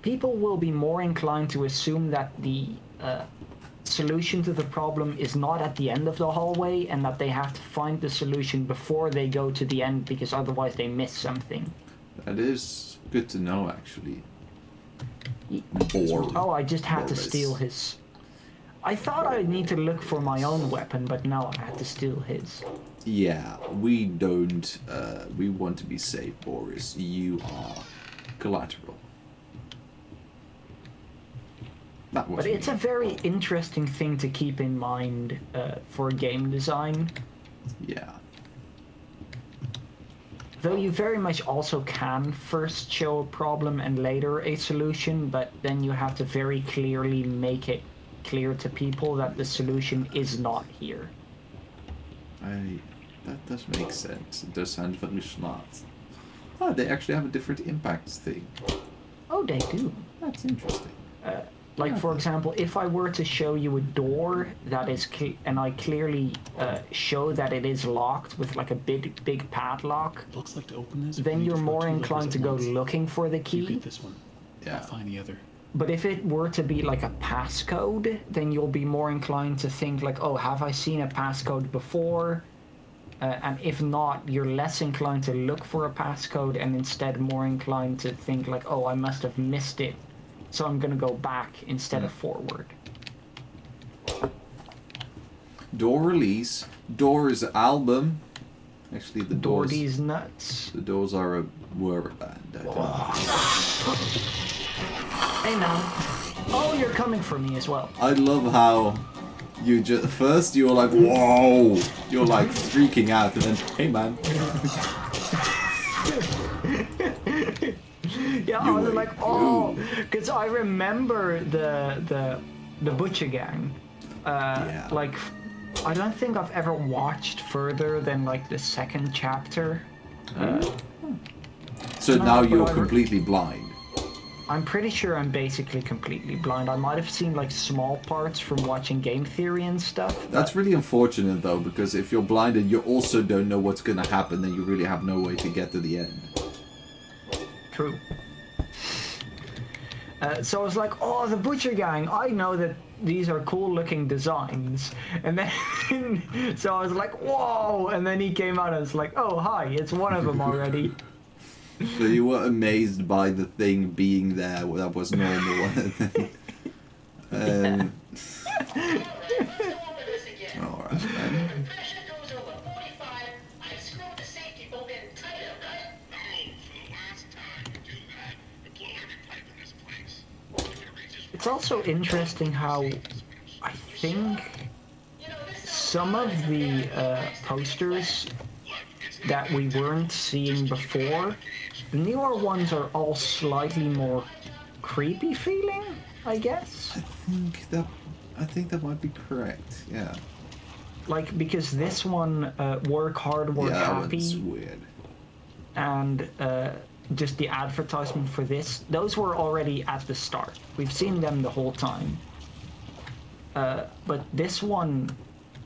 people will be more inclined to assume that the solution to the problem is not at the end of the hallway and that they have to find the solution before they go to the end because otherwise they miss something. That is good to know, actually. Oh, I just had to Boris. steal his... I thought I'd need to look for my own weapon, but no, I had to steal his. Yeah, we don't. We want to be safe, Boris. You are collateral. That was. But it's a very interesting thing to keep in mind for game design. Yeah. Though you very much also can first show a problem and later a solution, but then you have to very clearly make it clear to people that the solution is not here. That does make sense. It does sound very smart. Oh, they actually have a different impact thing. Oh, they do. That's interesting. Like, for example, if I were to show you a door that is and I clearly show that it is locked with like a big padlock, Looks like to open this. then you're more inclined to go looking for the You key. pick this one. Yeah. I'll find the other. But if it were to be like a passcode, then you'll be more inclined to think like, oh, have I seen a passcode before? And if not, you're less inclined to look for a passcode and instead more inclined to think like, oh, I must have missed it. So I'm gonna go back instead of forward. Door release. Door is an album. Actually, the doors. Doordy's nuts. The doors are were a band. I don't Hey now. Oh, you're coming for me as well. I love how you just first you're like whoa, you're like freaking out, and then hey man. Yeah, I was like, oh, because I remember the Butcher Gang. Yeah. Like, I don't think I've ever watched further than like the second chapter. So No, now but you're I- completely blind. I'm pretty sure I'm basically completely blind. I might have seen like small parts from watching game theory and stuff. That's really unfortunate though, because if you're blind and you also don't know what's gonna happen, then you really have no way to get to the end. True. So I was like, oh, the Butcher Gang, I know that these are cool looking designs. And then, so I was like, whoa! And then he came out and I was like, oh, hi, it's one of them already. So you were amazed by the thing being there that was normal. Alright then. Pressure goes over 45. I screwed the safety bolt in tighter, right? Oh, for the last time you do that, you blow every pipe in this place. If it reaches It's also interesting how I think some of the posters that we weren't seeing before, the newer ones are all slightly more creepy feeling, I guess. I think that might be correct. Yeah. Like, because this one, work hard, work Yeah, that happy, one's weird. and just the advertisement for this, those were already at the start. We've seen them the whole time. But this one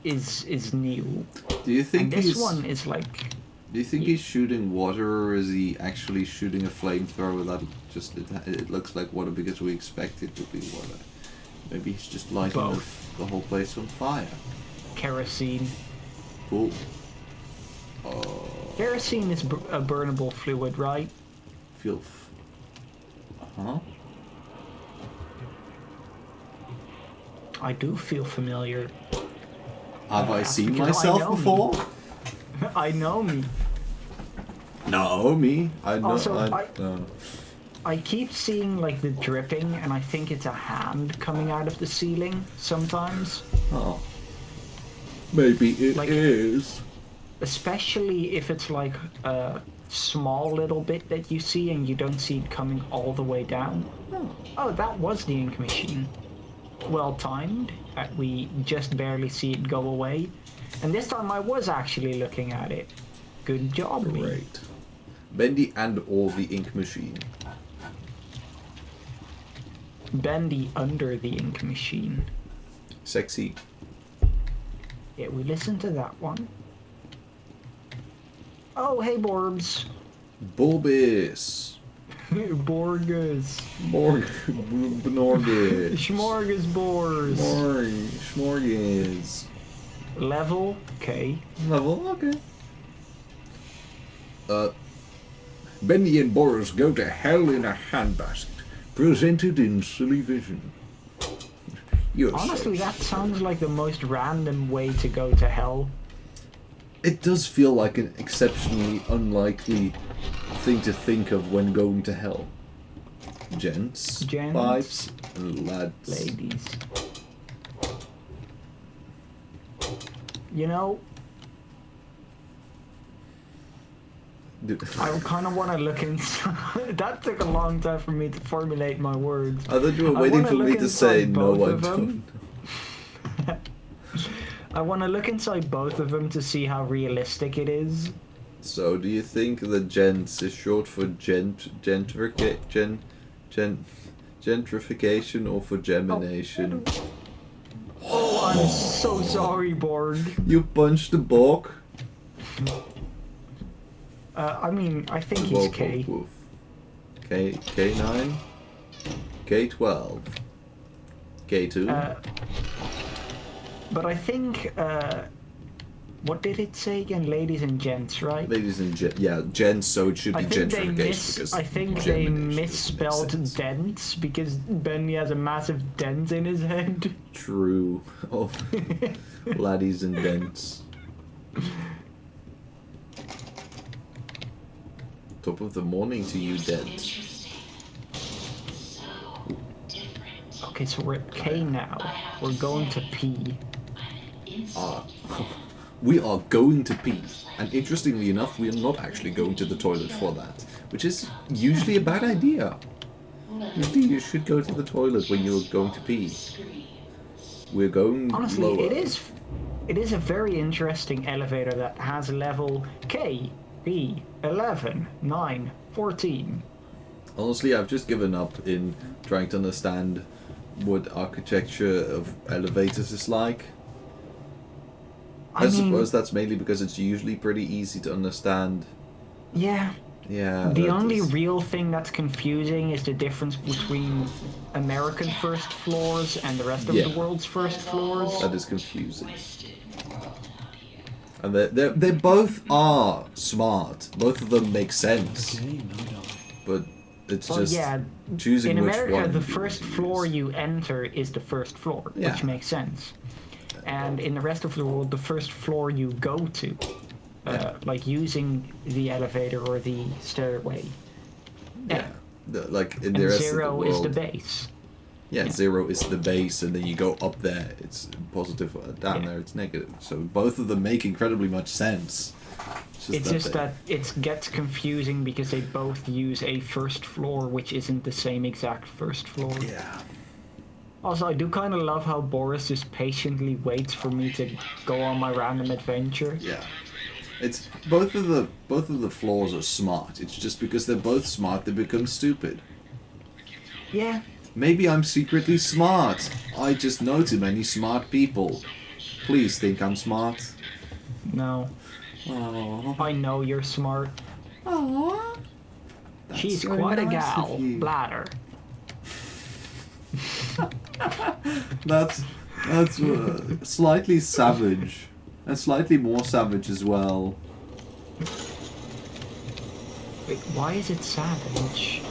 is new. Do you think And this he's one is like, Do you think he's shooting water, or is he actually shooting a flamethrower that just it looks like water because we expect it to be water? Maybe he's just lighting the whole place on fire. kerosene. Cool. Kerosene is a burnable fluid, right? Filth. Huh? I do feel familiar. Have I seen because I myself know me. before? I know me. No, me. I know. Also, no. I keep seeing like the dripping, and I think it's a hand coming out of the ceiling sometimes. Oh. Maybe it Like- is. Especially if it's like a small little bit that you see and you don't see it coming all the way down. Oh, that was the ink machine. Well timed. We just barely see it go away. And this time I was actually looking at it. Good job, me. Great. Bendy and all the ink machine. Bendy under the ink machine. Sexy. Yeah, we listened to that one. Oh, hey, Borbs. Bulbous. Borgus. Bnorgus. Smorgasbords. Smorgas. Level, okay. Level, okay. Bendy and Boris go to hell in a handbasket. Presented in silly vision. You're Honestly, so that sounds like the most random way to go to hell. It does feel like an exceptionally unlikely thing to think of when going to hell. Gents, Gents. pipes, and lads. Ladies. You know, Dude. I kind of want to look inside. That took a long time for me to formulate my words. I thought you were I waiting wanna for me look to say inside no, both I of them. don't. I want to look inside both of them to see how realistic it is. So, do you think the gents is short for gentrification or for gemination? Oh, I'm so sorry, Borg. You punched the bog? I mean, I think he's K. K9? K12? K2? But I think, what did it say again? Ladies and gents, right? Ladies and gents, so it should be gentrification. because I think they gemination doesn't make misspelled sense. dents because Bendy has a massive dent in his head. True. Oh, laddies and dents. Top of the morning to you, dents. Okay, so we're at K now. We're going to P. Ah. we are going to pee. And interestingly enough, we are not actually going to the toilet for that, which is usually a bad idea. Usually you should go to the toilet when you're going to pee. We're going Honestly, lower. it is a very interesting elevator that has level K, P, 11, 9, 14. Honestly, I've just given up in trying to understand what architecture of elevators is like. I suppose that's mainly because it's usually pretty easy to understand. Yeah. Yeah. The only real thing that's confusing is the difference between American first floors and the rest of the world's first floors. That is confusing. And they both are smart. Both of them make sense. But it's just choosing in which America, one the you first use. floor you enter is the first floor, which makes sense. And in the rest of the world, the first floor you go to, like using the elevator or the stairway. Like in the rest zero of the world, is the base. Yeah, 0 is the base, and then you go up there, it's positive, down there, it's negative. So both of them make incredibly much sense. It's just that it gets confusing because they both use a first floor, which isn't the same exact first floor. Yeah. Also, I do kind of love how Boris just patiently waits for me to go on my random adventure. Yeah. It's both of the floors are smart. It's just because they're both smart they become stupid. Yeah. Maybe I'm secretly smart. I just know too many smart people. Please think I'm smart. No. Aww. I know you're smart. Aww. She's quite a gal. Bladder. That's slightly savage. And slightly more savage as well. Wait, why is it savage?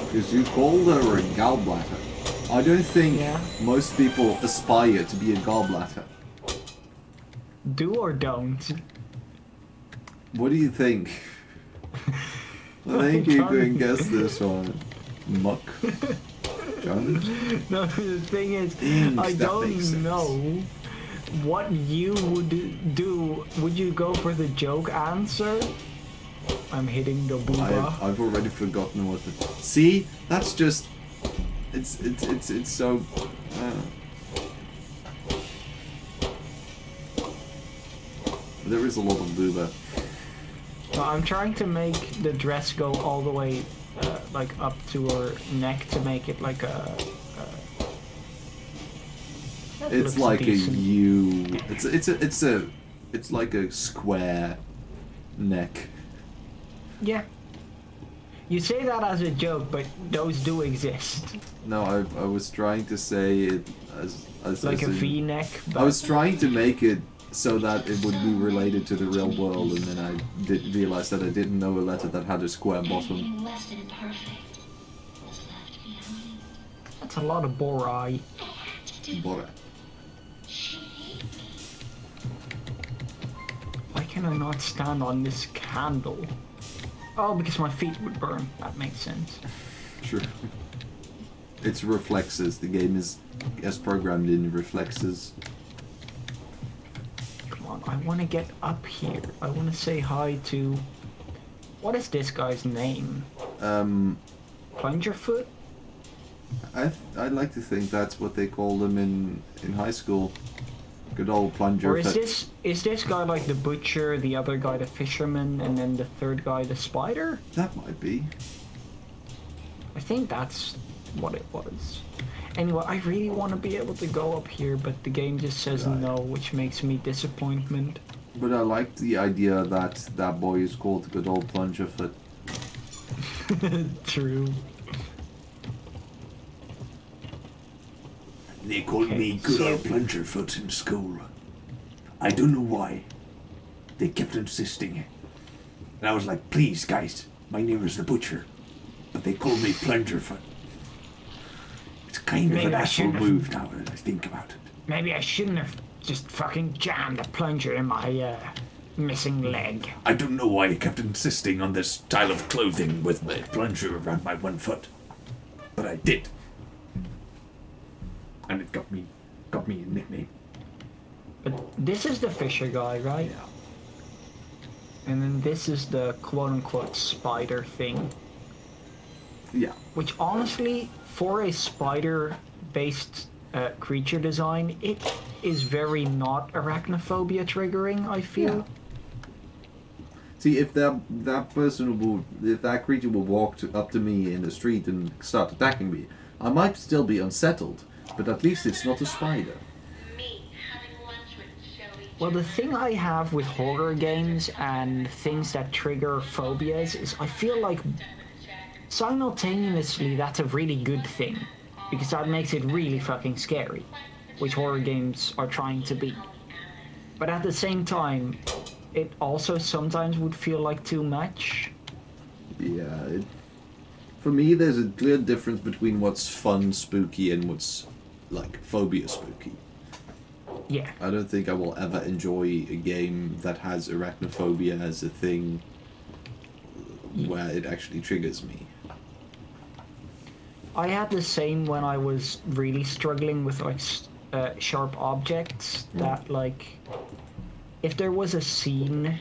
Because you called her a gallbladder. I don't think most people aspire to be a gallbladder. Do or don't? What do you think? I think you can guess this one. Muck. Jones? No, the thing is, I don't know what you would do. Would you go for the joke answer? I'm hitting the booba. I've already forgotten what the... See? That's just... It's so... There is a lot of booba. No, I'm trying to make the dress go all the way like up to her neck to make it like a it's like decent. A U. It's like a square neck. Yeah. You say that as a joke, but those do exist. No, I was trying to say it as like as a V-neck. I was trying to make it so that it would be related to the real world, and then I did realize that I didn't know a letter that had a square bottom. That's a lot of borai. Bora. Why can I not stand on this candle? Oh, because my feet would burn. That makes sense. Sure. It's reflexes. The game is as programmed in reflexes. Come on, I want to get up here. I want to say hi to... What is this guy's name? Plungerfoot? I'd like to think that's what they call them in high school. Good old plunger. Or is this guy like the butcher, the other guy the fisherman, and then the third guy the spider? That might be. I think that's what it was. Anyway, I really want to be able to go up here, but the game just says no, which makes me disappointment. But I like the idea that that boy is called good old Plungerfoot. True. They called me good old Plungerfoot in school. I don't know why. They kept insisting. And I was like, please guys, my name is the Butcher. But they called me Plungerfoot. It's kind of an asshole move now that I think about it. Maybe I shouldn't have just fucking jammed a plunger in my missing leg. I don't know why he kept insisting on this style of clothing with my plunger around my 1 foot. But I did. And it got me a nickname. But this is the Fisher guy, right? Yeah. And then this is the quote-unquote spider thing. Yeah. Which honestly, for a spider-based creature design, it is very not arachnophobia triggering, I feel. Yeah. See, if that creature would walk up to me in the street and start attacking me, I might still be unsettled, but at least it's not a spider. Well, the thing I have with horror games and things that trigger phobias is I feel like simultaneously that's a really good thing, because that makes it really fucking scary, which horror games are trying to be. But at the same time, it also sometimes would feel like too much. Yeah, for me there's a clear difference between what's fun spooky and what's like phobia spooky. Yeah. I don't think I will ever enjoy a game that has arachnophobia as a thing where it actually triggers me. I had the same when I was really struggling with like sharp objects. That like, if there was a scene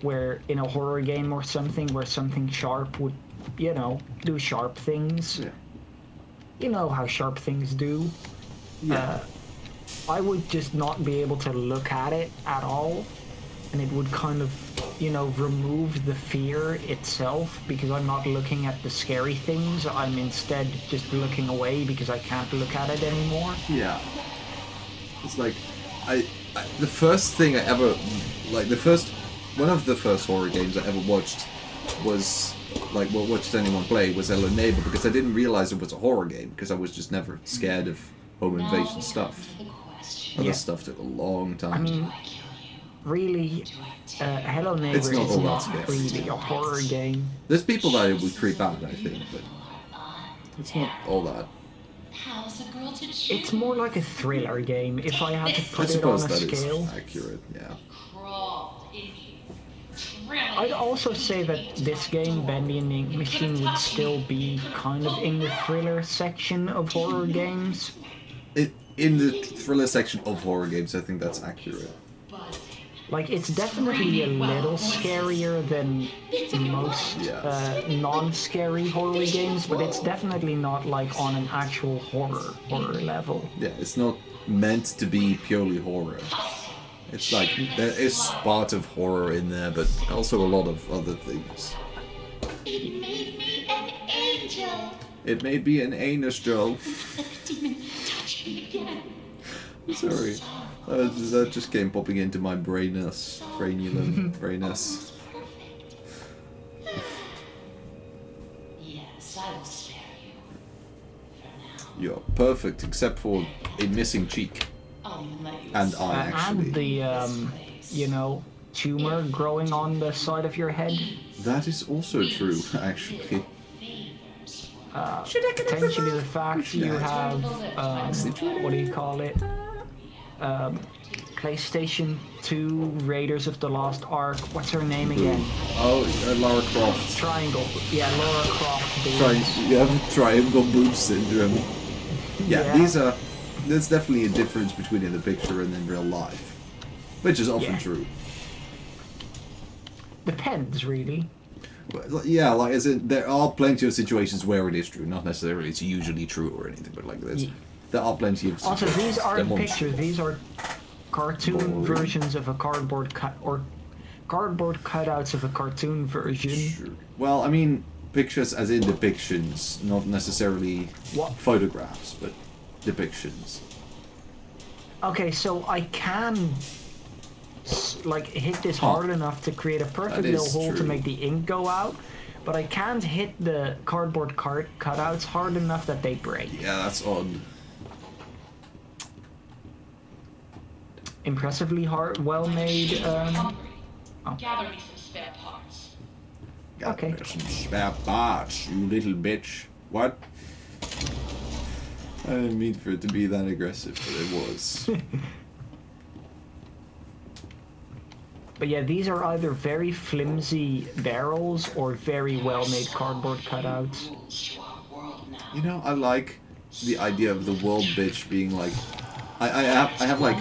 where in a horror game or something where something sharp would, you know, do sharp things. Yeah. You know how sharp things do. Yeah. I would just not be able to look at it at all, and it would kind of, you know, remove the fear itself because I'm not looking at the scary things. I'm instead just looking away because I can't look at it anymore. Yeah. It's like, the first thing I ever, like one of the first horror games I ever watched was, like, watched anyone play was Hello Neighbor, because I didn't realize it was a horror game because I was just never scared of home invasion stuff. Other stuff took a long time. I mean, really, Hello Neighbor It's not is all that not scary. really a horror game. There's people that it would creep out, I think, but it's not all that. It's It's more like a thriller game, if I had to I put it on suppose a that is scale. accurate, yeah. I'd also say that this game, Bendy and the Ink Machine, would still be kind of in the thriller section of horror games. In the thriller section of horror games, I think that's accurate. Like, it's definitely a little scarier than most non-scary horror games, but it's definitely not like on an actual horror level. Yeah, it's not meant to be purely horror. It's like, there is part of horror in there, but also a lot of other things. It made me an angel. It may be an anus, Joe. Demon, touch me again. Sorry. That just came popping into my brainus. Brainus. Yes, I will spare you. For now. You're perfect, except for a missing cheek. I'll let you And eye, actually. And the, you know, tumor growing on the side of your head. That is also true, actually. Potentially the fact you have, what do you call it? PlayStation 2 Raiders of the Lost Ark. What's her name again? Oh, Lara Croft. Triangle. Yeah, Lara Croft. Boobs. Triangle boob syndrome. Yeah, Yeah. there's definitely a difference between in the picture and in real life. Which is often Yeah. true. Depends, really. But, yeah, like, as in, there are plenty of situations where it is true. Not necessarily it's usually true or anything, but like there are plenty of Also, situations. these that aren't won't- pictures. These are cartoon Boring. versions of a cardboard cardboard cutouts of a cartoon version. Sure. Well, I mean, pictures as in depictions, not necessarily What? photographs, but depictions. Okay, so I can like hit this hard enough to create a perfect That is little hole to true. make the ink go out, but I can't hit the cardboard cutouts hard enough that they break. Yeah, that's odd. Impressively hard, well made. Gather me some spare parts. Got Okay. some spare parts, you little bitch. What? I didn't mean for it to be that aggressive, but it was. But yeah, these are either very flimsy barrels or very well-made cardboard cutouts. Rules to our world now. You know, I like the idea of the world bitch being like, I have like,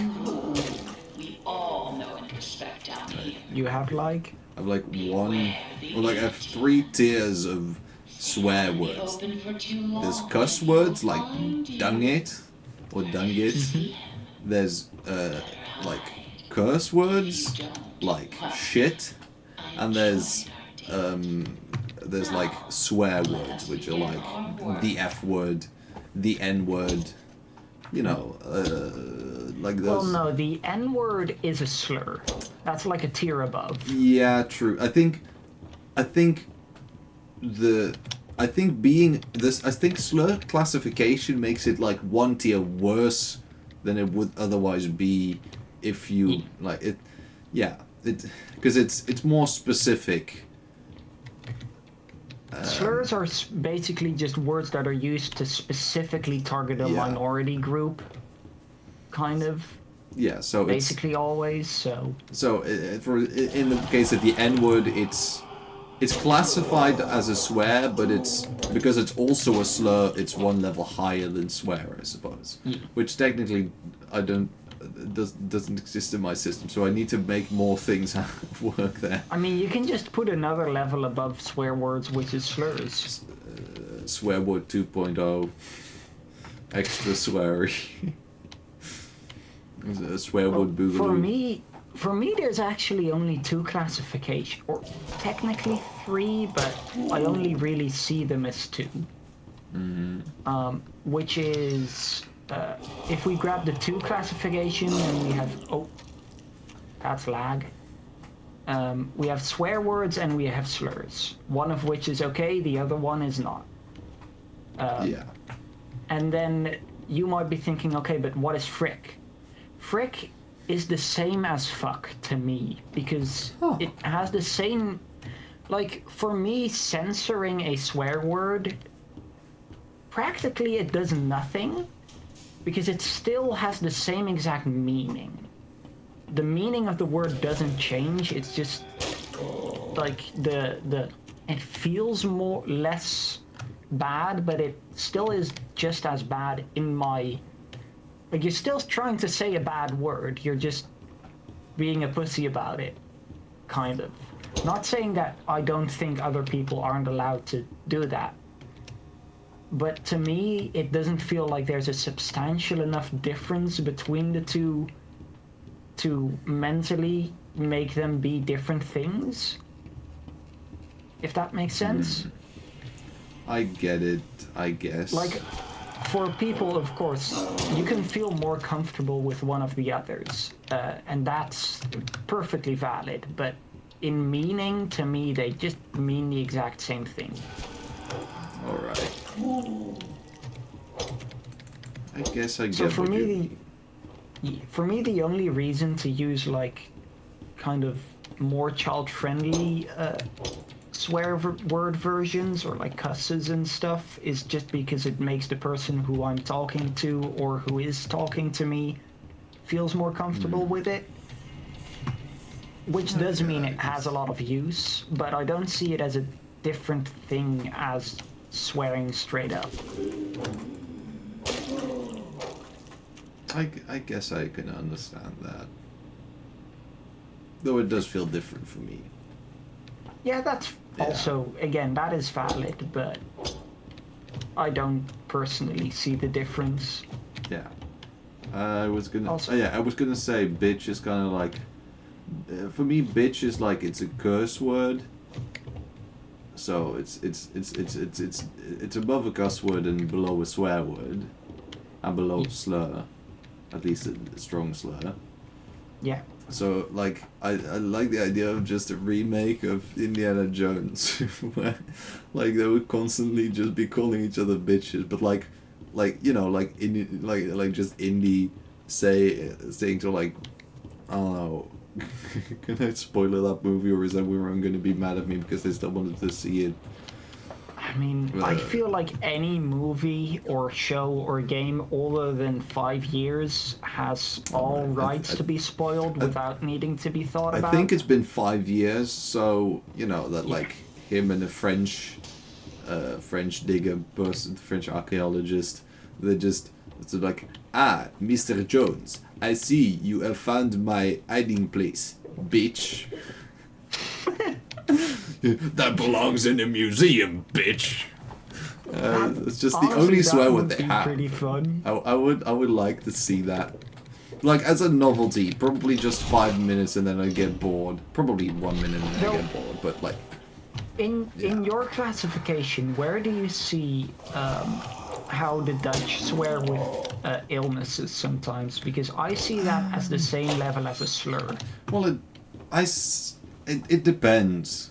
We You have like? I have like one, or like I have 3 tiers of swear words. There's cuss words like dung it or dung it. There's like curse words like shit, and there's like swear words which are like the F word, the N word, you know, like those. Well, no, the N word is a slur. That's like a tier above. Yeah, true. I think slur classification makes it like 1 tier worse than it would otherwise be if you like it. Yeah, because it's more specific. Slurs are basically just words that are used to specifically target a minority group, kind of. Yeah, so basically always. So in the case of the N word, it's classified as a swear, but it's because it's also a slur. It's 1 level higher than swear, I suppose. Which technically doesn't exist in my system, so I need to make more things work there. I mean, you can just put another level above swear words, which is slurs. Swear word 2.0, extra sweary. A swear word boogaloo. For me, there's actually only 2 classifications, or technically 3, but I only really see them as 2. Which is, if we grab the 2 classification, and we have, that's lag. We have swear words and we have slurs. One of which is okay, the other one is not. Yeah. And then you might be thinking, okay, but what is frick? Frick is the same as fuck to me, because it has the same, like, for me, censoring a swear word, practically it does nothing, because it still has the same exact meaning. The meaning of the word doesn't change, it's just, like, it feels less bad, but it still is just as bad in my... Like, you're still trying to say a bad word, you're just being a pussy about it, kind of. Not saying that I don't think other people aren't allowed to do that, but to me, it doesn't feel like there's a substantial enough difference between the two to mentally make them be different things, if that makes sense. I get it, I guess. Like, for people, of course, you can feel more comfortable with one of the others, and that's perfectly valid, but in meaning, to me, they just mean the exact same thing. Alright. I guess I get so for what me, for me, the only reason to use, like, kind of more child-friendly swear word versions or like cusses and stuff is just because it makes the person who I'm talking to or who is talking to me feels more comfortable with it, which does mean it has a lot of use, but I don't see it as a different thing as swearing straight up. I guess I can understand that, though it does feel different for me. Yeah, that's also, again, that is valid, but I don't personally see the difference. Yeah. I was gonna say bitch is kind of like, for me, bitch is like, it's a curse word. So it's above a cuss word and below a swear word, and below a slur, at least a strong slur. Yeah. So, like, I like the idea of just a remake of Indiana Jones, where, like, they would constantly just be calling each other bitches, but like you know, like just Indy saying to, like, I don't know, can I spoiler that movie, or is everyone going to be mad at me because they still wanted to see it? I mean, I feel like any movie or show or game older than 5 years has all rights to be spoiled without needing to be thought about. I think it's been 5 years, so, you know, that, like, him and a French digger person, French archaeologist, it's like, Mr. Jones, I see you have found my hiding place. bitch. That belongs in a museum, bitch. It's just the Honestly, only that swear word would they be have. pretty fun. I would like to see that. Like, as a novelty, probably just 5 minutes and then I get bored. Probably 1 minute and then I get bored, but like... In your classification, where do you see how the Dutch swear with illnesses sometimes? Because I see that as the same level as a slur. Well, it depends.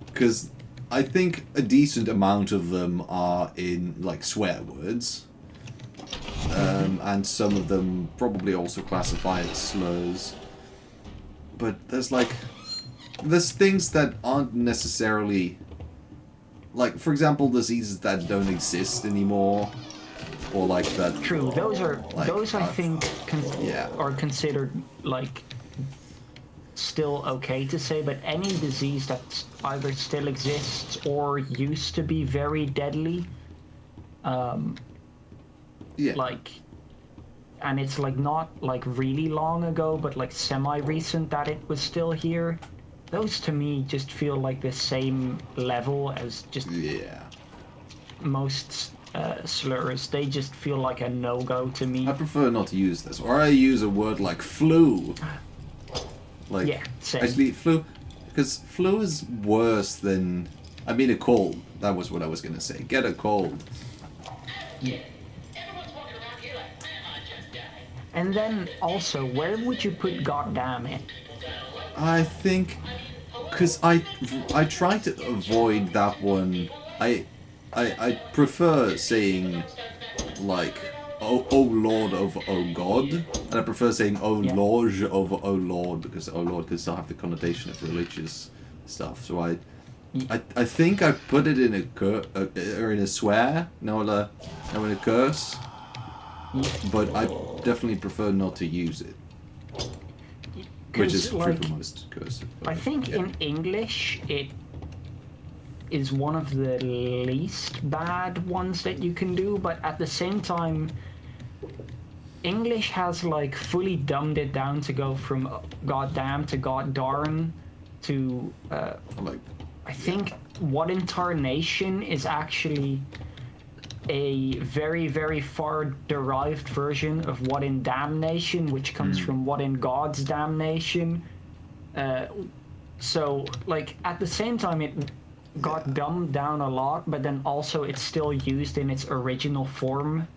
Because I think a decent amount of them are in, like, swear words. And some of them probably also classify as slurs. But there's things that aren't necessarily... Like, for example, diseases that don't exist anymore. Or like that... True, those are... Like, those I think yeah. are considered, like, still okay to say, but any disease that either still exists or used to be very deadly, Yeah. like, and it's like not like really long ago, but like semi-recent that it was still here, those to me just feel like the same level as just most slurs. They just feel like a no-go to me. I prefer not to use this. Or I use a word like flu. Like, yeah, same. actually, flu... Because flu is worse than... I mean, a cold. That was what I was going to say. Get a cold. Yeah. And then, also, where would you put goddamn in? I think... Because I try to avoid that one. I prefer saying, like... Oh Lord over Oh God, and I prefer saying Oh Lord over Oh Lord, because Oh Lord can still have the connotation of religious stuff. So I think I put it in or in a swear, no in a curse, but I definitely prefer not to use it, which is true for most curses. I think in English it is one of the least bad ones that you can do, but at the same time, English has like fully dumbed it down to go from goddamn to goddarn to I think what in tarnation is actually a very, very far derived version of what in damnation, which comes from what in God's damnation. So like at the same time it got dumbed down a lot, but then also it's still used in its original form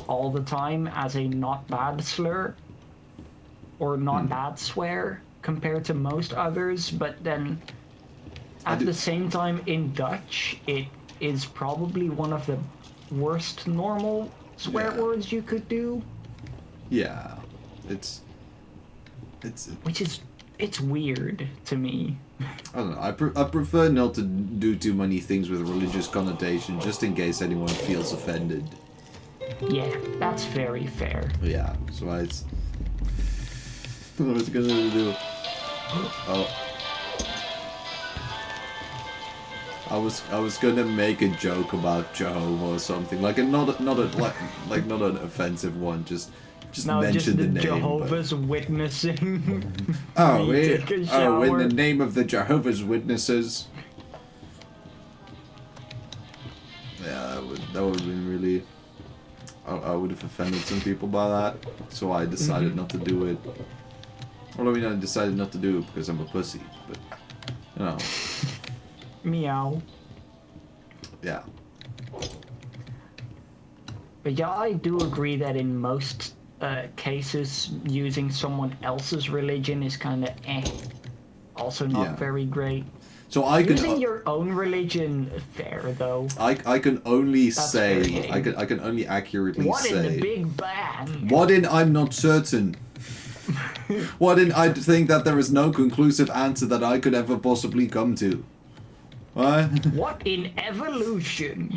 all the time as a not bad slur or not bad swear compared to most others, but then at the same time in Dutch it is probably one of the worst normal swear words you could do. Yeah, it's weird to me. I don't know. I prefer not to do too many things with religious connotation, just in case anyone feels offended. Yeah, that's very fair. Yeah, so what I was gonna do? Oh, I was gonna make a joke about Jehovah or something, like not an offensive one, just mention the name. Jehovah's Witnessing. In the name of the Jehovah's Witnesses. Yeah, that would have been really... I would have offended some people by that, so I decided not to do it. Well, I mean, I decided not to do it because I'm a pussy, but, you know. Meow. Yeah. But yeah, I do agree that in most cases, using someone else's religion is kind of also not very great. So I can using your own religion, fair though. I can only say I can only accurately what say. What in the Big Bang? What in I'm not certain. What in I think that there is no conclusive answer that I could ever possibly come to. What? What in evolution?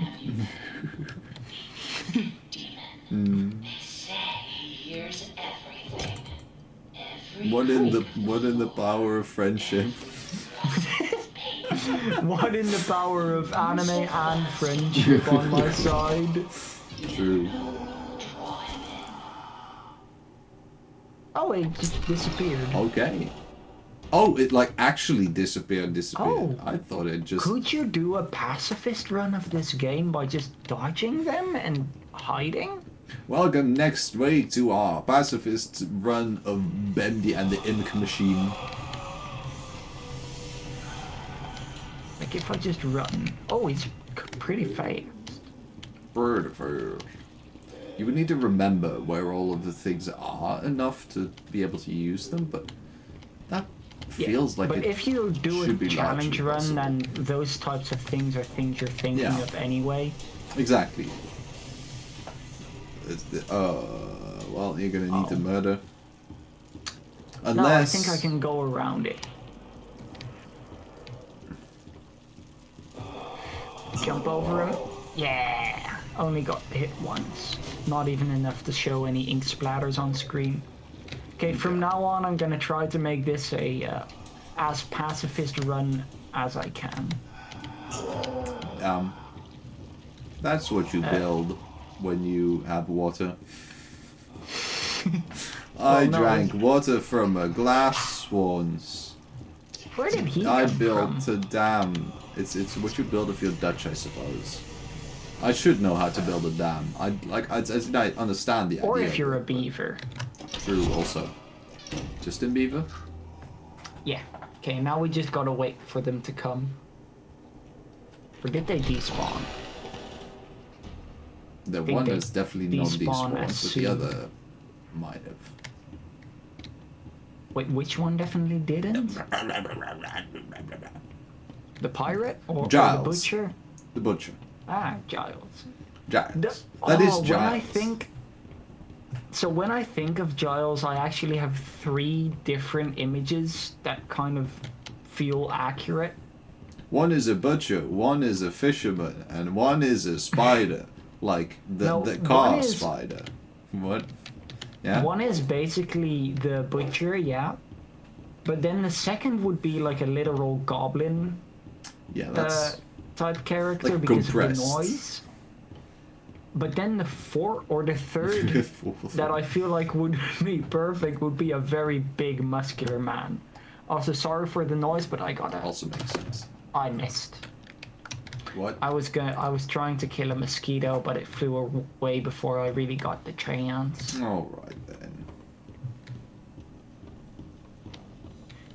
Here's everything. What in the power of friendship? What in the power of anime and friendship on my side? True. Oh, it just disappeared. Okay. Oh, it like actually disappeared. Oh. I thought it just... Could you do a pacifist run of this game by just dodging them and hiding? Welcome next way to our pacifist run of Bendy and the Ink Machine. Like if I just run. Oh, it's pretty fast. You would need to remember where all of the things are enough to be able to use them, but that feels like but it if you do a should be challenge largely run, possible. then those types of things are things you're thinking Yeah. of anyway. Exactly. Well, you're gonna need to murder. Unless... No, I think I can go around it. Jump over him. Yeah! Only got hit once. Not even enough to show any ink splatters on screen. Okay, from now on I'm gonna try to make this a as pacifist run as I can. That's what you build when you have water. I no. drank water from a glass once. Where did he I come built from? a dam. It's what you build if you're Dutch, I suppose. I should know how to build a dam. I understand the idea. Or if you're a beaver. True, also. Just in beaver? Yeah. Okay, now we just gotta wait for them to come. Or did they despawn? The think one they is definitely not despawn despawned, as but soon. the other might have. Wait, which one definitely didn't? The pirate? Or Giles. the butcher? The butcher. Ah, Giles. Giles. That is Giles. When I think... So when I think of Giles, I actually have 3 different images that kind of feel accurate. One is a butcher, one is a fisherman, and one is a spider. Like No, the car one is- spider. What? Yeah? One is basically the butcher, yeah. But then the second would be like a literal goblin Yeah, that's... type character like because compressed. of the noise. But then the third that I feel like would be perfect would be a very big muscular man. Also, sorry for the noise, but I got it. Also makes sense. I missed. What? I was trying to kill a mosquito, but it flew away before I really got the chance. Alright then.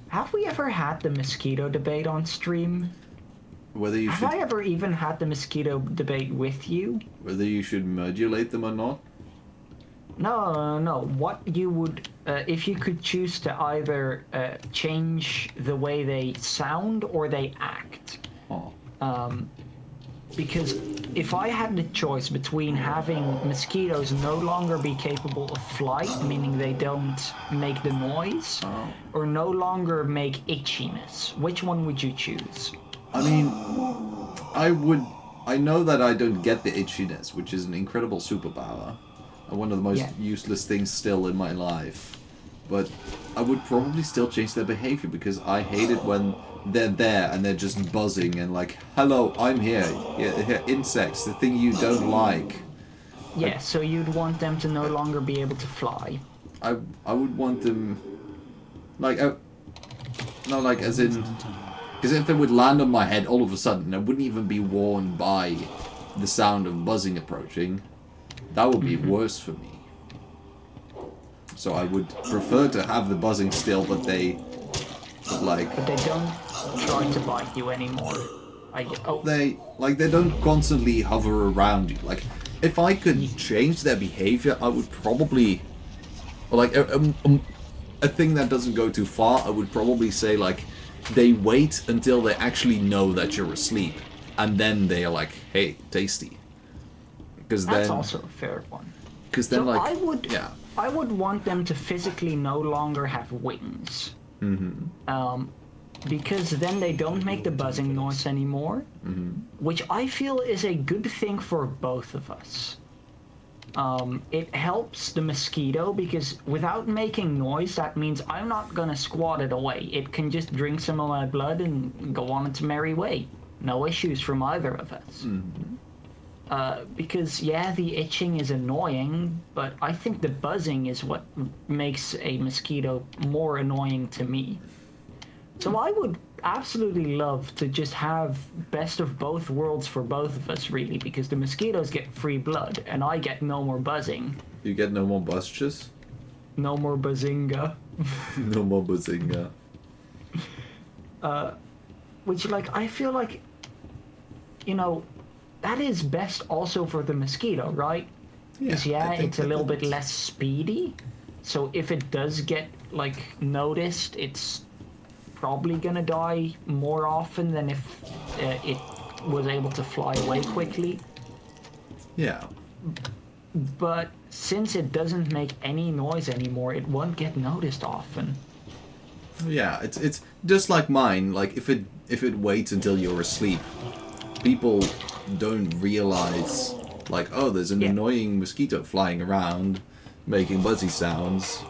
Have we ever had the mosquito debate on stream? Whether you Have I ever even had the mosquito debate with you? whether you should modulate them or not? No. What you would, if you could choose to either change the way they sound or they act. Oh. Because if I had the choice between having mosquitoes no longer be capable of flight, meaning they don't make the noise, or no longer make itchiness, which one would you choose? I mean, I know that I don't get the itchiness, which is an incredible superpower. And one of the most useless things still in my life. But I would probably still change their behavior because I hate it when they're there and they're just buzzing and like, hello, I'm here. Yeah, insects, the thing you don't like. Yeah, so you'd want them to no longer be able to fly. I would want them, like, not like as in, because if they would land on my head all of a sudden, I wouldn't even be warned by the sound of buzzing approaching. That would be worse for me. So I would prefer to have the buzzing still, but they, like... But they don't try to bite you anymore. They don't constantly hover around you. Like, if I could change their behavior, I would probably... Like, a thing that doesn't go too far, I would probably say, like, they wait until they actually know that you're asleep. And then they are like, hey, tasty. Because then... That's also a fair one. Because then, so like... I would want them to physically no longer have wings. Mm-hmm. Because then they don't make the buzzing noise anymore. Mm-hmm. Which I feel is a good thing for both of us. It helps the mosquito because without making noise, that means I'm not gonna squat it away. It can just drink some of my blood and go on its merry way. No issues from either of us. Mm-hmm. Because, yeah, the itching is annoying, but I think the buzzing is what makes a mosquito more annoying to me. So I would absolutely love to just have best of both worlds for both of us, really, because the mosquitoes get free blood, and I get no more buzzing. You get no more buzzes? No more buzzinga. No more buzzinga. Which, like, I feel like, you know, that is best also for the mosquito, right? Because, I think it's a little that bit less speedy. So if it does get, like, noticed, it's probably gonna die more often than if it was able to fly away quickly. Yeah. But since it doesn't make any noise anymore, it won't get noticed often. Yeah, it's just like mine. Like if it waits until you're asleep, people don't realize like, oh, there's an annoying mosquito flying around, making buzzy sounds.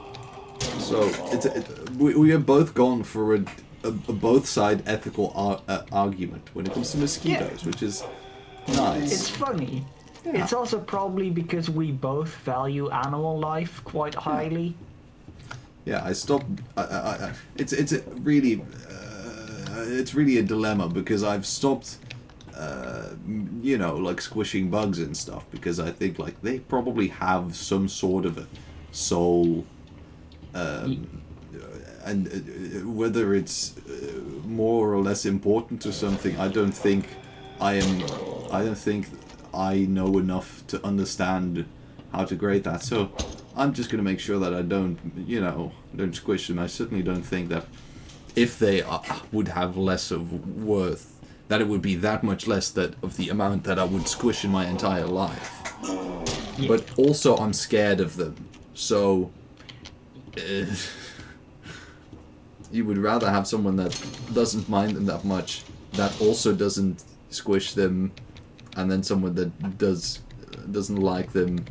So we have both gone for a both side ethical argument when it comes to mosquitoes, which is nice. It's funny. Yeah. It's also probably because we both value animal life quite highly. Yeah, I stopped. It's really a dilemma because I've stopped, like squishing bugs and stuff because I think like they probably have some sort of a soul, and whether it's more or less important to something, I don't think I know enough to understand how to grade that. So I'm just gonna make sure that I don't squish them. I certainly don't think that if they would have less of worth, that it would be that much less of the amount that I would squish in my entire life. Yeah. But also I'm scared of them. So you would rather have someone that doesn't mind them that much, that also doesn't squish them, and then someone that doesn't like them,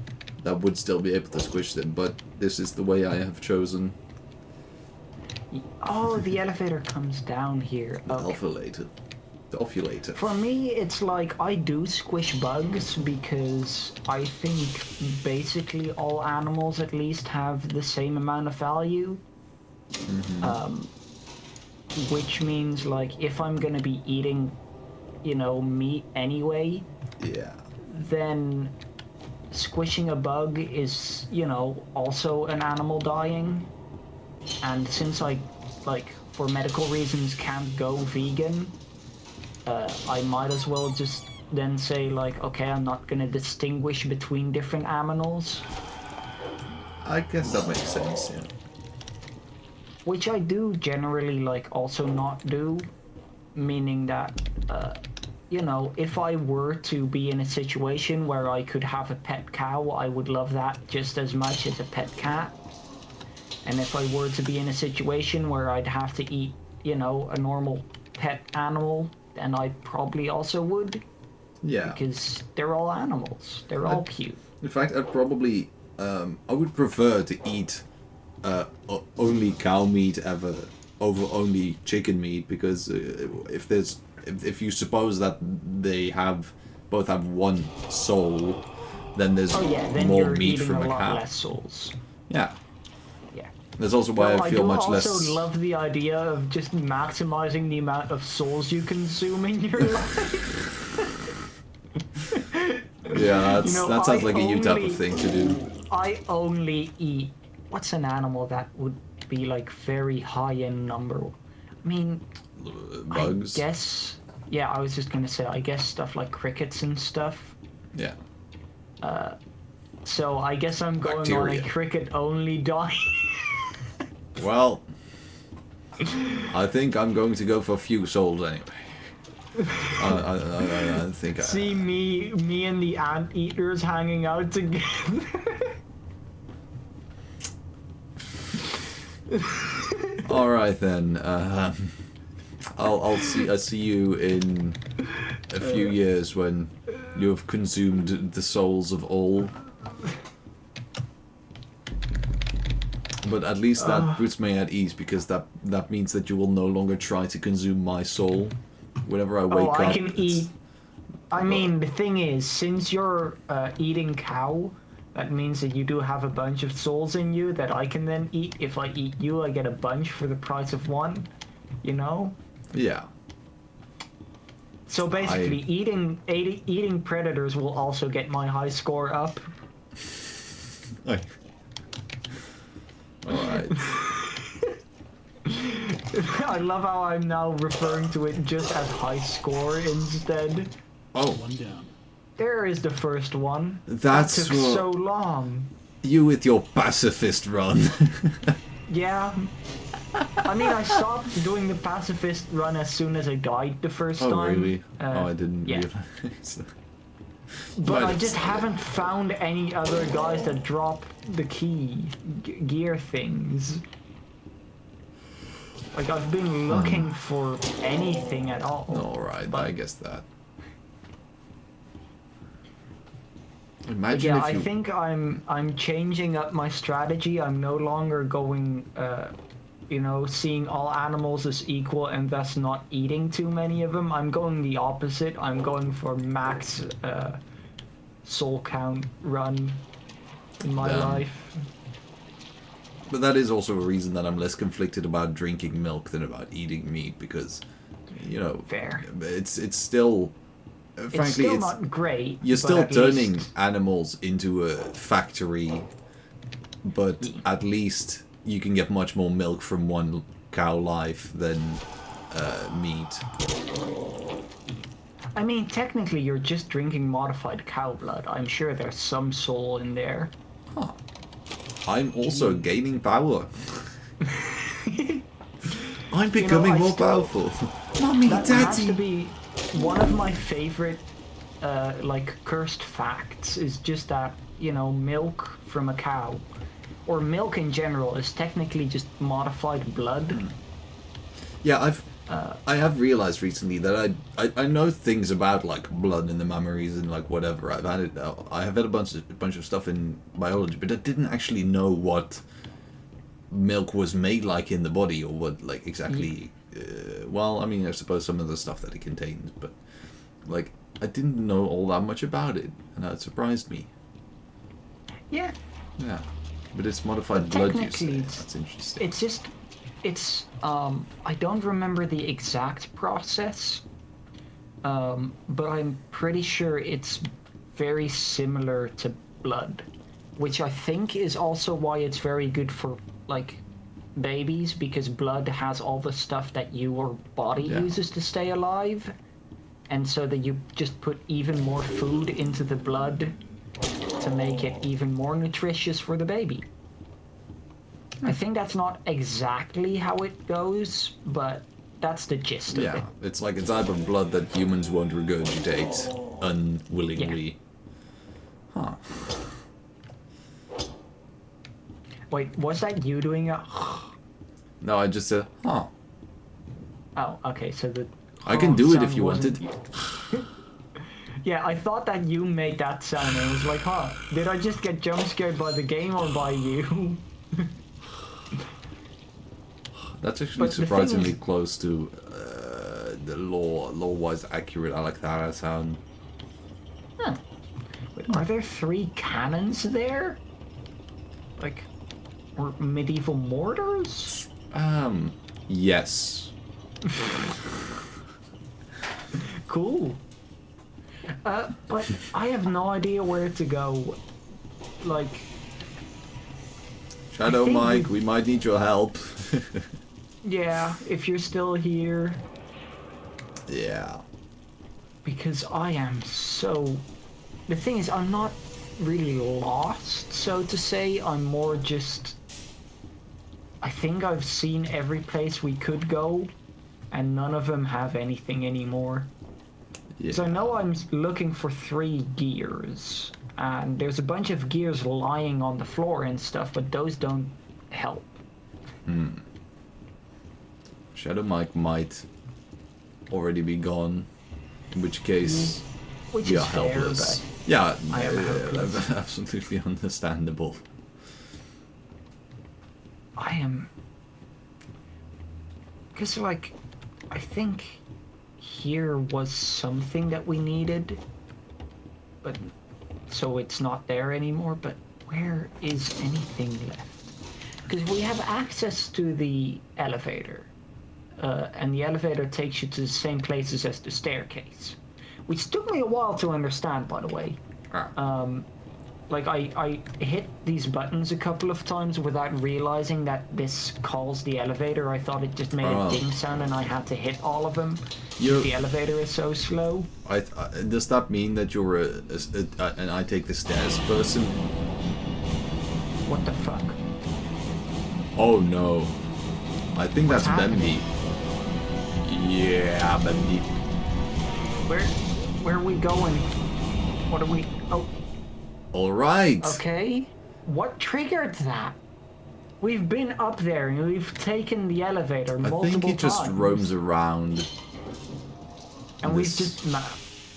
that would still be able to squish them. But this is the way I have chosen. Oh, the elevator comes down here. Okay. The ovulator. For me, it's like I do squish bugs because I think basically all animals at least have the same amount of value. Mm-hmm. Which means like if I'm gonna be eating, meat anyway, then squishing a bug is, also an animal dying. And since I, for medical reasons can't go vegan, I might as well just then say, okay, I'm not gonna distinguish between different animals. I guess that makes sense, yeah. Which I do generally, also not do. Meaning that, if I were to be in a situation where I could have a pet cow, I would love that just as much as a pet cat. And if I were to be in a situation where I'd have to eat, a normal pet animal, then I probably also would. Yeah. Because they're all animals. They're all cute. In fact, I'd probably, I would prefer to eat only cow meat ever over only chicken meat, because if you suppose that they both have one soul, then there's then more you're meat eating from a a lot cow. Less souls. Yeah. Yeah. That's also why I feel much less. I also love the idea of just maximizing the amount of souls you consume in your life. Yeah, that sounds like a you type of thing to do. I only eat. What's an animal that would be very high in number? I mean, bugs. I guess. Yeah, I was just gonna say. I guess stuff like crickets and stuff. Yeah. So I guess I'm going on a cricket-only diet. Well, I think I'm going to go for a few souls anyway. I think. See me and the anteaters hanging out together. All right then. I'll see you in a few years when you have consumed the souls of all. But at least that puts me at ease, because that means that you will no longer try to consume my soul. Whenever I wake up. I can eat. I mean, the thing is, since you're eating cow, that means that you do have a bunch of souls in you that I can then eat. If I eat you, I get a bunch for the price of one. you know? Yeah. So basically, eating predators will also get my high score up. Alright. I love how I'm now referring to it just as high score instead. Oh. One down. There is the first one. That's that took what... so long. You with your pacifist run. Yeah. I mean, I stopped doing the pacifist run as soon as I died the first time. Oh, really? I didn't yeah. realize. But I just haven't found any other guys that drop the key gear things. Like, I've been looking for anything at all. Alright, I guess that. Imagine yeah, if you... I think I'm changing up my strategy. I'm no longer going, you know, seeing all animals as equal and thus not eating too many of them. I'm going the opposite. I'm going for max soul count run in my life. But that is also a reason that I'm less conflicted about drinking milk than about eating meat, because, you know, fair. It's still, frankly, it's not great. You're still turning animals into a factory, but at least you can get much more milk from one cow life than meat. I mean, technically, you're just drinking modified cow blood. I'm sure there's some soul in there. Huh. I'm also gaining power. I'm becoming more powerful. Mommy, that Daddy. has to be one of my favorite, like, cursed facts is just that, you know, milk from a cow, or milk in general, is technically just modified blood. Yeah, I have realized recently that I know things about like blood and the memories and like whatever. I have had a bunch of stuff in biology, but I didn't actually know what milk was made like in the body, or what like exactly. Well, I mean, I suppose some of the stuff that it contains, but like I didn't know all that much about it, and that surprised me. Yeah. Yeah, but it's modified blood, you say. That's interesting. It's just. It's, I don't remember the exact process, but I'm pretty sure it's very similar to blood, which I think is also why it's very good for, like, babies, because blood has all the stuff that your body uses to stay alive, and so that you just put even more food into the blood to make it even more nutritious for the baby. I think that's not exactly how it goes, but that's the gist of it. Yeah, it's like a type of blood that humans won't regurgitate unwillingly. Yeah. Huh. Wait, was that you doing a... No, I just said, huh. Oh, okay, so the... I can do it if you wanted. Yeah, I thought that you made that sound, and I was like, huh, did I just get jump scared by the game or by you? That's actually surprisingly close to the law-wise accurate. I like that sound. Huh. Wait, are there 3 cannons there? Like, or medieval mortars? Yes. Cool. But I have no idea where to go. Like... Shadow Mike, we might need your help. Yeah, if you're still here. Yeah. Because I am so... The thing is, I'm not really lost, so to say. I'm more just... I think I've seen every place we could go, and none of them have anything anymore. Yeah. So I know I'm looking for 3 gears, and there's a bunch of gears lying on the floor and stuff, but those don't help. Shadow Mike might already be gone, in which case we are helpless. Fair, yeah, I am helpless. Absolutely understandable. I am... Because, like, I think here was something that we needed, but so it's not there anymore, but where is anything left? Because we have access to the elevator, and the elevator takes you to the same places as the staircase. Which took me a while to understand, by the way. Like, I hit these buttons a couple of times without realizing that this calls the elevator. I thought it just made a ding sound and I had to hit all of them. The elevator is so slow. Does that mean that you're an I take the stairs person? What the fuck? Oh no. I think What's that's Bendy. Yeah, Bendy. Where are we going? What are we... Oh. Alright. Okay. What triggered that? We've been up there and we've taken the elevator multiple times. I think he just roams around. And we've just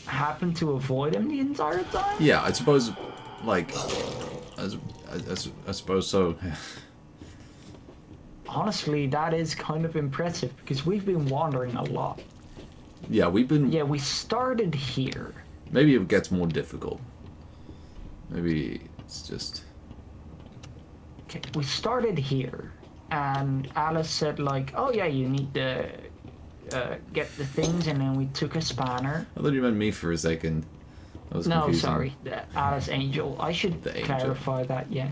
happened to avoid him the entire time? Yeah, I suppose, like, I suppose so. Honestly, that is kind of impressive because we've been wandering a lot. Yeah, we've been... Yeah, we started here. Maybe it gets more difficult. Maybe it's just... Okay, we started here, and Alice said like, oh yeah, you need to get the things, and then we took a spanner. I thought you meant me for a second. That was confusing. Sorry, Alice Angel. I should clarify that, yeah.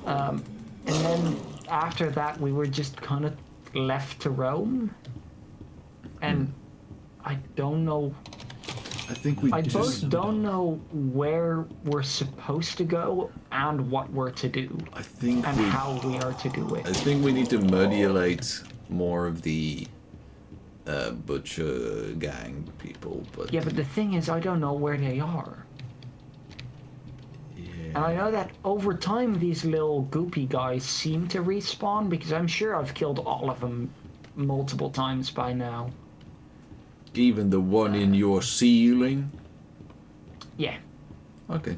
And then after that, we were just kind of left to roam. And I don't know... I think we both don't know where we're supposed to go and what we're to do. I think and how we are to do it. I think we need to modulate more of the butcher gang people, but... Yeah, but the thing is, I don't know where they are. Yeah. And I know that over time, these little goopy guys seem to respawn, because I'm sure I've killed all of them multiple times by now. Even the one in your ceiling? Yeah. Okay.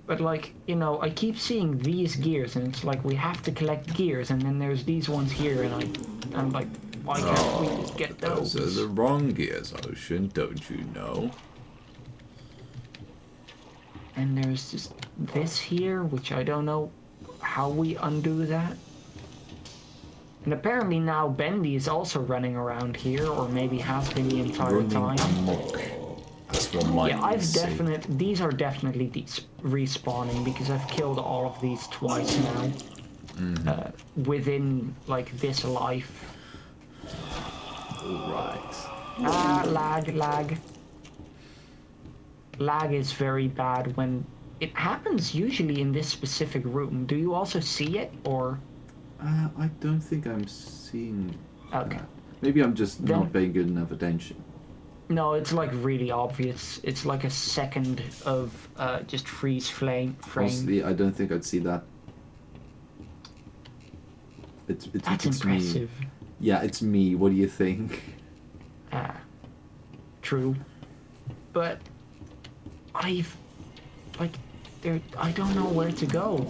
But like, you know, I keep seeing these gears, and it's like we have to collect gears, and then there's these ones here, and I'm like, why can't we just get those? Those are the wrong gears, Ocean, don't you know? And there's just this here, which I don't know how we undo that. And apparently now Bendy is also running around here, or maybe has been the entire time. Amok. That's what mine Yeah, these are definitely respawning, because I've killed all of these twice now. Within, like, this life. Alright. Lag. Lag is very bad when... It happens usually in this specific room. Do you also see it, or...? I don't think I'm seeing... Okay. Maybe I'm just not paying good enough attention. No, it's like really obvious. It's like a second of just freeze frame. Honestly, I don't think I'd see that. That's impressive. Me. Yeah, it's me. What do you think? True. But I don't know where to go.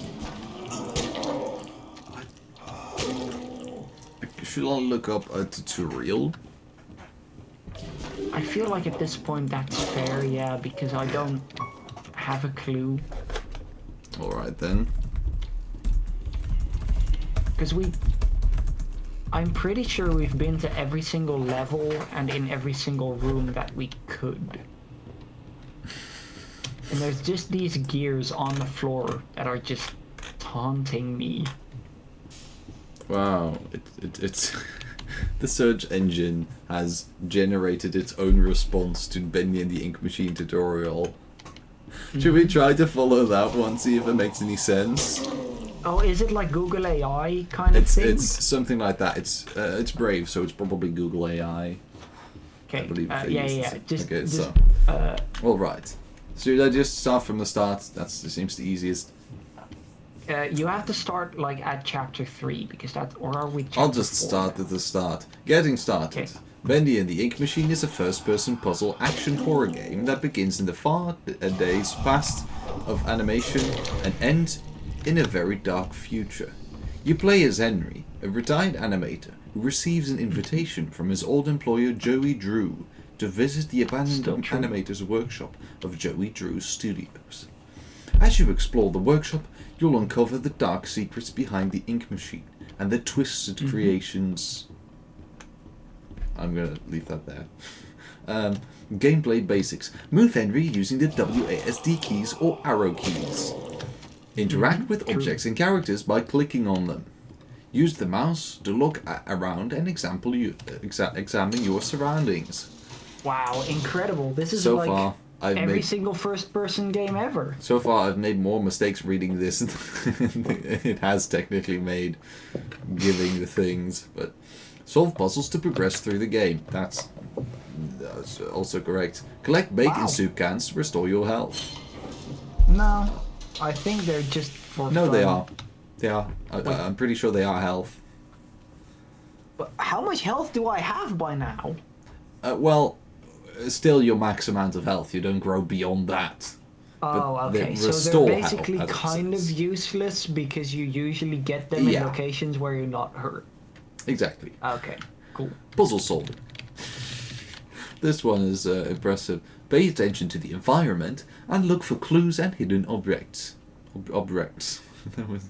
Should I look up a tutorial? I feel like at this point that's fair, yeah, because I don't have a clue. Alright then. Because I'm pretty sure we've been to every single level and in every single room that we could. And there's just these gears on the floor that are just taunting me. Wow, it's the search engine has generated its own response to Bendy and the Ink Machine tutorial. Should we try to follow that one, see if it makes any sense? Oh, is it like Google AI kind of thing? It's something like that. It's Brave, so it's probably Google AI. Okay. I believe yeah. All right. Should I just start from the start? That seems the easiest. You have to start like at chapter 3 because or are we? I'll just start at the start. Getting started. Okay. Bendy and the Ink Machine is a first-person puzzle action horror game that begins in the far days past of animation and ends in a very dark future. You play as Henry, a retired animator who receives an invitation from his old employer Joey Drew to visit the abandoned animator's workshop of Joey Drew's studios. As you explore the workshop, you'll uncover the dark secrets behind the Ink Machine and the twisted creations I'm gonna leave that there. Gameplay basics. Move Henry using the WASD keys or arrow keys. Interact with objects and characters by clicking on them. Use the mouse to look around and examine your surroundings. Wow, incredible. This is So like far, every single first-person game ever. So far, I've made more mistakes reading this than it has technically made giving the things. But solve puzzles to progress through the game. That's also correct. Collect bacon soup cans to restore your health. No, I think they're just for No, fun. they are. They are. I'm pretty sure they are health. But how much health do I have by now? Well, still your max amount of health. You don't grow beyond that. Oh, But okay. they So restore they're health, basically as it kind of says. useless because you usually get them in Yeah. locations where you're not hurt. Exactly. Okay, cool. Puzzle solving. This one is impressive. Pay attention to the environment and look for clues and hidden objects. Objects. That was.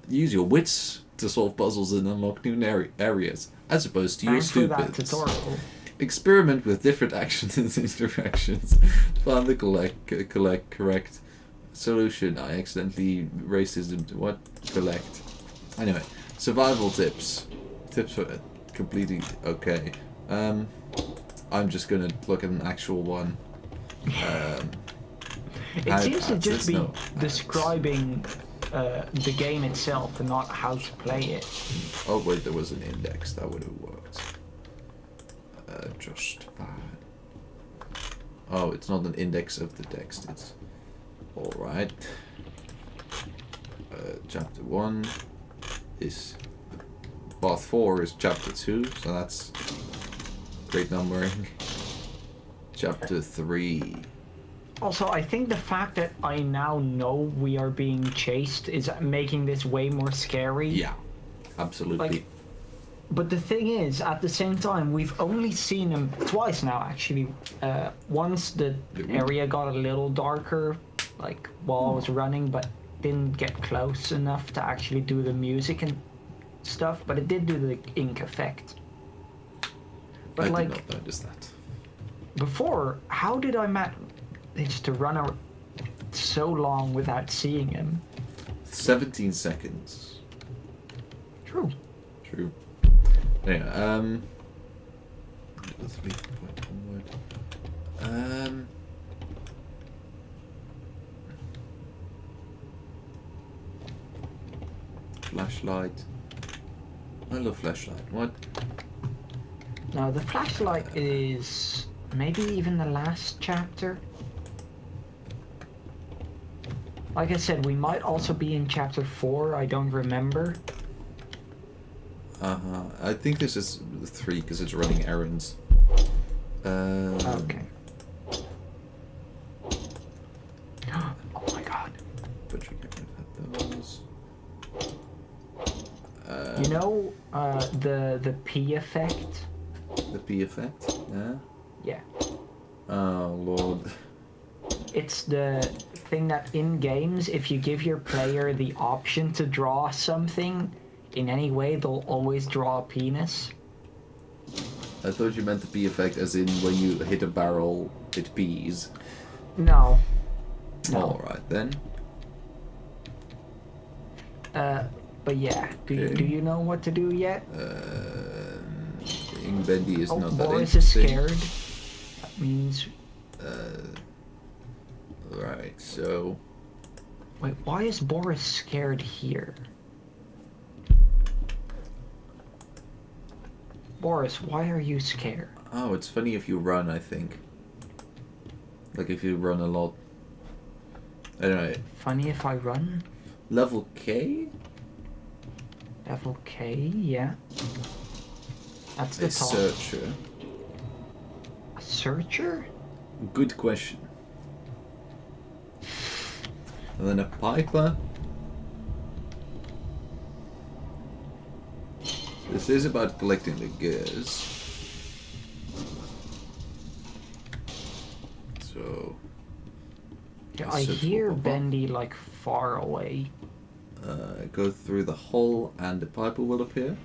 Use your wits to solve puzzles and unlock new areas, as opposed to Thanks for your that stupids. tutorial. Experiment with different actions and interactions to find the correct solution. I accidentally erased his what? Collect. Anyway, survival tips. Tips for completing. Okay. I'm just gonna look at an actual one. It seems to just be no. describing the game itself and not how to play it. Oh wait, there was an index that would have worked. Just fine. Oh, it's not an index of the text. It's all right. Chapter 1 is path 4 is chapter 2, so that's great numbering. Chapter 3. Also, I think the fact that I now know we are being chased is making this way more scary. Yeah, absolutely. Like, but the thing is, at the same time, we've only seen him twice now, actually. Once the area got a little darker, like, while I was running, but didn't get close enough to actually do the music and stuff, but it did do the ink effect. But, I like, did not notice that. Before, how did I manage to run out so long without seeing him? 17 seconds. True. True. Anyway, let's leave the point onward. Flashlight. I love flashlight. What? No, the flashlight is maybe even the last chapter. Like I said, we might also be in chapter 4, I don't remember. I think this is 3 because it's running errands. Okay. Oh my god. But you can have those. You know the P effect? The P effect? Yeah? Yeah. Oh lord. It's the thing that in games, if you give your player the option to draw something in any way, they'll always draw a penis. I thought you meant the P effect as in when you hit a barrel, it pees. No. Alright then. But yeah, do you know what to do yet? Bendy is not that Boris is interesting. scared. That means... Right, so... Wait, why is Boris scared here? Boris, why are you scared? Oh, it's funny if you run, I think. Like if you run a lot. Anyway. Funny if I run? Level K? Level K, yeah. That's the A top. searcher. A searcher? Good question. And then a piper. This is about collecting the gears. So... Yeah, I search hear for Bendy like far away. go through the hole and the piper will appear.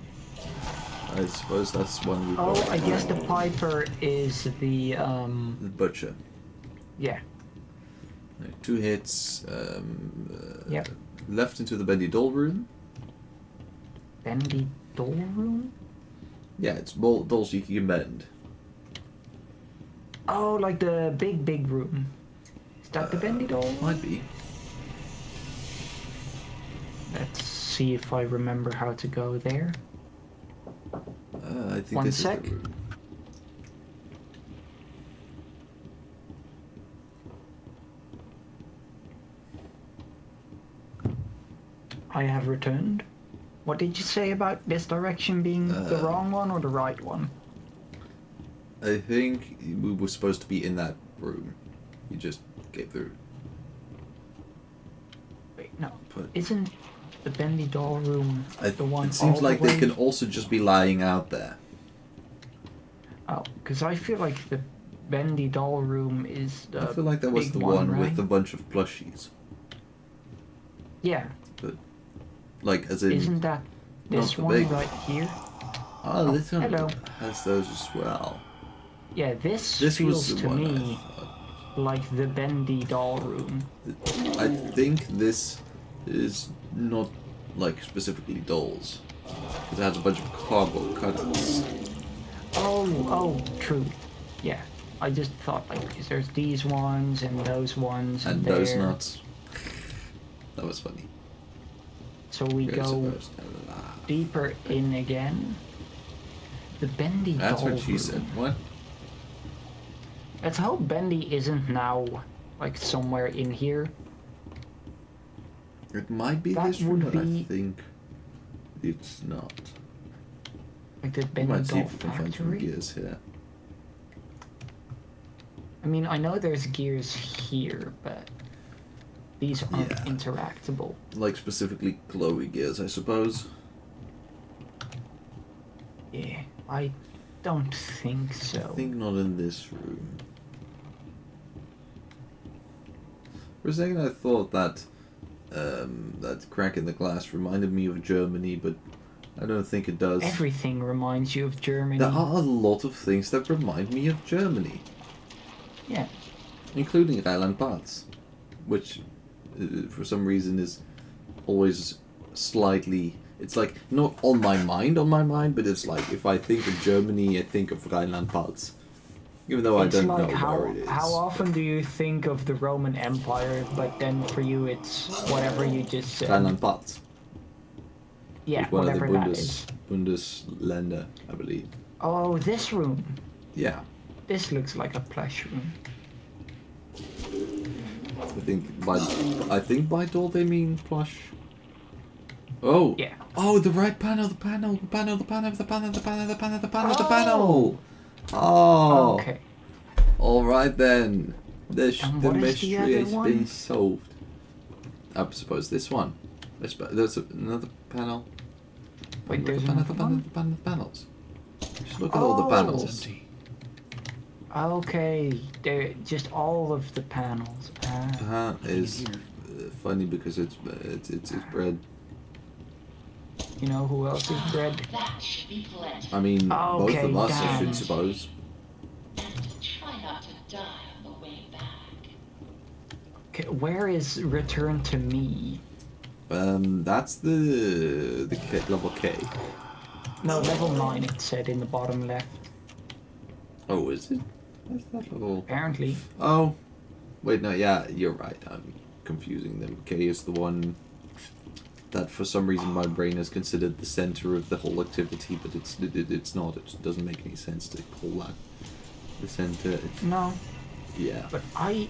I suppose that's one we Oh, both I guess the know. Piper is the The butcher. yeah. 2 hits. Yep. Left into the Bendy doll room. Bendy doll room? Yeah, it's dolls you can bend. Oh, like the big room. Is that the Bendy doll room? Might be. Let's see if I remember how to go there. I think One this sec. is the room. I have returned. What did you say about this direction being the wrong one or the right one? I think we were supposed to be in that room. You just gave through. Wait, no. But Isn't the Bendy doll room the one it seems all like the they way? can also just be lying out there. Oh, because I feel like the Bendy doll room is the I feel like that was big the one right? with a bunch of plushies. Yeah. But, like, as in... Isn't that this the one big- right here? Oh, this one hello. has those as well. Yeah, this This feels was the to one me I thought. like the Bendy doll room. I think this is not, like, specifically dolls. Because it has a bunch of cardboard cuttings. Oh, true. Yeah, I just thought like because there's these ones and those ones And there. those nuts. That was funny. So we You're go supposed to laugh. deeper in again. The Bendy That's doll what she room. said. What? Let's hope Bendy isn't now like somewhere in here. It might be That this room, would but I be- think it's not. Like the We Bendy might see doll if we can find some factory. gears here. I mean, I know there's gears here, but these aren't Yeah. interactable. Like specifically glowy gears, I suppose. Yeah, I don't think so. I think not in this room. For a second I thought that that crack in the glass reminded me of Germany, but I don't think it does. Everything reminds you of Germany. There are a lot of things that remind me of Germany. Yeah. Including Rheinland-Pfalz, which for some reason is always slightly... It's like, not on my mind, but it's like, if I think of Germany, I think of Rheinland-Pfalz. Even though It's I don't like know how, where it is. how often do you think of the Roman Empire, but then for you it's whatever you just said. Rheinland-Pfalz. Yeah, It's one whatever of the that is. Bundesländer, I believe. Oh, this room. Yeah. This looks like a plush room. I think by doll they mean plush. Oh. Yeah. Oh, the right panel, the panel. Oh. Okay. All right then. The And what is the mystery other has one? been solved. I suppose this one. There's another panel. Wait, there's another another one? panels. Just look at all the panels. Okay, they're just all of the panels. Ah. That is funny because it's bread. You know who else is bread? That should be plenty. I mean, both Okay, of us, I damn. should suppose. And try not to die on the way back. Okay, where is Return to Me? That's the level K. No, level 9 it said in the bottom left. Oh, is it? Where's that level? Apparently. Oh, wait, no, yeah, you're right. I'm confusing them. K is the one that for some reason my brain has considered the center of the whole activity, but it's not. It doesn't make any sense to call that the center. It's, No. yeah. But I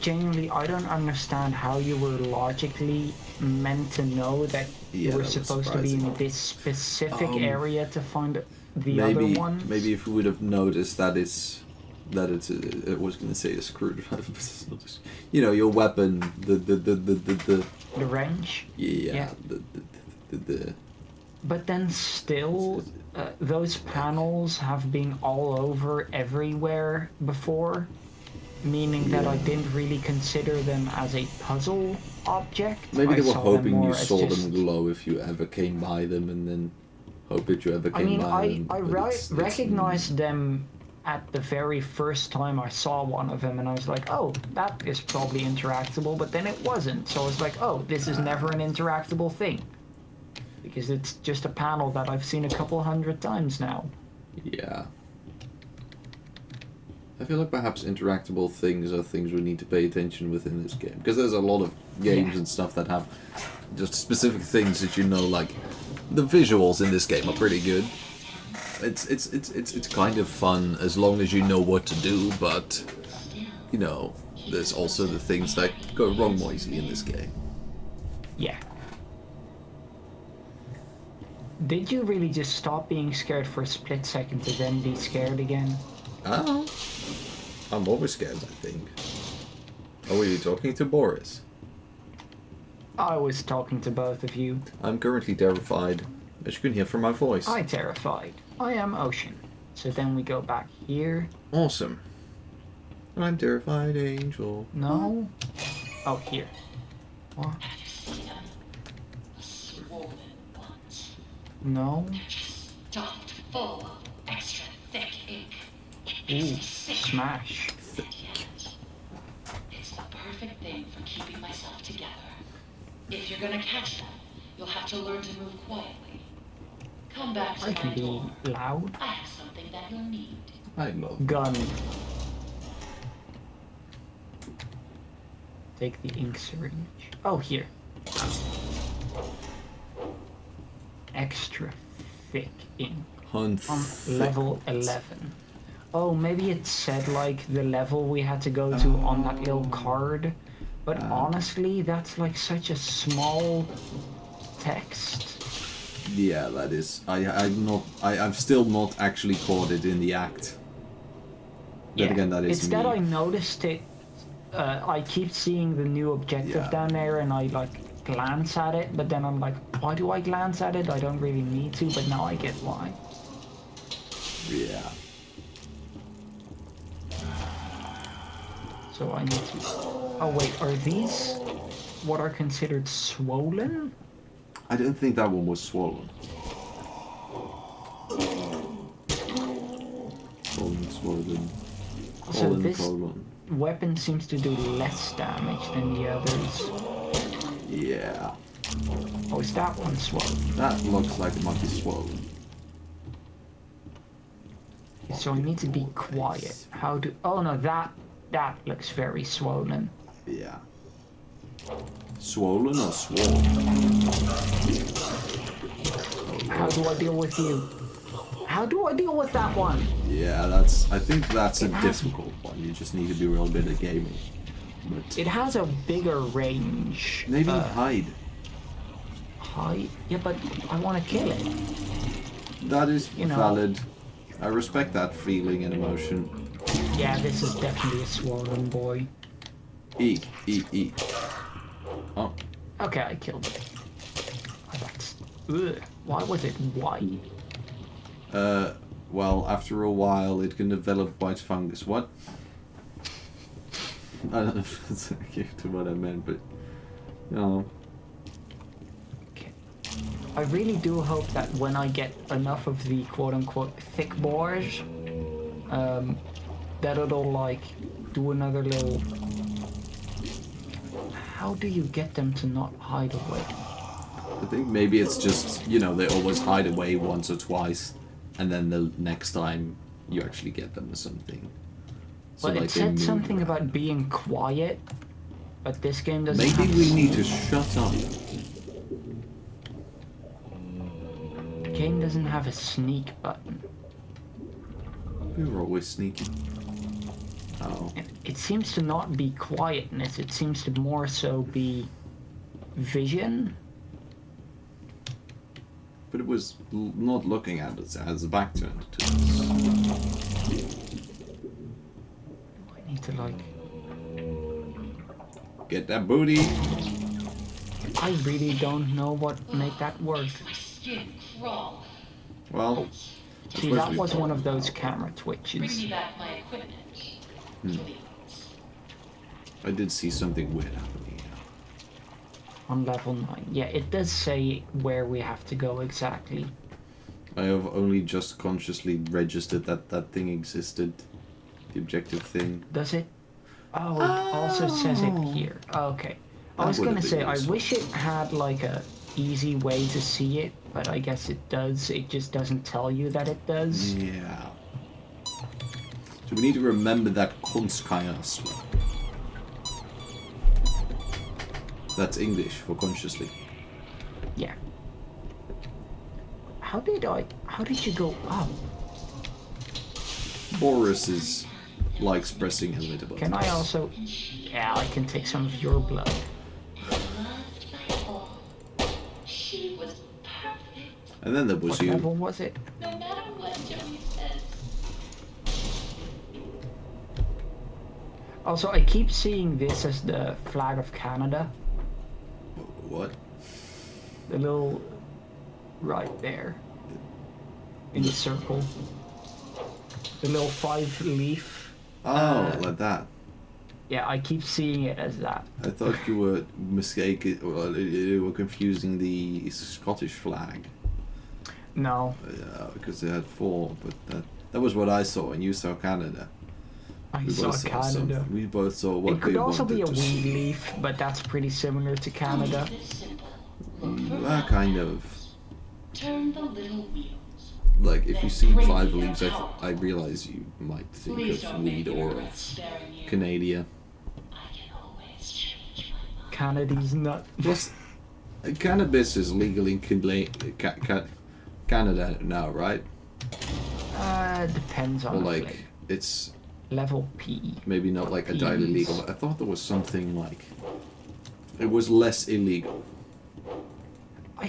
genuinely, I don't understand how you were logically meant to know that Yeah, you were that was supposed to be in surprising. this specific Um, area to find the maybe other ones. maybe if we would have noticed that it's I was going to say a screwdriver, but it's not. You know, your weapon, the The wrench. yeah, Yeah. the But then still, those panels have been all over everywhere before, meaning that I didn't really consider them as a puzzle object. maybe I they were saw them hoping more you as saw just- them glow if you ever came by them, and then hope that you ever I came mean, by. I recognized them at the very first time I saw one of them, and I was like, oh, that is probably interactable, but then it wasn't. So I was like, oh, this is never an interactable thing. Because it's just a panel that I've seen a couple 100 times now. Yeah. I feel like perhaps interactable things are things we need to pay attention within this game. Because there's a lot of games and stuff that have just specific things that you know, like the visuals in this game are pretty good. It's kind of fun as long as you know what to do, but you know, there's also the things that go wrong more easily in this game. Yeah. Did you really just stop being scared for a split second to then be scared again? Oh. I'm always scared, I think. Oh, were you talking to Boris? I was talking to both of you. I'm currently terrified, as you can hear from my voice. I terrified. I am Ocean. So then we go back here. Awesome. I'm terrified, Angel. No? Oh, here. What? No? Stuffed full of extra thick ink. Ooh, smash. It's the perfect thing for keeping myself together. If you're gonna catch them, you'll have to learn to move quietly. Come back to I can my be door. loud. I have something that you'll need. I love Gun. Take the ink syringe. Oh, here. Extra thick ink. Hunt On level 11. Oh, maybe it said like the level we had to go to on that little card. But honestly, that's like such a small text. Yeah, that is. I've still not actually caught it in the act. Then Yeah, again, that is it's me. that I noticed it. I keep seeing the new objective down there, and I like glance at it, but then I'm like, why do I glance at it? I don't really need to, but now I get why. Yeah. So I need to... Oh wait, are these what are considered swollen? I don't think that one was swollen. Swollen. So this Colon. weapon seems to do less damage than the others. Yeah. Oh, is that one swollen? That looks like it might be swollen. So I need to be quiet. How do... Oh no, that looks very swollen. Yeah. Swollen or swollen? How do I deal with you? How do I deal with that one? Yeah, I think that's a difficult one. You just need to be real good at gaming. But it has a bigger range. Maybe hide. Hide? Yeah, but I want to kill it. That is valid. I respect that feeling and emotion. Yeah, this is definitely a swollen boy. Eat. Oh. Okay, I killed it. Oh, that's... Ugh. Why was it white? Well, after a while, it can develop white fungus. What? I don't know if that's to what I meant, but... No. Okay. I really do hope that when I get enough of the quote-unquote thick boars, that it'll, like, do another little... How do you get them to not hide away? I think maybe it's just, you know, they always hide away once or twice, and then the next time you actually get them or something. So But like it said something about being quiet, but this game doesn't Maybe have... we need to shut up. The game doesn't have a sneak button. We were always sneaky. Oh. It seems to not be quietness, it seems to more so be vision. But it was not looking at us, it has the back turned to us. I need to like... Get that booty! I really don't know what make that work. Well... See, that was one of those camera twitches. Bring me back my equipment. I did see something weird happening. On level 9. Yeah, it does say where we have to go exactly. I have only just consciously registered that that thing existed. The objective thing. Does it? Oh, it also says it here. Okay. I That was would gonna have been say, I useful. wish it had like a easy way to see it, but I guess it does. It just doesn't tell you that it does. Yeah. So we need to remember that Kunstkeiersl. That's English for consciously. Yeah. How did you go up? Boris likes pressing elevator buttons. Can I also... Yeah, I can take some of your blood. She was perfect. And then there was What you. level was it? No matter what Joey says. Also, I keep seeing this as the flag of Canada. What? The little... right there. In the circle. The little 5-leaf. Oh, like that. Yeah, I keep seeing it as that. I thought you were mistaken, well, you were confusing the Scottish flag. No. Because it had 4, but that was what I saw, and you saw Canada. I We saw both Canada. something. We both saw what It could we also be a wanted to weed see. leaf, but that's pretty similar to Canada. Kind of. Turn the little wheels. Like, if you see 5 leaves, I realize you might think Please of don't make weed me or regret of sparing you. Canada. I can always change my mind. Canada's nut. Plus, cannabis is legal in Canada now, right? Depends on Or the like, flavor. it's Level P. maybe not like entirely Peas. legal. I thought there was something like... It was less illegal. I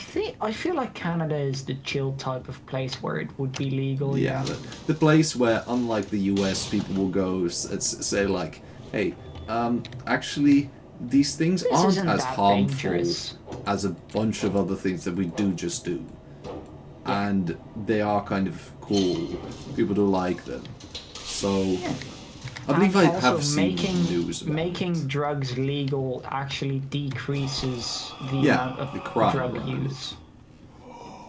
feel like Canada is the chill type of place where it would be legal. Yeah, the place where, unlike the US, people will go say like, hey, actually, these things This aren't isn't as that harmful dangerous. as a bunch of other things that we do just do. And they are kind of cool. People do like them. So, I believe I And have also seen news about making it. drugs legal actually decreases the Yeah, amount the of crime drug around use.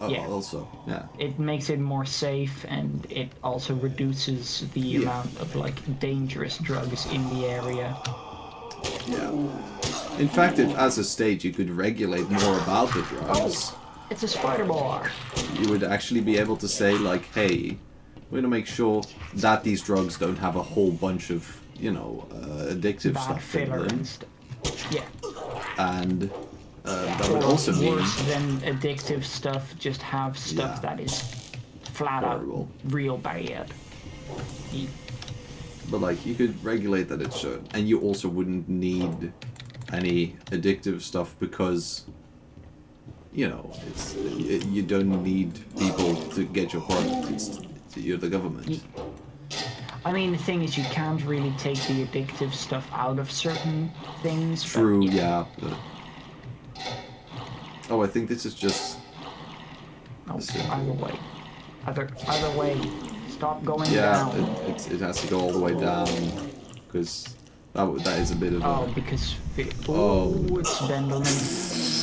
Yeah. Also, yeah. It makes it more safe, and it also reduces the amount of like dangerous drugs in the area. Yeah. In fact, if as a state you could regulate more about the drugs, It's a spider bar. you would actually be able to say like, hey, we're gonna make sure that these drugs don't have a whole bunch of, you know, addictive Bad stuff in filler them. and stuff. Yeah. And that would Or also mean... worse than addictive stuff, just have stuff Yeah. that is flat Horrible. out real bad. But like, you could regulate that it should. And you also wouldn't need any addictive stuff because, you know, you don't need people to get your product. You're the government. I mean, the thing is, you can't really take the addictive stuff out of certain things. but True, yeah. But... Oh, I think this is just... No, either way. Either way. Stop going Yeah, down. it has to go all the way down. Because that is a bit of a... Oh, because... Oh. Oh, it's Bendelman.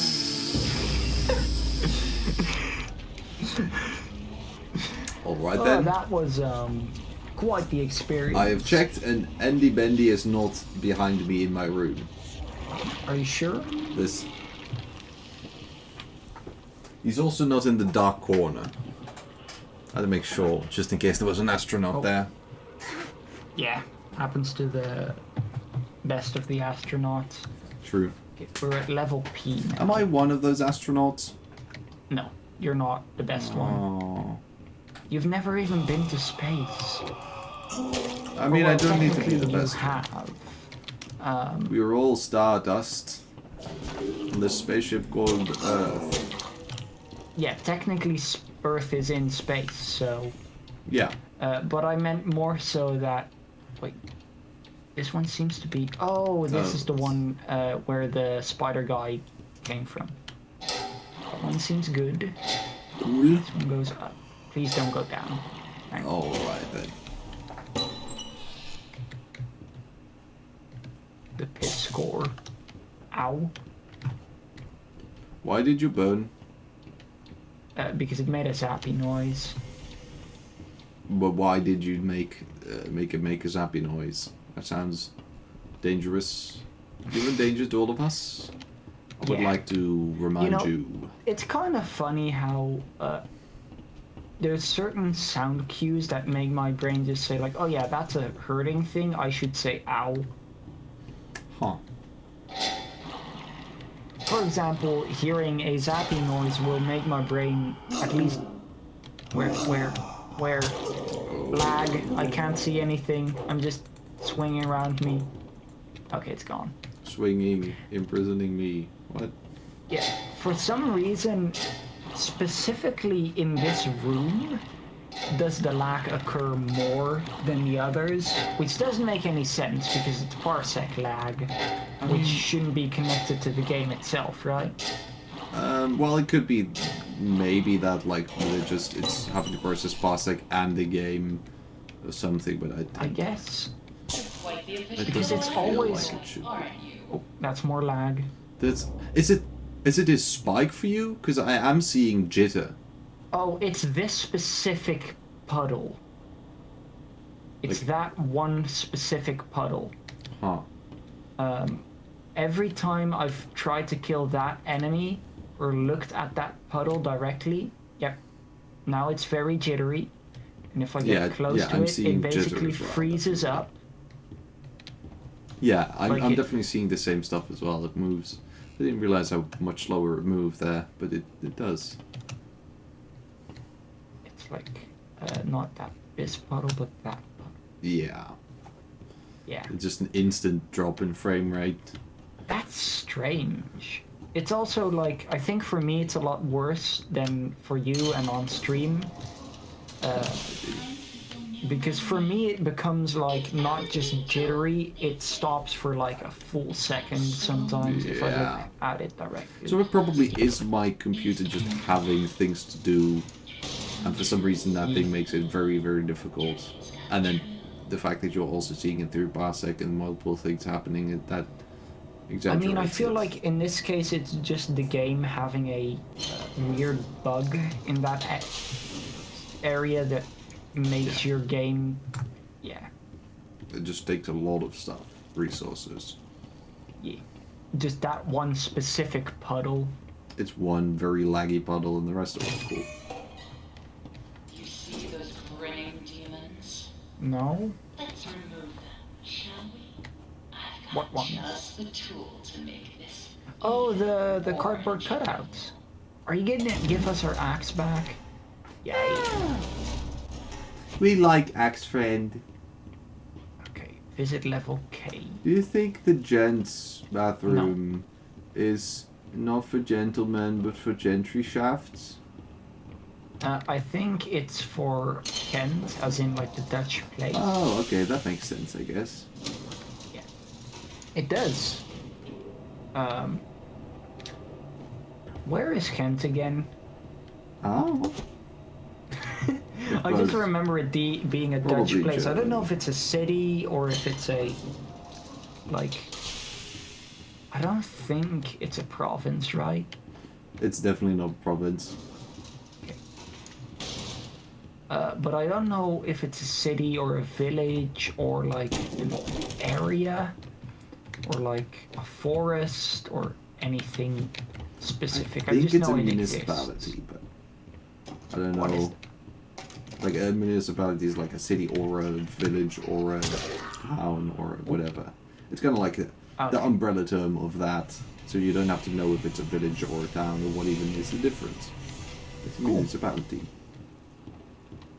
Alright Oh, then. that was, quite the experience. I have checked and Andy Bendy is not behind me in my room. Are you sure? This... He's also not in the dark corner. I had to make sure, just in case there was an astronaut there. Yeah, happens to the best of the astronauts. True. Okay, we're at level P now. Am I one of those astronauts? No, you're not the best one. Oh. You've never even been to space. I mean, Well, I don't need to be technically the you best. have. We were all stardust on this spaceship called Earth. Yeah, technically Earth is in space, so... Yeah. But I meant more so that... Wait. This one seems to be... Oh, this is the one where the spider guy came from. That one seems good. Cool. This one goes up. Please don't go down. Thank you. Alright then. The pit score. Ow. Why did you burn? because it made a zappy noise. But why did you make it make a zappy noise? That sounds dangerous. You're in danger to all of us. I would Yeah. like to remind you. It's kind of funny how there's certain sound cues that make my brain just say like, oh yeah, that's a hurting thing. I should say ow. Huh. For example, hearing a zappy noise will make my brain at least where lag. I can't see anything. I'm just swinging around me. Okay, it's gone. Swinging, imprisoning me. What? Yeah. For some reason, specifically in this room, does the lag occur more than the others, which doesn't make any sense because it's parsec lag, which shouldn't be connected to the game itself, right? Well, it could be maybe that like it's having to process parsec and the game or something, but I guess. Quite the it efficient doesn't it's feel always- like it should. aren't you? Oh, that's more lag. Is it a spike for you? Because I am seeing jitter. Oh, it's this specific puddle. It's Like- that one specific puddle. Huh. Every time I've tried to kill that enemy or looked at that puddle directly, yep, now it's very jittery. And if I get close to I'm it, seeing it basically jitter as well. freezes up. Yeah, I'm Like it- definitely seeing the same stuff as well. It moves. I didn't realize how much slower it moved there, but it does. It's like, not this puddle, but that puddle. Yeah. Yeah. It's just an instant drop in frame rate. That's strange. It's also like, I think for me it's a lot worse than for you and on stream. Because for me it becomes like not just jittery, it stops for like a full second sometimes if I Yeah. look at it directly. So it probably is my computer just having things to do, and for some reason that thing makes it very, very difficult. And then the fact that you're also seeing it through parsec and multiple things happening, that I exaggerates mean, I feel it. like in this case it's just the game having a weird bug in that area that makes your game, yeah, It just takes a lot of stuff, resources. just that one specific puddle. It's one very laggy puddle and the rest of it's cool. You see those grinning demons? No? Let's remove them, shall we? I've got What one? just the tool to make this. Oh, the even cardboard more cutouts. Are you gonna give us our axe back? Yeah. We like Axe Friend. Okay, visit level K. Do you think the gents' bathroom is not for gentlemen but for gentry shafts? I think it's for Kent, as in like the Dutch place. Oh, okay, that makes sense, I guess. Yeah. It does. Where is Kent again? Oh. I just remember it being a Dutch Probably place. I don't know German. if it's a city or if it's a, like, I don't think it's a province, right? It's definitely not a province. But I don't know if it's a city or a village or like an area or like a forest or anything specific. I think just it's know a it municipality, exists. but I don't What is know. Like a municipality is like a city or a village or a town or whatever. It's kind of like the Okay. umbrella term of that, so you don't have to know if it's a village or a town or what even is the difference. It's a municipality.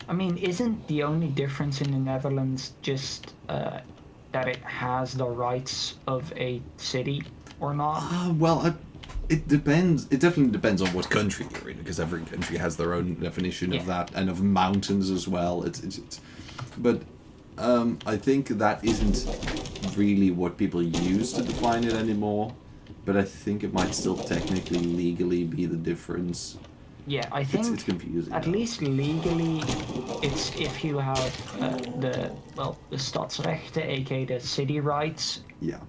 I mean, isn't the only difference in the Netherlands just that it has the rights of a city or not? It depends. It definitely depends on what country you're in, because every country has their own definition of that, and of mountains as well. But I think that isn't really what people use to define it anymore. But I think it might still technically, legally be the difference. Yeah, I think It's confusing. at least legally, it's if you have the stadsrechten, aka the city rights. Yeah.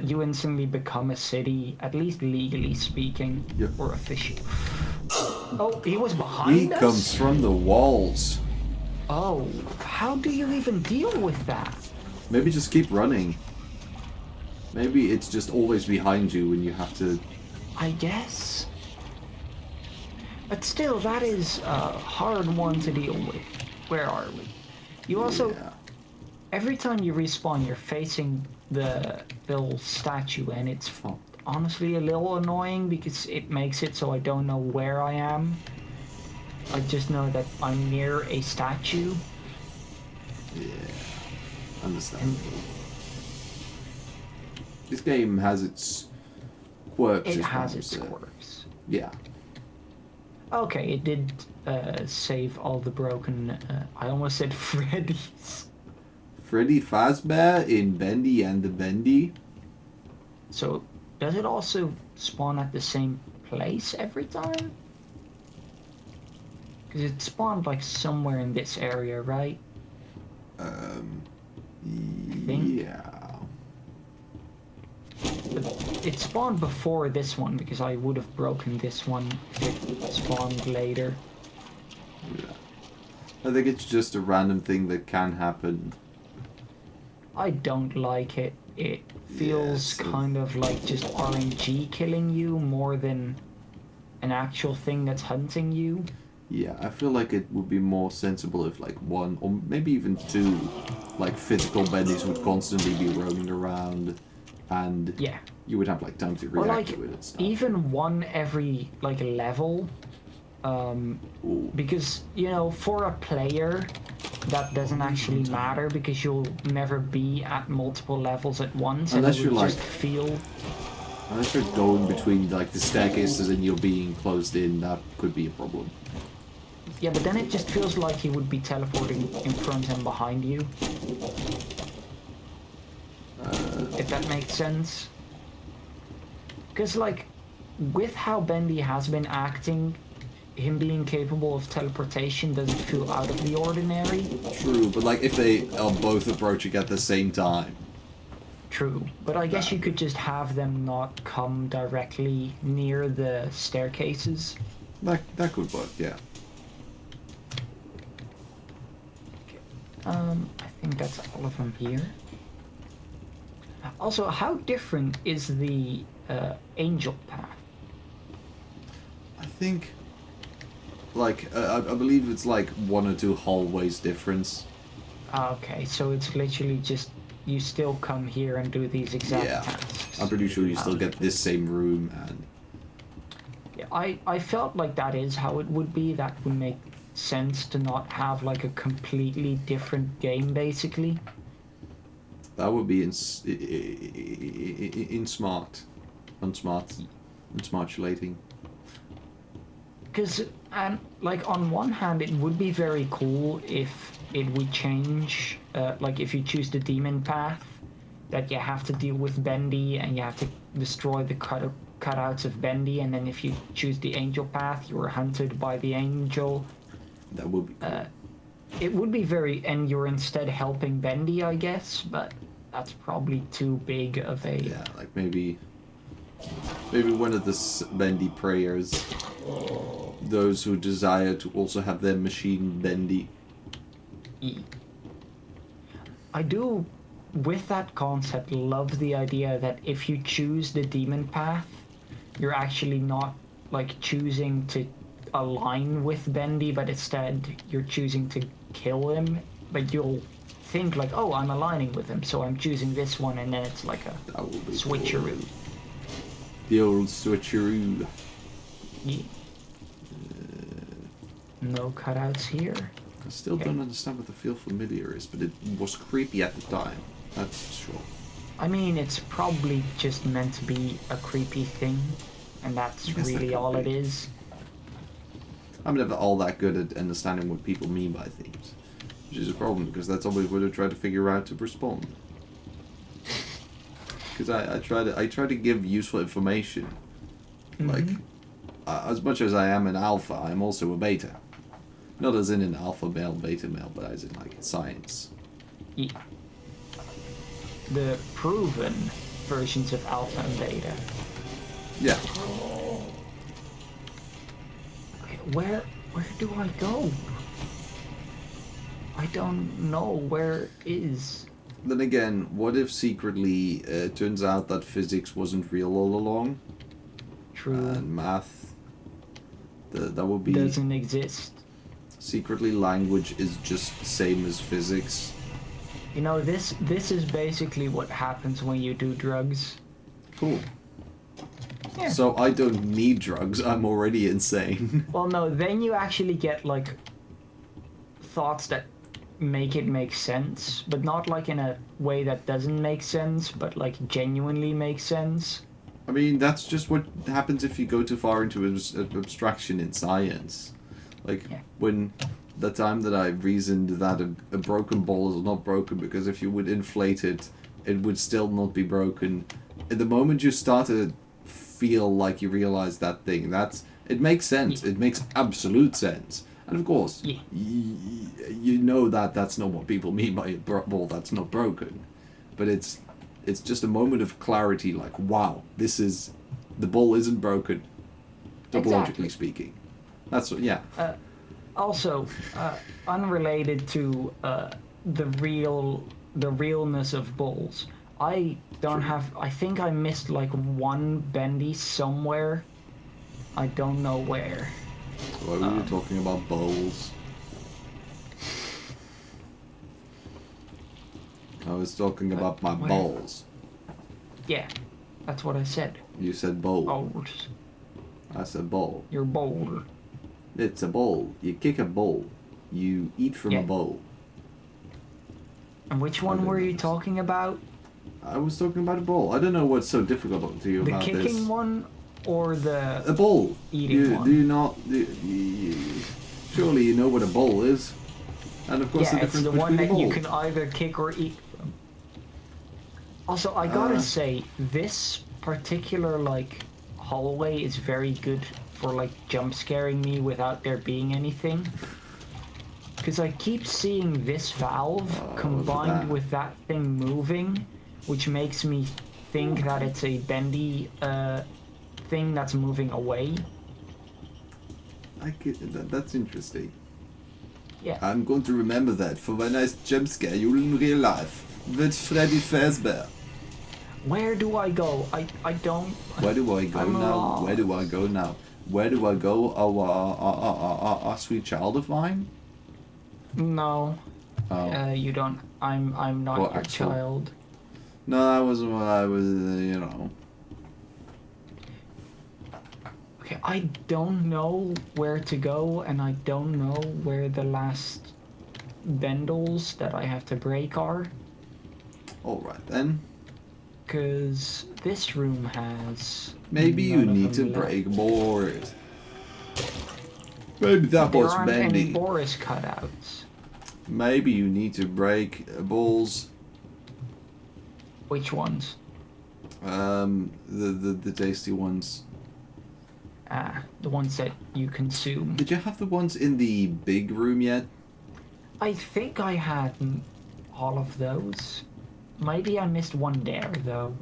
You instantly become a city, at least legally speaking, Yep. or official. Oh, he was behind He us? comes from the walls. Oh, how do you even deal with that? Maybe just keep running. Maybe it's just always behind you when you have to... I guess. But still, that is a hard one to deal with. Where are we? You also... Yeah. Every time you respawn, you're facing the little statue, and it's honestly a little annoying because it makes it so I don't know where I am. I just know that I'm near a statue. Yeah. Understandable. This game has its quirks. It as has well, its so- quirks. Yeah. Okay, it did save all the broken... I almost said Freddy's. Freddy Fazbear in Bendy and the Bendy. So, does it also spawn at the same place every time? Because it spawned like somewhere in this area, right? think. Yeah. But it spawned before this one because I would have broken this one if it spawned later. Yeah. I think it's just a random thing that can happen. I don't like it. It feels kind of like just RNG killing you more than an actual thing that's hunting you. Yeah, I feel like it would be more sensible if like one or maybe even two like physical bendies would constantly be roaming around and yeah, you would have like time to or react like to it and stuff. even one every like level. Because, you know, for a player, that doesn't actually matter because you'll never be at multiple levels at once. Unless and it you're will like, just feel... unless you're going between like the staircases and you're being closed in, that could be a problem. Yeah, but then it just feels like he would be teleporting in front and behind you. If that makes sense. Because, like, with how Bendy has been acting, him being capable of teleportation doesn't feel out of the ordinary. True, but like if they are both approaching at the same time. True, but I guess you could just have them not come directly near the staircases. That could work, yeah. I think that's all of them here. Also, how different is the angel path? I think, like, I believe it's like 1 or 2 hallways difference. Okay, so it's literally just you still come here and do these exact tasks. I'm pretty sure you still get this same room and... Yeah, I felt like that is how it would be. That would make sense to not have like a completely different game, basically. That would be unsmartulating. Because, like, on one hand, it would be very cool if it would change, like, if you choose the demon path, that you have to deal with Bendy and you have to destroy the cutouts of Bendy, and then if you choose the angel path, you are hunted by the angel. That would be cool. It would be very, and you're instead helping Bendy, I guess, but that's probably too big of a... Yeah, like maybe one of the Bendy prayers, those who desire to also have their machine Bendy. I do, with that concept, love the idea that if you choose the demon path, you're actually not, like, choosing to align with Bendy, but instead you're choosing to kill him, but you'll think like, oh, I'm aligning with him, so I'm choosing this one, and then it's like a switcheroo. Cool. The old switcheroo. Yeah. No cutouts here. I still don't understand what the feel familiar is, but it was creepy at the time. That's for sure. I mean, it's probably just meant to be a creepy thing, and that's really all it is. I'm never all that good at understanding what people mean by things, which is a problem because that's always what I try to figure out to respond. Because I try to give useful information. Like, as much as I am an alpha, I'm also a beta. Not as in an alpha male, beta male, but as in like science. Yeah. The proven versions of alpha and beta. Yeah. Okay, where do I go? I don't know where is. Then again, what if secretly it turns out that physics wasn't real all along? True. And math, that would be... Doesn't exist. Secretly, language is just the same as physics. You know, this is basically what happens when you do drugs. Cool. Yeah. So I don't need drugs, I'm already insane. Well, no, then you actually get, like, thoughts that make it make sense, but not, like, in a way that doesn't make sense, but, like, genuinely makes sense. I mean, that's just what happens if you go too far into abstraction in science. Like, when the time that I reasoned that a broken ball is not broken because if you would inflate it, it would still not be broken. At the moment you start to feel like you realize that thing, it makes sense. It makes absolute sense. And of course, you know that that's not what people mean by a ball that's not broken. But it's just a moment of clarity, like, wow, the ball isn't broken, topologically speaking. That's what, yeah. Also, unrelated to the realness of balls, I don't have. I think I missed like one bendy somewhere. I don't know where. Why were you talking about bowls? I was talking about my balls. Yeah, that's what I said. You said bowl. Bowls. I said bowl. You're bold. It's a bowl. You kick a bowl. You eat from a bowl. And which one were you talking about? I was talking about a bowl. I don't know what's so difficult to you about this. The kicking one or the... A bowl. Eating one? Do you not... surely you know what a bowl is. And of course the difference it's the between one that a bowl. you can either kick or eat from. Also, I gotta say, this particular, like, hallway is very good for, like, jump scaring me without there being anything. Because I keep seeing this valve combined with that thing moving, which makes me think that it's a bendy thing that's moving away. That's interesting. Yeah. I'm going to remember that for my nice jump scare you in real life with Freddy Fazbear. Where do I go? I don't... Where do I go I'm now? lost. Where do I go now? Where do I go? Oh, sweet child of mine? No. Oh. You don't... I'm not Well, your actual- child. No, that wasn't what I was, you know. Okay, I don't know where to go, and I don't know where the last bendels that I have to break are. Alright then. Because this room has... Maybe you none of need to them left. break boards. Maybe that There was aren't any Bendy. Boris cutouts. Maybe you need to break balls. Which ones? The tasty ones. The ones that you consume. Did you have the ones in the big room yet? I think I had all of those. Maybe I missed one there, though.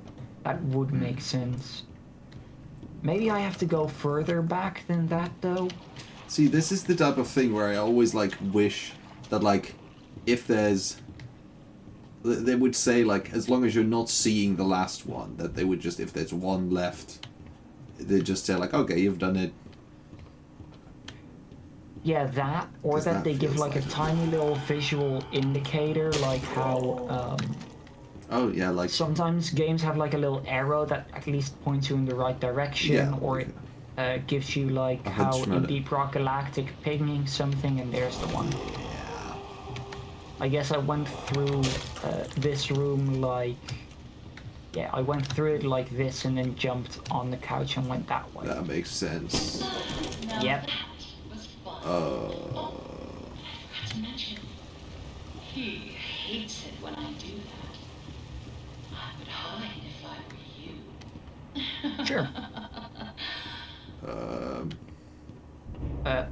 That would make sense. Maybe I have to go further back than that, though. See, this is the type of thing where I always, like, wish that, like, if there's... They would say, like, as long as you're not seeing the last one, that they would just, if there's one left, they'd just say, like, okay, you've done it. Yeah, that, or 'Cause that that they give, feels like, like a it. tiny little visual indicator, like how, Oh, yeah, like... sometimes games have, like, a little arrow that at least points you in the right direction, Yeah, or it gives you, like, A how hunch in Deep Rock Galactic pinging something, and there's the one. I guess I went through this room like... Yeah, I went through it like this and then jumped on the couch and went that way. That makes sense. Yep. Forgot to mention, he hates it when I do that. I would hide if I were you. Sure.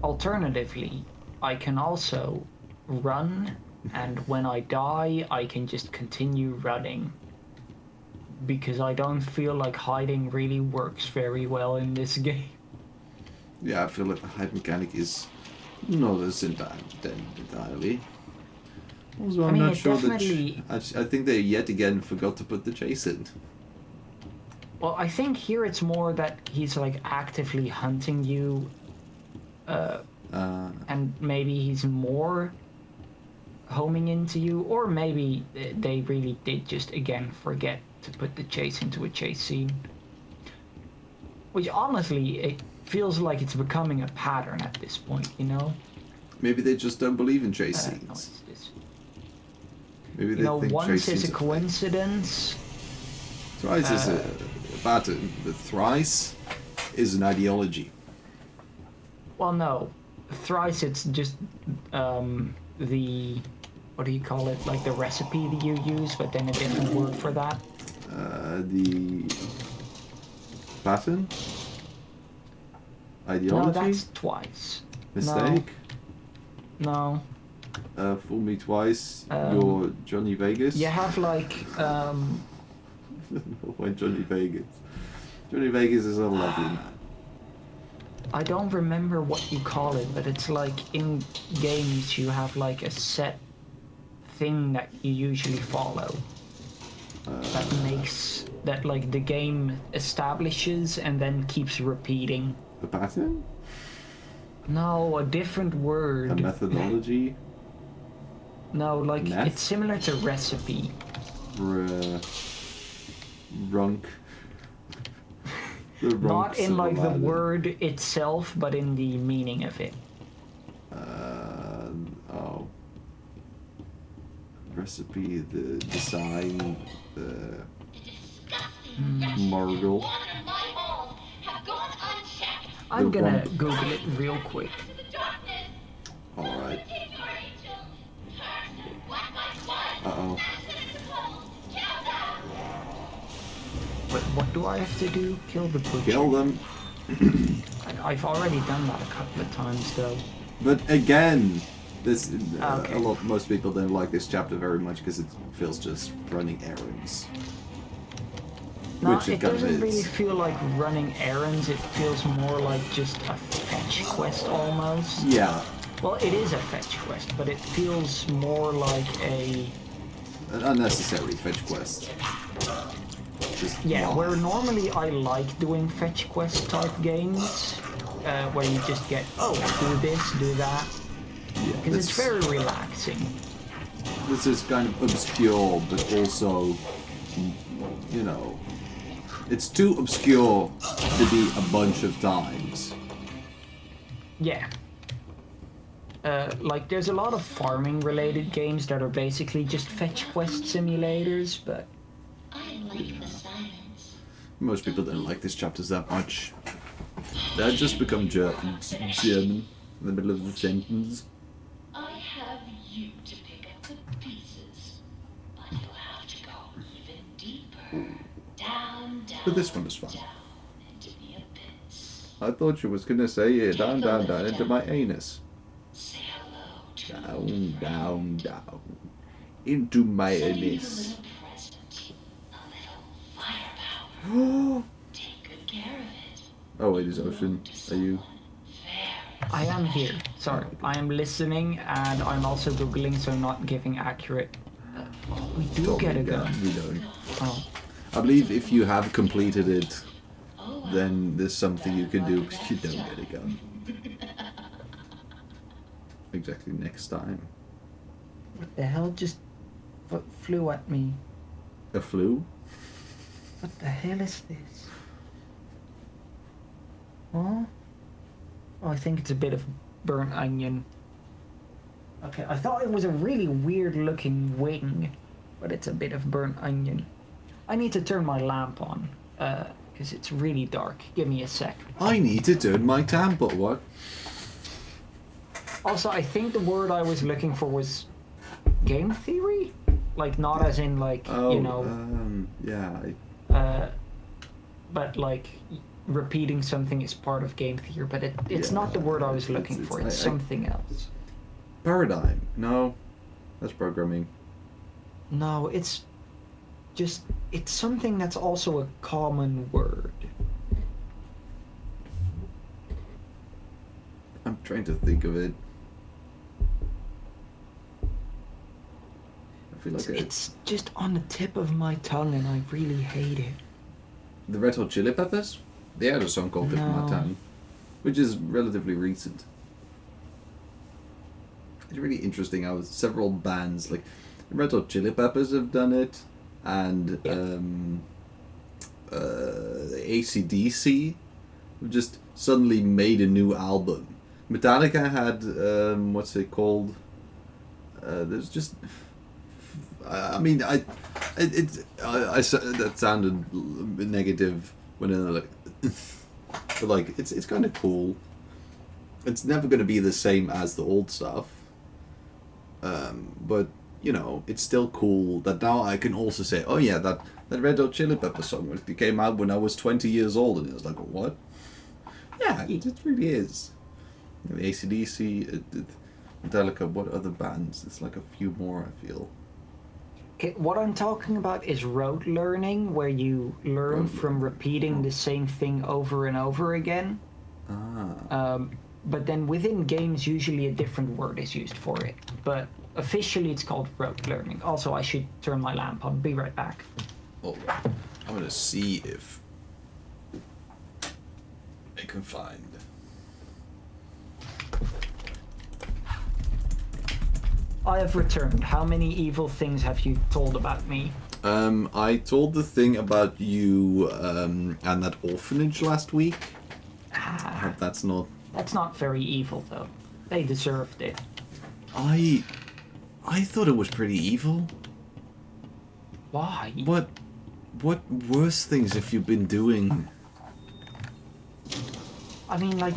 Alternatively, I can also run, and when I die, I can just continue running. Because I don't feel like hiding really works very well in this game. Yeah, I feel like the hide mechanic is not as entirely. Also, I'm mean, not it sure definitely- that... I think they yet again forgot to put the chase in. Well, I think here it's more that he's like actively hunting you, and maybe he's more homing into you, or maybe they really did just again forget to put the chase into a chase scene. Which honestly, it feels like it's becoming a pattern at this point, you know? Maybe they just don't believe in chase No, scenes. it's this. Maybe they You know, think once chase is scenes a are coincidence. fake. Thrice is a pattern, but thrice is an ideology. Well, no. Thrice, it's just the... What do you call it? Like the recipe that you use, but then a different word for that. The pattern? Ideology? No, that's twice. Mistake? No. Fool me twice, you're Johnny Vegas? You have like, Why Johnny Vegas? Johnny Vegas is a lovely man. I don't remember what you call it, but it's like in games you have like a set thing that you usually follow. That makes, that like the game establishes and then keeps repeating. The pattern? No, a different word. A methodology? No, like Meth? it's similar to recipe. Runk. The Not runks in of like the Aladdin. word itself, but in the meaning of it. Oh. Recipe, the design, the Margle. I'm The gonna rump. Google it real quick. Alright. Uh-oh. But what do I have to do? Kill the butcher? Kill them. I've already done that a couple of times though. But again, this Okay. most people don't like this chapter very much because it feels just running errands. No, Which it kind of doesn't really is. feel like running errands. It feels more like just a fetch quest almost. Yeah, Well, it is a fetch quest, but it feels more like a... an unnecessary fetch quest. Just Yeah, why? where normally I like doing fetch quest type games, where you just get, oh, do this, do that. Yeah, Because it's this- very relaxing. This is kind of obscure, but also, you know, it's too obscure to be a bunch of times. Yeah. Like, there's a lot of farming-related games that are basically just fetch quest simulators, but... I like the silence. Most people don't like these chapters that much. They just become German in the middle of the sentence. I have you to pick up the pieces, but you'll have to go even deeper. Down, down, But this one is fun. down into the abyss. I thought you was gonna say down, down, down into my anus. Say hello to Down, down, down. Into my Send you a anus. little present, a little firepower. Take good care of it. Oh, wait, is Ocean. Are you? I am here. Sorry, I am listening, and I'm also googling, so not giving accurate... we do get a gun. We don't. Oh. I believe if you have completed it, then there's something you can do, but you don't get a gun. Exactly next time. What the hell just flew at me? A flu? What the hell is this? Huh? Oh, I think it's a bit of burnt onion. Okay, I thought it was a really weird looking wing, but it's a bit of burnt onion. I need to turn my lamp on, because it's really dark. Give me a sec. I need to turn my tap on. What? Also, I think the word I was looking for was game theory? Like, not as in, like, Oh, you know, yeah. but like repeating something is part of game theory, but it's not the word I was looking for. It's something else. Paradigm. No, that's programming. No, it's just, it's something that's also a common word. trying to think of it. I feel like It's just on the tip of my tongue, and I really hate it. the Red Hot Chili Peppers. They had a song called "Tip of My No. Tongue," which is relatively recent. It's really interesting how several bands like the Red Hot Chili Peppers have done it, and AC/DC have just suddenly made a new album. Metallica had what's it called? There's just. I mean, I that sounded negative when like, but like it's kind of cool. It's never going to be the same as the old stuff, but you know, it's still cool that now I can also say, oh yeah, that Red Hot Chili Pepper song it came out when I was 20 years old, and it was like, what? Yeah, it really is. You know, AC/DC, Metallica. What other bands? It's like a few more. I feel. What I'm talking about is rote learning, where you learn from repeating the same thing over and over again. But then within games, usually a different word is used for it. But officially, it's called rote learning. Also, I should turn my lamp on. Be right back. Oh, I'm gonna see if I can find. I have returned. How many evil things have you told about me? I told the thing about you and that orphanage last week. I hope that's not. That's not very evil, though. They deserved it. I thought it was pretty evil. Why? What worse things have you been doing? I mean, like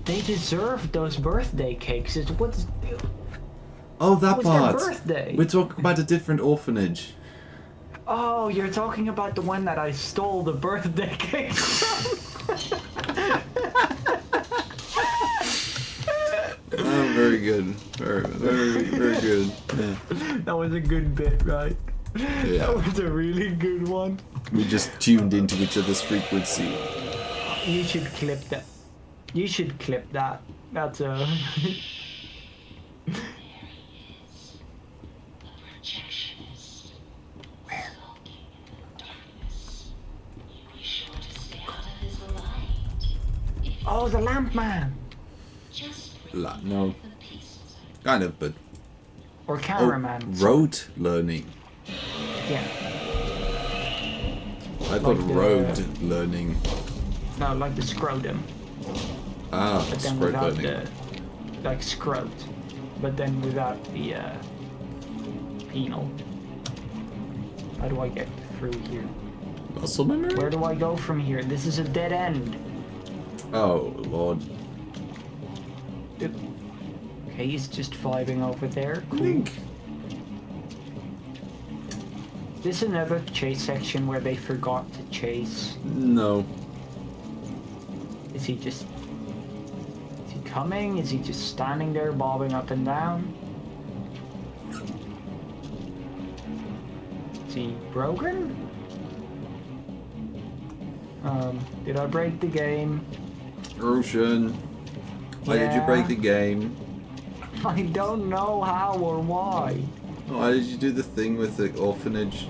they deserved those birthday cakes. It's what's. Oh, that was part. Their birthday. We're talking about a different orphanage. Oh, you're talking about the one that I stole the birthday cake from. Oh, very good. Very good. Yeah. That was a good bit, right? Yeah. That was a really good one. We just tuned into each other's frequency. You should clip that. You should clip that. That's a. Oh, the lamp man. No. Kind of, but. Or cameraman. Rote learning. Yeah. I thought road learning. No, like the scrotum. Ah, but then scrote without learning. the, like scrote, but then without the penal. How do I get through here? Muscle memory? Where do I go from here? This is a dead end. Oh, Lord. Okay, he's just vibing over there. Cool. Link. This is another chase section where they forgot to chase. No. Is he just... Is he coming? Is he just standing there bobbing up and down? Is he broken? Did I break the game? Ocean. Why did you break the game? I don't know how or why. Why did you do the thing with the orphanage?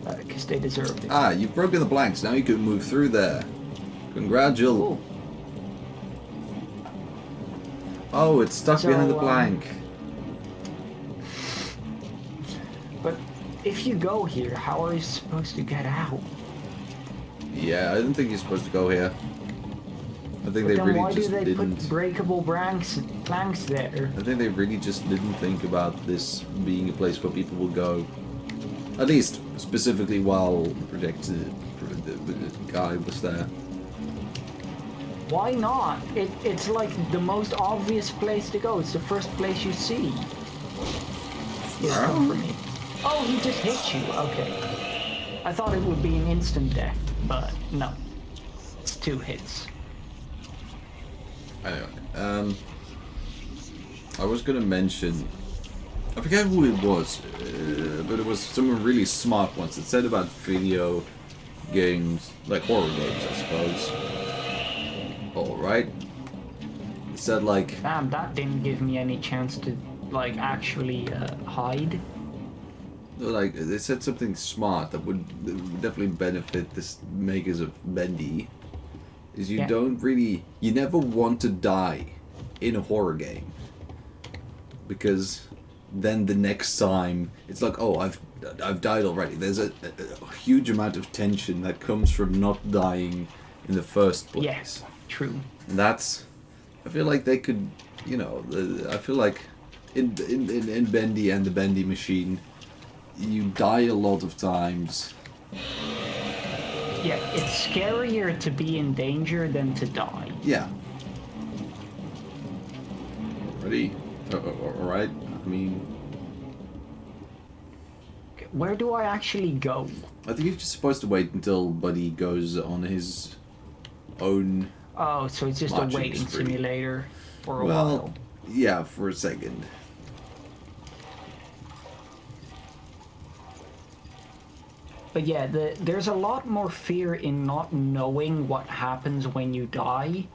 Because they deserved it. Ah, you've broken the blanks. Now you can move through there. Congratulations. Oh, it's stuck behind the blank. But if you go here, how are you supposed to get out? Yeah, I didn't think you're supposed to go here. I think they really why just do they didn't. put breakable planks there? I think they really just didn't think about this being a place where people will go. At least, specifically while the guy was there. Why not? It's like the most obvious place to go. It's the first place you see. Here, come for me. Oh, he just hit you. Okay. I thought it would be an instant death, but no. It's 2 hits. Anyway, I was gonna mention, I forget who it was, but it was someone really smart once. It said about video games, like horror games, I suppose. Alright. said like, Damn, that didn't give me any chance to, like, actually hide. like they said something smart that would definitely benefit this makers of Bendy. Is you Yeah. don't really, you never want to die in a horror game, because then the next time it's like, oh, I've died already. There's a huge amount of tension that comes from not dying in the first place. Yes, true. And that's, I feel like they could, you know, I feel like in Bendy and the Bendy machine, you die a lot of times. Yeah, it's scarier to be in danger than to die. Yeah. Ready? Alright. I mean, Where do I actually go? I think you're just supposed to wait until Buddy goes on his own. Oh, so it's just a Marching waiting spree. simulator for a Well, while. yeah, for a second. But yeah, there's a lot more fear in not knowing what happens when you die.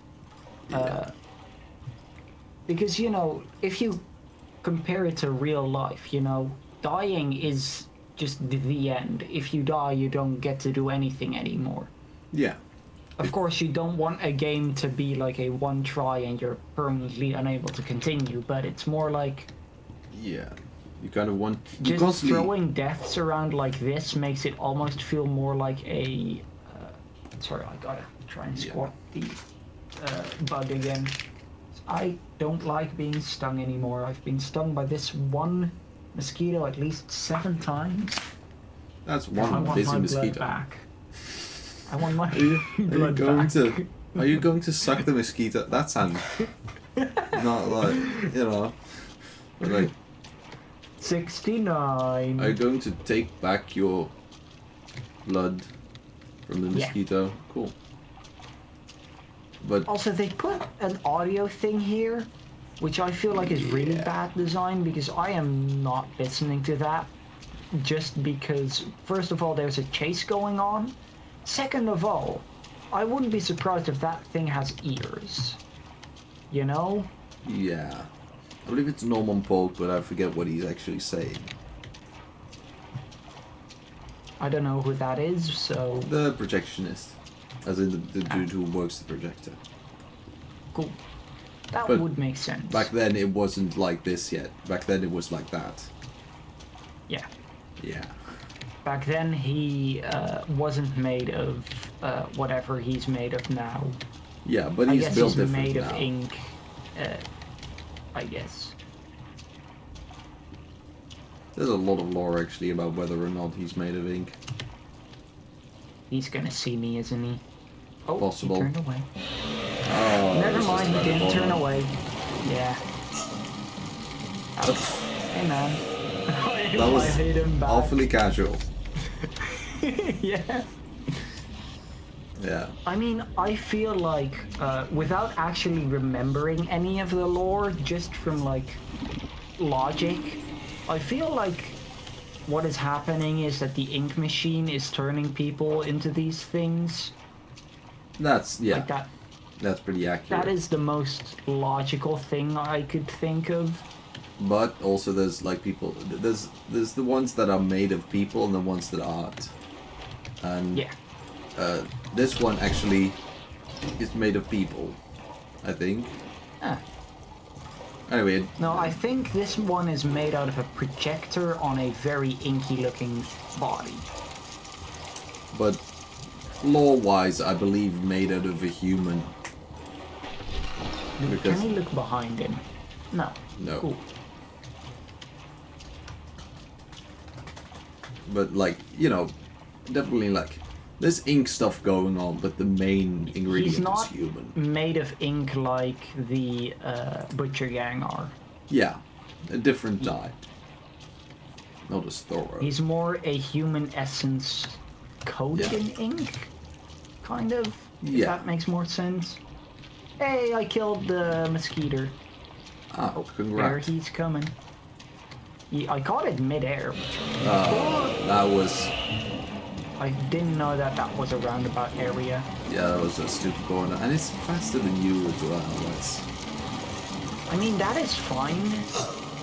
Because, you know, if you compare it to real life, you know, dying is just the end. If you die, you don't get to do anything anymore. Yeah. Of course, you don't want a game to be like a one try and you're permanently unable to continue, but it's more like Yeah. You kind of want. You just constantly. throwing deaths around like this makes it almost feel more like a. Sorry, I gotta try and squat the bug again. I don't like being stung anymore. I've been stung by this one mosquito at least 7 times. That's I one want busy my mosquito. blood back. I want my Are you blood going back. to? Are you going to suck the mosquito? That sounds not like, you know, like. 69. Are you going to take back your blood from the Yeah. mosquito? Cool. But Also, they put an audio thing here, which I feel like is really bad design because I am not listening to that. Just because, first of all, there's a chase going on. Second of all, I wouldn't be surprised if that thing has ears. You know? yeah, I believe it's Norman Polk, but I forget what he's actually saying. I don't know who that is, so The projectionist, as in the dude who works the projector. cool. That But would make sense. Back then it wasn't like this yet. Back then it was like that. Yeah. Yeah. Back then he wasn't made of whatever he's made of now. Yeah, but I he's guess built he's different made now. of ink. I guess. There's a lot of lore actually about whether or not he's made of ink. He's gonna see me, isn't he? Oh, Possible. he turned away. Oh, Never this is mind, he right didn't above turn him. away. Yeah. Ouch. Hey man. That was I hate him back. awfully casual. Yeah. Yeah. I mean, I feel like, without actually remembering any of the lore, just from, like, logic, I feel like what is happening is that the ink machine is turning people into these things. That's, yeah. Like that. That's pretty accurate. That is the most logical thing I could think of. But also there's like people, there's the ones that are made of people and the ones that aren't. And Yeah. this one actually is made of people, I think. Ah. Anyway, No, I think this one is made out of a projector on a very inky looking body. but lore-wise, I believe made out of a human. Because Can he look behind him? No. no. Cool. But like, you know, definitely like there's ink stuff going on, but the main ingredient He's not is human. made of ink like the Butcher Gang are. Yeah, a different type. Not as thorough. He's more a human essence coated Yeah. in ink, kind of. If Yeah. that makes more sense. Hey, I killed the mosquito. Ah, There congrats. he's coming. I caught it mid-air. That was, I didn't know that that was a roundabout area. yeah, that was a stupid corner. And it's faster than you as well. That's I mean, that is fine,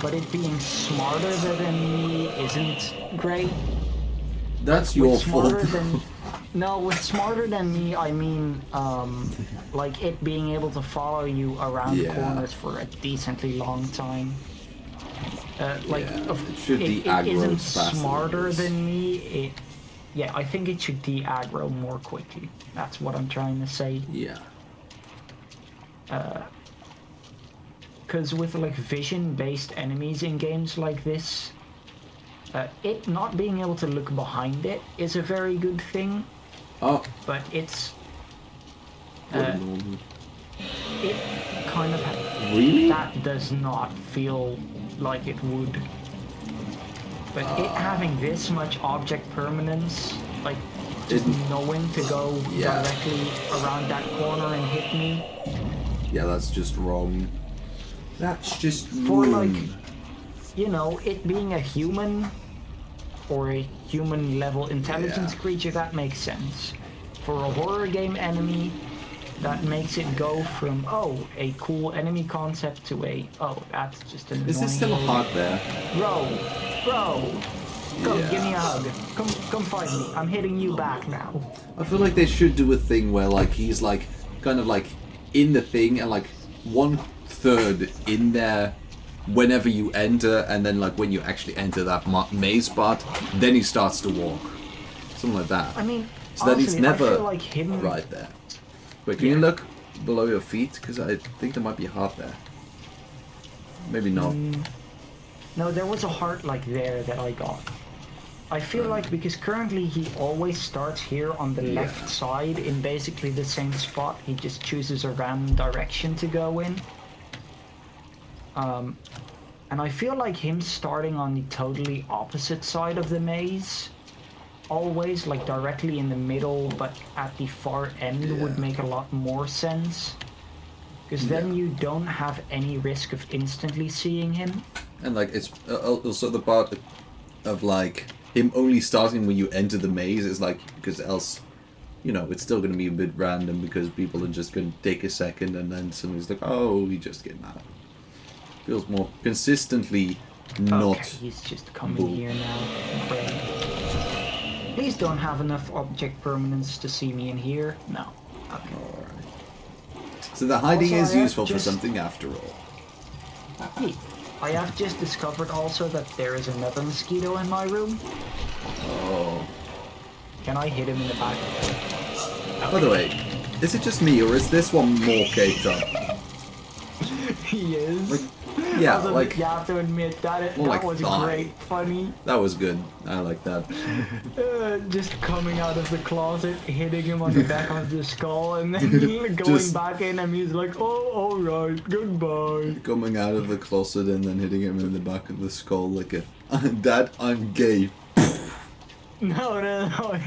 but it being smarter than me isn't great. That's With your smarter fault. than no, with smarter than me, I mean, like it being able to follow you around Yeah. corners for a decently long time. Like, Yeah, it should it de-aggro isn't faster than smarter this. than me. Yeah, I think it should de-aggro more quickly. That's what I'm trying to say. Yeah. Because with like vision-based enemies in games like this, it not being able to look behind it is a very good thing. Oh. But it's What a normal. it kind of Really? that does not feel like it would. But it having this much object permanence, like just knowing to go directly around that corner and hit me. Yeah, that's just wrong. That's just For wrong. like, you know, it being a human or a human level intelligence creature, that makes sense. For a horror game enemy, that makes it go from, oh, a cool enemy concept to a, oh, that's just an Is this still annoying hot there? Bro, come, give me a hug. Come fight me. I'm hitting you back now. I feel like they should do a thing where like he's like kind of like in the thing and like 1/3 in there whenever you enter, and then like when you actually enter that maze spot, then he starts to walk. Something like that. I mean, so that he's honestly, never I feel like him right there. Wait, can you look below your feet? Because I think there might be a heart there. Maybe not. No, there was a heart like there that I got. I feel like because currently he always starts here on the left side in basically the same spot. He just chooses a random direction to go in. And I feel like him starting on the totally opposite side of the maze, always like directly in the middle but at the far end would make a lot more sense. Because then you don't have any risk of instantly seeing him. And like it's also the part of like him only starting when you enter the maze is like, because else, you know, it's still going to be a bit random because people are just going to take a second and then somebody's like, oh, he just came out. Feels more consistently not. Okay, he's just coming here now. Great. Please don't have enough object permanence to see me in here. No. Okay. Alright. So the hiding Also, is I useful have for just- something after all. Yeah. I have just discovered also that there is another mosquito in my room. Oh. Can I hit him in the back? By the way, is it just me or is this one more caked up? He is. Like, yeah, Although like you have to admit that more that like was thigh. great, funny. That was good. I like that. Just coming out of the closet, hitting him on the back of the skull, and then going Just- back in, and he's like, "Oh, all right, goodbye." Coming out of the closet and then hitting him in the back of the skull like a Dad, I'm gay. No,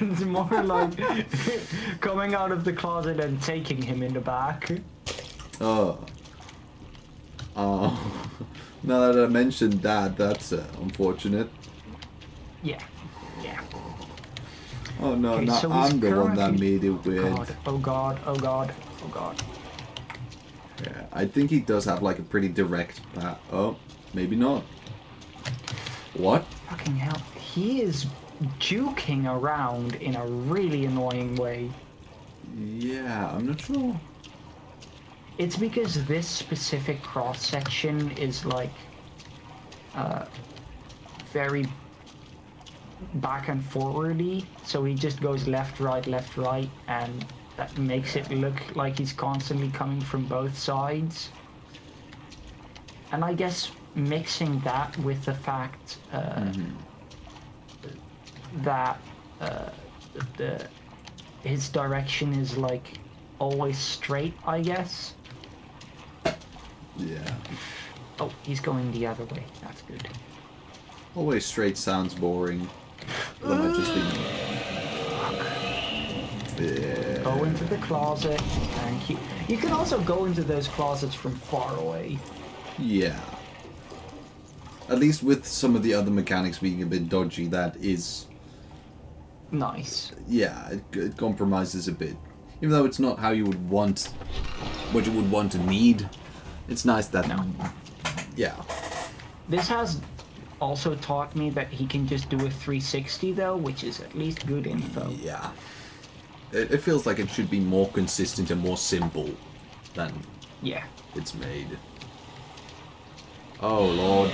it's more like coming out of the closet and taking him in the back. Oh. Oh. Now that I mentioned that, that's unfortunate. Yeah. Oh no, Okay, now so he's I'm the one that currently- made it weird. Oh god. Yeah, I think he does have like a pretty direct path. Oh, maybe not. What? Fucking hell. He is juking around in a really annoying way. Yeah, I'm not sure. It's because this specific cross section is like very back and forwardy, so he just goes left, right, and that makes it look like he's constantly coming from both sides. And I guess mixing that with the fact that his direction is like always straight, I guess. Yeah. Oh, he's going the other way. That's good. Always straight sounds boring. Or am I just being... Yeah. Go into the closet. Thank you. You can also go into those closets from far away. Yeah. At least with some of the other mechanics being a bit dodgy, that is... Nice. Yeah, it compromises a bit. Even though it's not how you would want... what you would want to need. It's nice that. No. Yeah. This has also taught me that he can just do a 360 though, which is at least good info. Yeah. It feels like it should be more consistent and more simple than Yeah. it's made. Oh lord.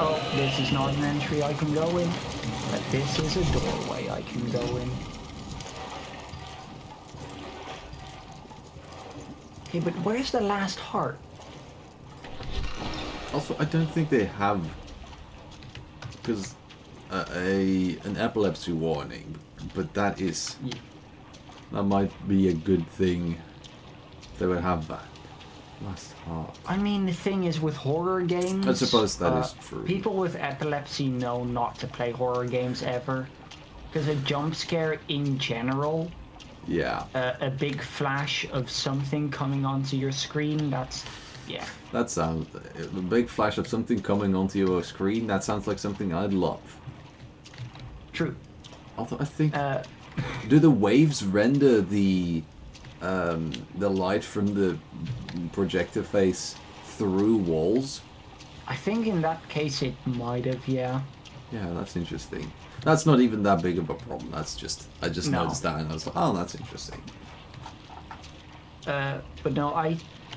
Oh, this is not an entry I can go in, but this is a doorway I can go in. Okay, but where's the last heart? Also, I don't think they have, because an epilepsy warning, but that might be a good thing. They would have that. Last heart. I mean, the thing is with horror games... I suppose that is true. People with epilepsy know not to play horror games ever. Because a jump scare in general... Yeah. A big flash of something coming onto your screen, that's... Yeah. That sounds... A big flash of something coming onto your screen, that sounds like something I'd love. True. Although I think... do the waves render the light from the projector face through walls? I think in that case it might have, yeah. Yeah, that's interesting. That's not even that big of a problem. That's just... I just noticed that and I was like, oh, that's interesting. But no,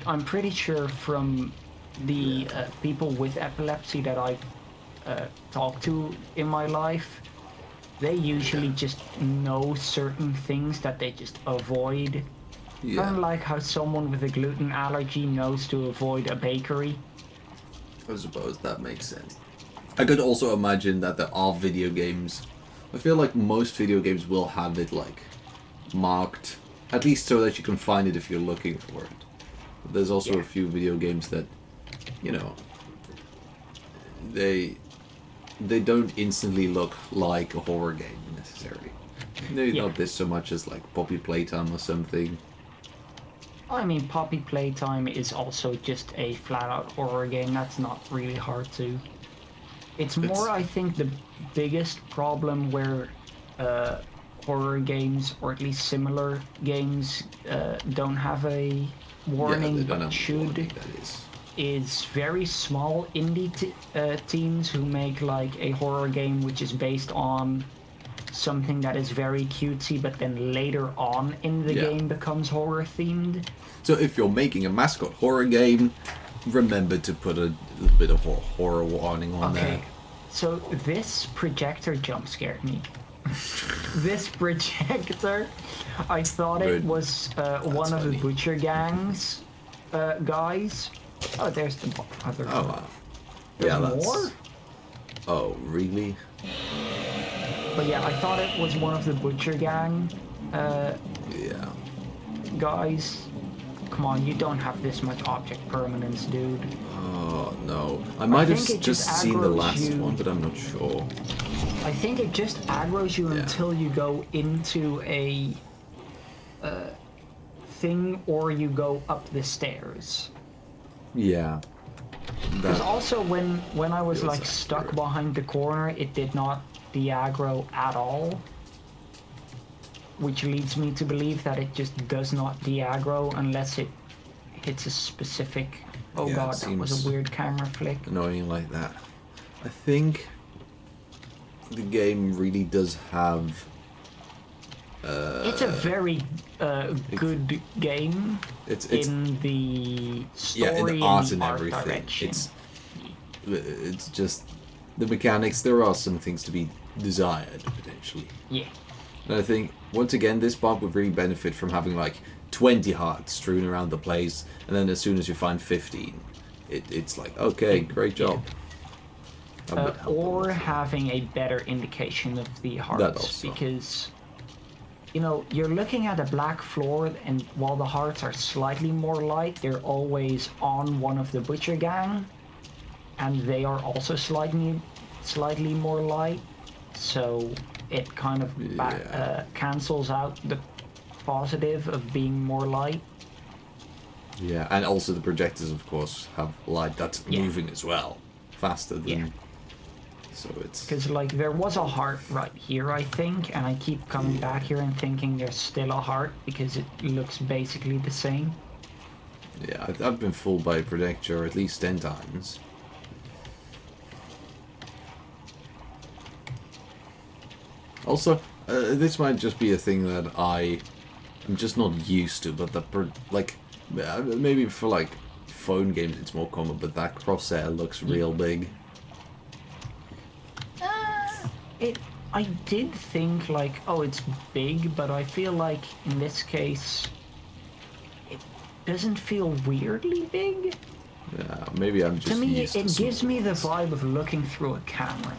I'm pretty sure from the people with epilepsy that I've talked to in my life, they usually just know certain things that they just avoid. Yeah. Kind of like how someone with a gluten allergy knows to avoid a bakery. I suppose that makes sense. I could also imagine that there are video games. I feel like most video games will have it like marked, at least so that you can find it if you're looking for it. But there's also a few video games that, you know, they don't instantly look like a horror game necessarily. Maybe not this so much as like Poppy Playtime or something. I mean, Poppy Playtime is also just a flat-out horror game. That's not really hard to... It's more, I think, the biggest problem where horror games, or at least similar games, don't have a warning, but should, is very small indie teams who make like a horror game which is based on something that is very cutesy, but then later on in the game becomes horror themed. So if you're making a mascot horror game, remember to put a little bit of horror warning on there. Okay, so this projector jump scared me. This projector, I thought it was one of the Butcher Gang's guys. Oh, there's the other. Oh wow. There's Yeah, that's... more? Oh, really? But yeah, I thought it was one of the Butcher Gang guys. Come on, you don't have this much object permanence, dude. Oh, no. I might have just seen the last one, but I'm not sure. I think it just aggroes you until you go into a thing or you go up the stairs. Yeah. Because also when I was like stuck behind the corner, it did not de-aggro at all. Which leads me to believe that it just does not de-aggro unless it hits a specific... Oh Yeah, god, that was a weird camera flick. Annoying like that. I think the game really does have... it's a very good game in the story in the art and art everything. direction. It's just the mechanics. There are some things to be desired potentially. Yeah. And I think once again, this part would really benefit from having like 20 hearts strewn around the place, and then as soon as you find 15, it's like okay, great job. Or having a better indication of the hearts, because you know you're looking at a black floor, and while the hearts are slightly more light, they're always on one of the Butcher Gang, and they are also slightly more light, so it kind of cancels out the positive of being more light. Yeah, and also the projectors, of course, have light that's moving as well, faster than. So it's because like there was a heart right here, I think, and I keep coming back here and thinking there's still a heart because it looks basically the same. Yeah, I've been fooled by a projector at least 10 times. Also, this might just be a thing that I'm just not used to, but maybe for like phone games it's more common, but that crosshair looks real big. I did think like, oh, it's big, but I feel like in this case, it doesn't feel weirdly big. Yeah, maybe I'm just to me, used it to gives me the vibe of looking through a camera.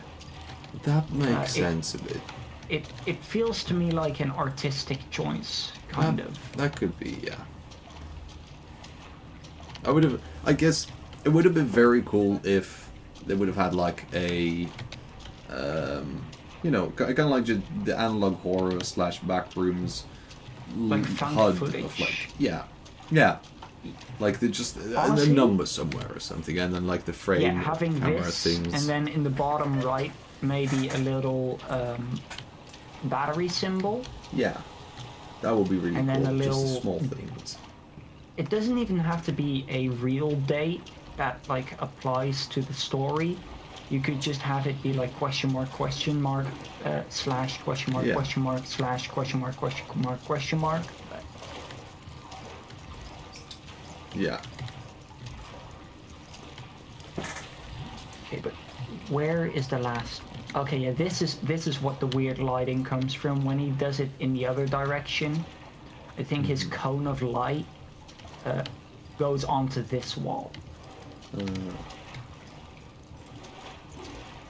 That makes sense a bit. It feels to me like an artistic choice, kind of. That could be, yeah. I guess it would have been very cool if they would have had like a, you know, kind of like just the analog horror / backrooms like found HUD footage. of like, yeah, like they just a number somewhere or something, and then like the frame, yeah, having camera this, things, and then in the bottom right, maybe a little battery symbol. Yeah, that would be really and cool. then a little, just a small things. It doesn't even have to be a real date that like applies to the story. You could just have it be like question mark slash question mark question mark slash question mark question mark question mark. But... Yeah. Okay, but where is the last? Okay, yeah, this is what the weird lighting comes from when he does it in the other direction. I think his cone of light goes onto this wall.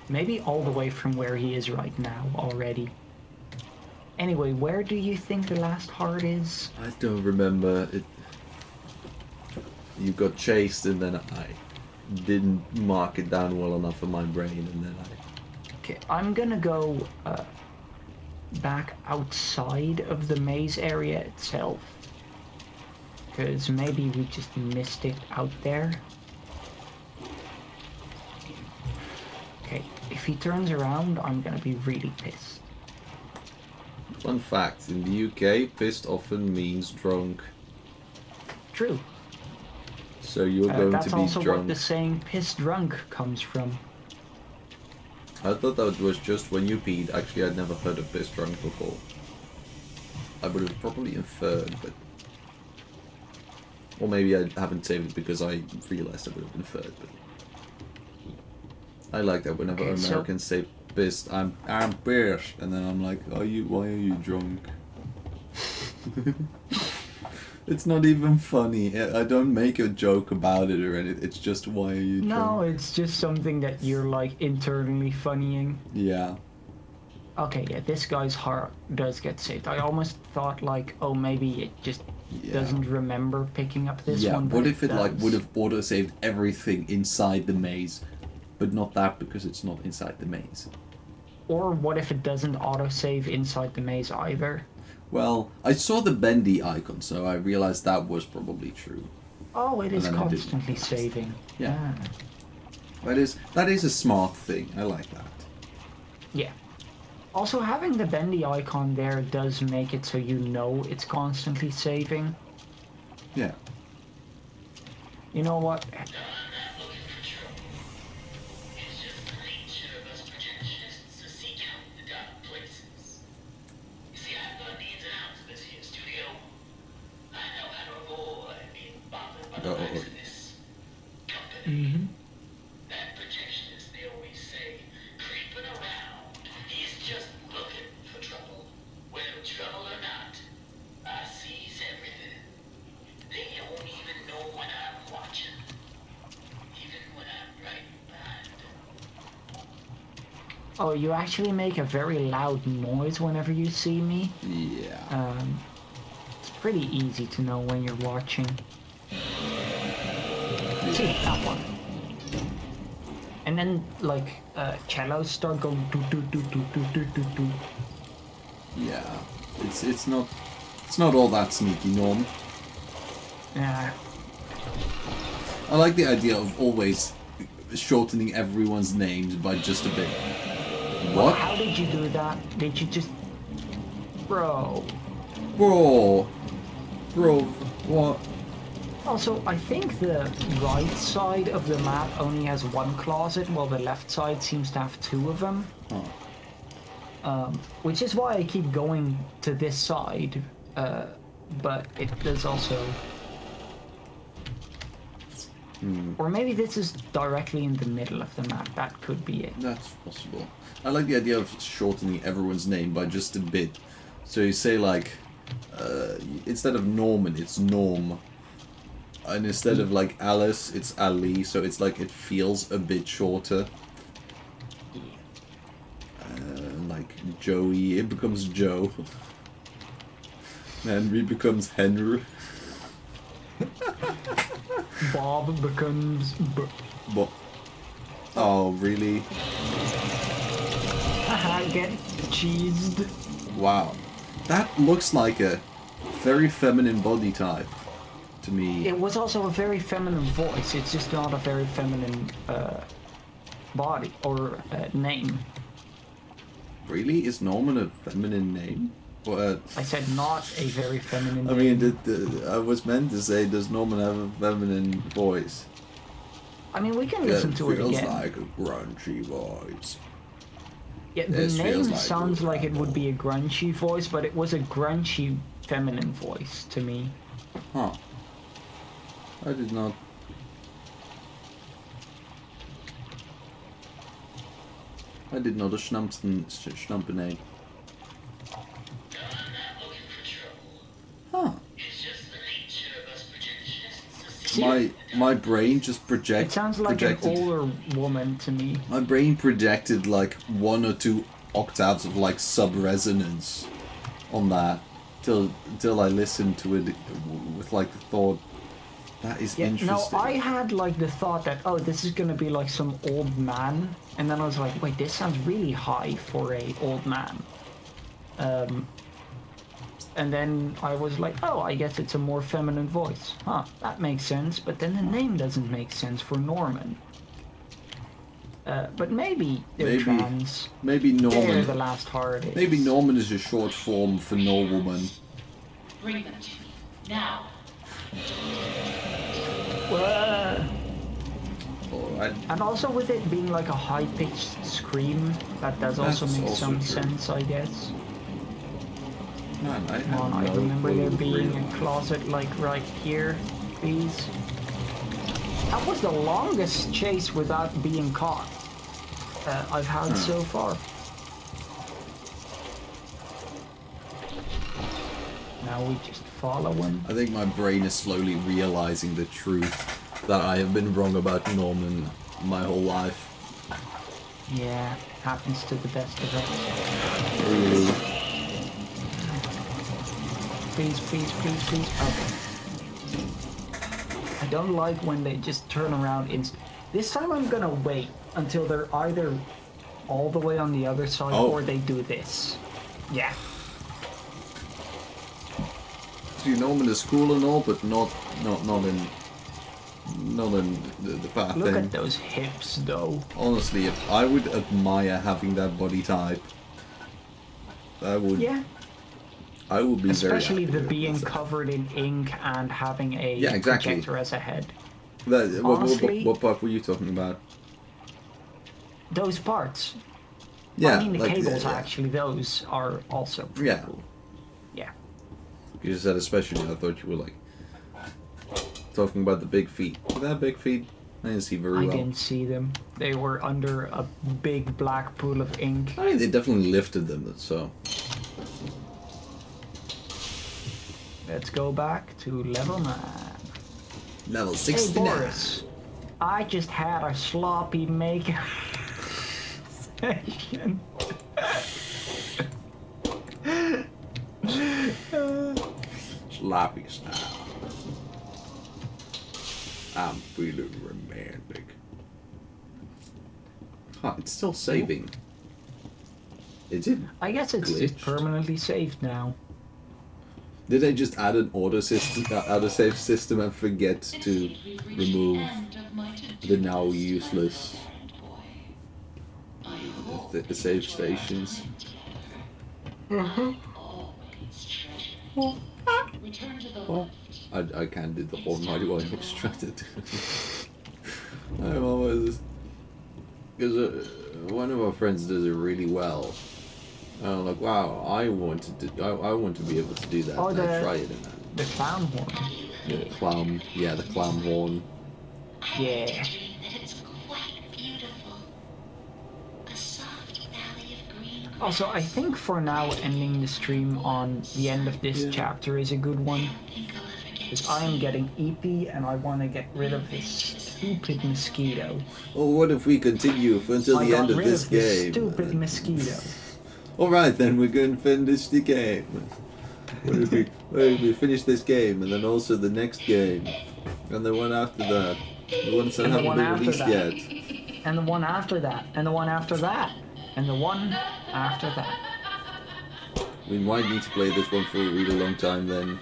Maybe all the way from where he is right now already. Anyway, where do you think the last heart is? I don't remember. You got chased and then I didn't mark it down well enough in my brain, and then Okay, I'm gonna go back outside of the maze area itself. Because maybe we just missed it out there. Okay, if he turns around, I'm gonna be really pissed. Fun fact, in the UK, pissed often means drunk. True. So you're going to be drunk. That's also what the saying pissed drunk comes from. I thought that was just when you peed. Actually, I'd never heard of pissed drunk before. I would have probably inferred, but... Or maybe I haven't saved it because I realized I would have inferred, but... I like that whenever Americans say pissed, I'm pissed, and then I'm like, why are you drunk? It's not even funny. I don't make a joke about it or anything. It's just, why are you drunk? No, it's just something that you're like internally funnying. Yeah. Okay, yeah, this guy's heart does get saved. I almost thought like, oh, maybe it just doesn't remember picking up this one. What if it like would have auto-saved everything inside the maze, but not that because it's not inside the maze? Or what if it doesn't autosave inside the maze either? Well, I saw the Bendy icon, so I realized that was probably true. Oh, it is constantly saving. Yeah. That is a smart thing. I like that. Yeah. Also, having the Bendy icon there does make it so you know it's constantly saving. Yeah. You know what? Mm-hmm. That projectionist, they always say, creeping around. He's just looking for trouble. Whether trouble or not, I sees everything. They don't even know when I'm watching. Even when I'm right behind them. Oh, you actually make a very loud noise whenever you see me. Yeah. It's pretty easy to know when you're watching. See, that one. And then, like, cellos start going do do do do do do do do. Yeah, it's not all that sneaky, Norm. Yeah. I like the idea of always shortening everyone's names by just a bit. What? How did you do that? Did you just... Bro, what? Also, I think the right side of the map only has one closet, while the left side seems to have two of them. Which is why I keep going to this side, but it does also... Or maybe this is directly in the middle of the map, that could be it. That's possible. I like the idea of shortening everyone's name by just a bit. So you say like, instead of Norman, it's Norm. And instead of like Alice, it's Ali, so it's like it feels a bit shorter. Like Joey, it becomes Joe. Henry becomes Henry. Bob becomes Bob. Oh, really? Haha, get cheesed. Wow. That looks like a very feminine body type to me. It was also a very feminine voice, it's just not a very feminine body or name. Really? Is Norman a feminine name? What? I said not a very feminine I name. mean, I was meant to say, does Norman have a feminine voice? I mean, we can listen to it again. It feels like a grungy voice. Yeah, the name sounds like it would be a grungy voice, but it was a grungy feminine voice to me. Huh. I did not... I did not a schnumpen name. Huh. My brain just It sounds like projected. an older woman to me. My brain projected like 1 or 2 octaves of like sub-resonance on that till I listened to it with like the thought, that is interesting. No, I had like the thought that, oh, this is gonna be like some old man, and then I was like, wait, this sounds really high for a old man. And then I was like, oh, I guess it's a more feminine voice. Huh, that makes sense, but then the name doesn't make sense for Norman. But maybe they're trans. Maybe Norman. They're the last hard. Maybe Norman is a short form for no woman. Bring them to me now. Alright. And also with it being like a high-pitched scream, that does also make some sense, I guess. Man, I remember there being a closet like right here, please. That was the longest chase without being caught I've had so far. Now we just follow him. I think my brain is slowly realizing the truth that I have been wrong about Norman my whole life. Yeah, happens to the best of us. Really? Please, please, please, please. Okay. I don't like when they just turn around This time I'm gonna wait until they're either all the way on the other side or they do this. Yeah. See, Norman is cool and all, but not in the path. Look at those hips, though. Honestly, if I would admire having that body type, I would. Yeah. I would be especially very the being covered in ink and having a projector as a head. Honestly, what part were you talking about? Those parts. Yeah, I mean the like, cables actually. Those are also pretty cool. Yeah. You said especially. I thought you were like talking about the big feet. Were that big feet? I didn't see very well. I didn't see them. They were under a big black pool of ink. I mean, they definitely lifted them. So. Let's go back to level 9. Level 69. Hey Boris, I just had a sloppy make session. Sloppy style. I'm feeling romantic. Huh, it's still saving. Is it? I guess it's just permanently saved now. Did they just add an auto-save system and forget to remove the now useless the save stations? Return to the left. I can't do the horn. Why do I always try to do it? I'm always... Because one of our friends does it really well. And I'm like, wow, I want to be able to do that. Oh, and I try it and the clown horn. the clown, yeah, the clown horn. Yeah. That it's quite beautiful. A soft valley of green. Also, I think for now, ending the stream on the end of this chapter is a good one. Because I am getting EP and I want to get rid of this stupid mosquito. Well, what if we continue until the end of this game? Stupid mosquito. Alright, then we're going to finish the game. What if we finish this game and then also the next game? And the one after that. The ones that haven't been released yet. And the one after that. And the one after that. And the one after that. We might need to play this one for a really long time then.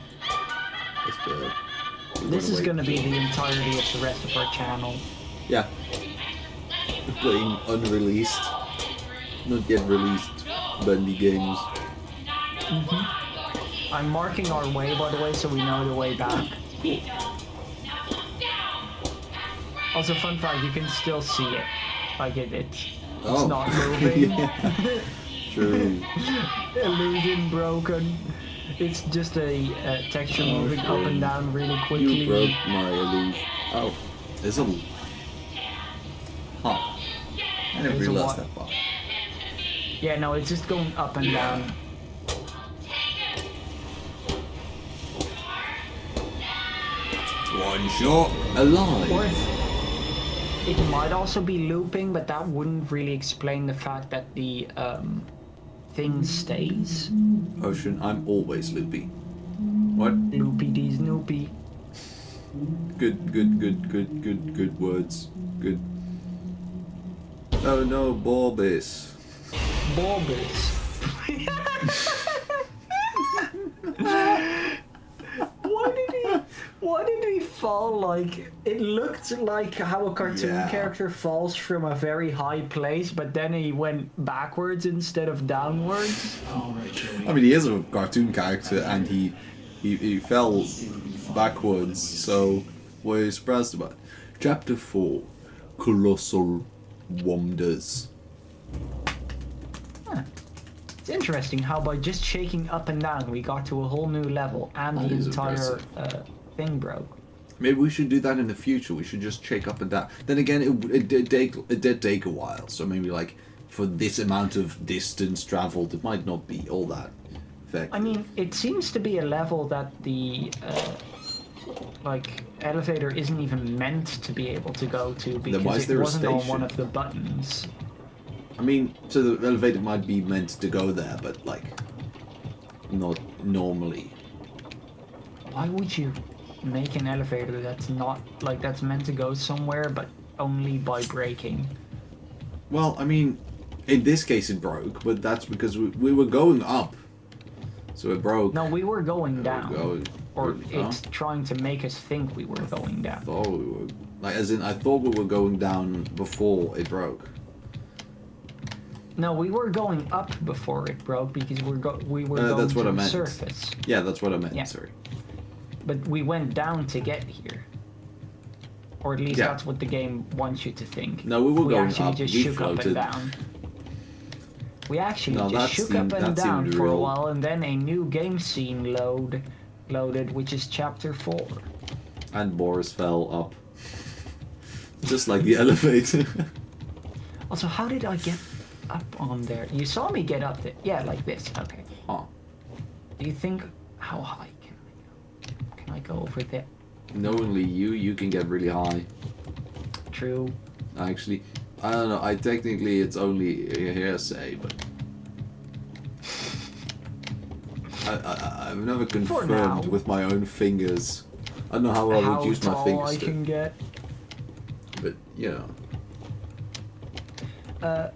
This is going to be the entirety of the rest of our channel. Yeah. We're playing unreleased, not yet released Bendy games. I'm marking our way, by the way, so we know the way back. Also, fun fact, you can still see it. Like it's not moving. Yeah. True. Illusion broken. It's just a texture moving up and down really quickly. You broke my illusion. Oh, there's a... Huh. I never realized that part. Yeah, no, it's just going up and down. One shot, alive. Or it might also be looping, but that wouldn't really explain the fact that the thing stays. Ocean, I'm always loopy. What? Loopy dee snoopy. Good words. Good. Oh no, Borbis. Borbis. Why did he fall like... It looked like how a cartoon character falls from a very high place, but then he went backwards instead of downwards. I mean, he is a cartoon character, and he fell backwards, so what are you surprised about? Chapter 4, Colossal Wonders. Huh. It's interesting how by just shaking up and down we got to a whole new level, and That the is entire thing broke. Maybe we should do that in the future. We should just shake up and down. Then again, it did take a while. So maybe like for this amount of distance traveled, it might not be all that effective. I mean, it seems to be a level that the like elevator isn't even meant to be able to go to because it wasn't on one of the buttons. I mean, so the elevator might be meant to go there, but like not normally. Why would you make an elevator that's not, like, that's meant to go somewhere, but only by braking? Well, I mean, in this case it broke, but that's because we were going up. So it broke. No, we were going down. Or Huh? it's trying to make us think we were going down. I thought we were, like, as in, I thought we were going down before it broke. No, we were going up before it broke because we were going that's what to I the meant. surface. Yeah, that's what I meant, Yeah. sorry. But we went down to get here. Or at least that's what the game wants you to think. No, we were going actually up. just We shook up and floated. down. We No, just shook up and that down seemed for a real. while, and then a new game scene loaded, which is chapter 4. And Boris fell up. Just like the elevator. Also, how did I get up on there? You saw me get up there. Yeah, like this. Okay. Huh. Do you think... How high can I go? Can I go over there? Knowingly you can get really high. True. Actually, I don't know. Technically it's only a hearsay, but I've never confirmed with my own fingers. I don't know how I would use my fingers I can get. But you know.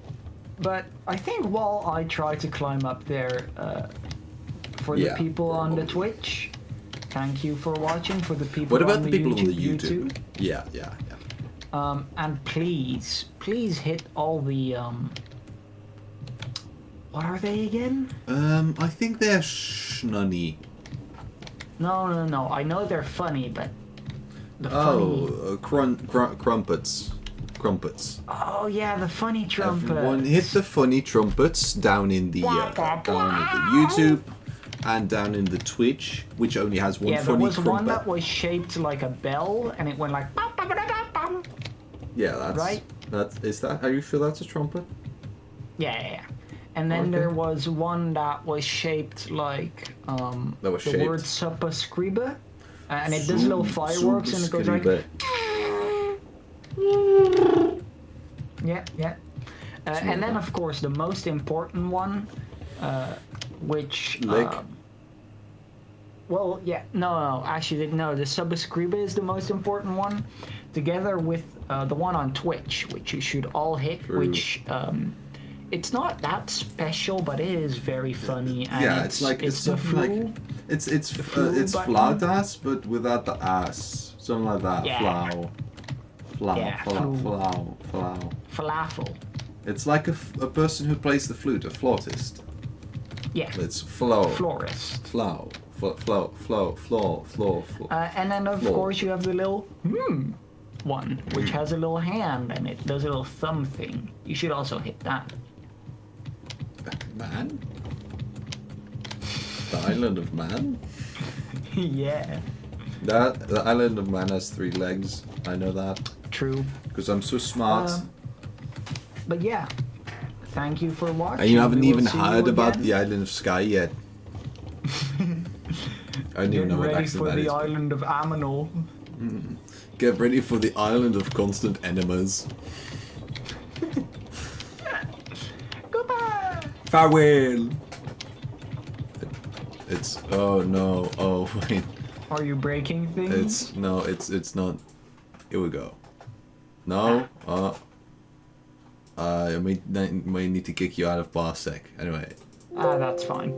But I think while I try to climb up there, for the people on the Twitch, thank you for watching. For the people What about on the the people YouTube, on the YouTube? Yeah. And please hit all the what are they again? I think they're Schnunny. No. I know they're funny, but the funny. Oh, crumpets. Crumpets. Oh yeah, the funny trumpet. Everyone hit the funny trumpets down in the YouTube and down in the Twitch, which only has one Yeah, there funny was crumpet. one that was shaped like a bell, and it went like. Yeah, that's Right? Are you sure that's a trumpet? Yeah. And then there was one that was shaped like That was the shaped. word superscribe, and it does little fireworks, and it goes like. Yeah. And then, of course, the most important one, which... Lick. Well, yeah, no, actually, no, the subscribe is the most important one, together with the one on Twitch, which you should all hit, True. which... it's not that special, but it is very funny. And Yeah, it's like it's the something flu. like it's button. flautas, but without the ass, something like that. Yeah. Yeah, falafel. It's like a person who plays the flute, a flautist. Yeah. It's flow. Florist. Flow. And then, of course, you have the little one, which has a little hand and it does a little thumb thing. You should also hit that. Man? The island of Man? Yeah. The island of Man has 3 legs. I know that. True. Because I'm so smart. But yeah, thank you for watching. And you haven't We will even see you heard about again. the island of Skye yet. I don't even know what ready accent for that the is. island of Aminal. Get ready for the island of constant enemas. Goodbye. Farewell. It's oh no, oh wait. Are you breaking things? It's not. Here we go. No, I may need to kick you out of Barsec. Anyway. That's fine.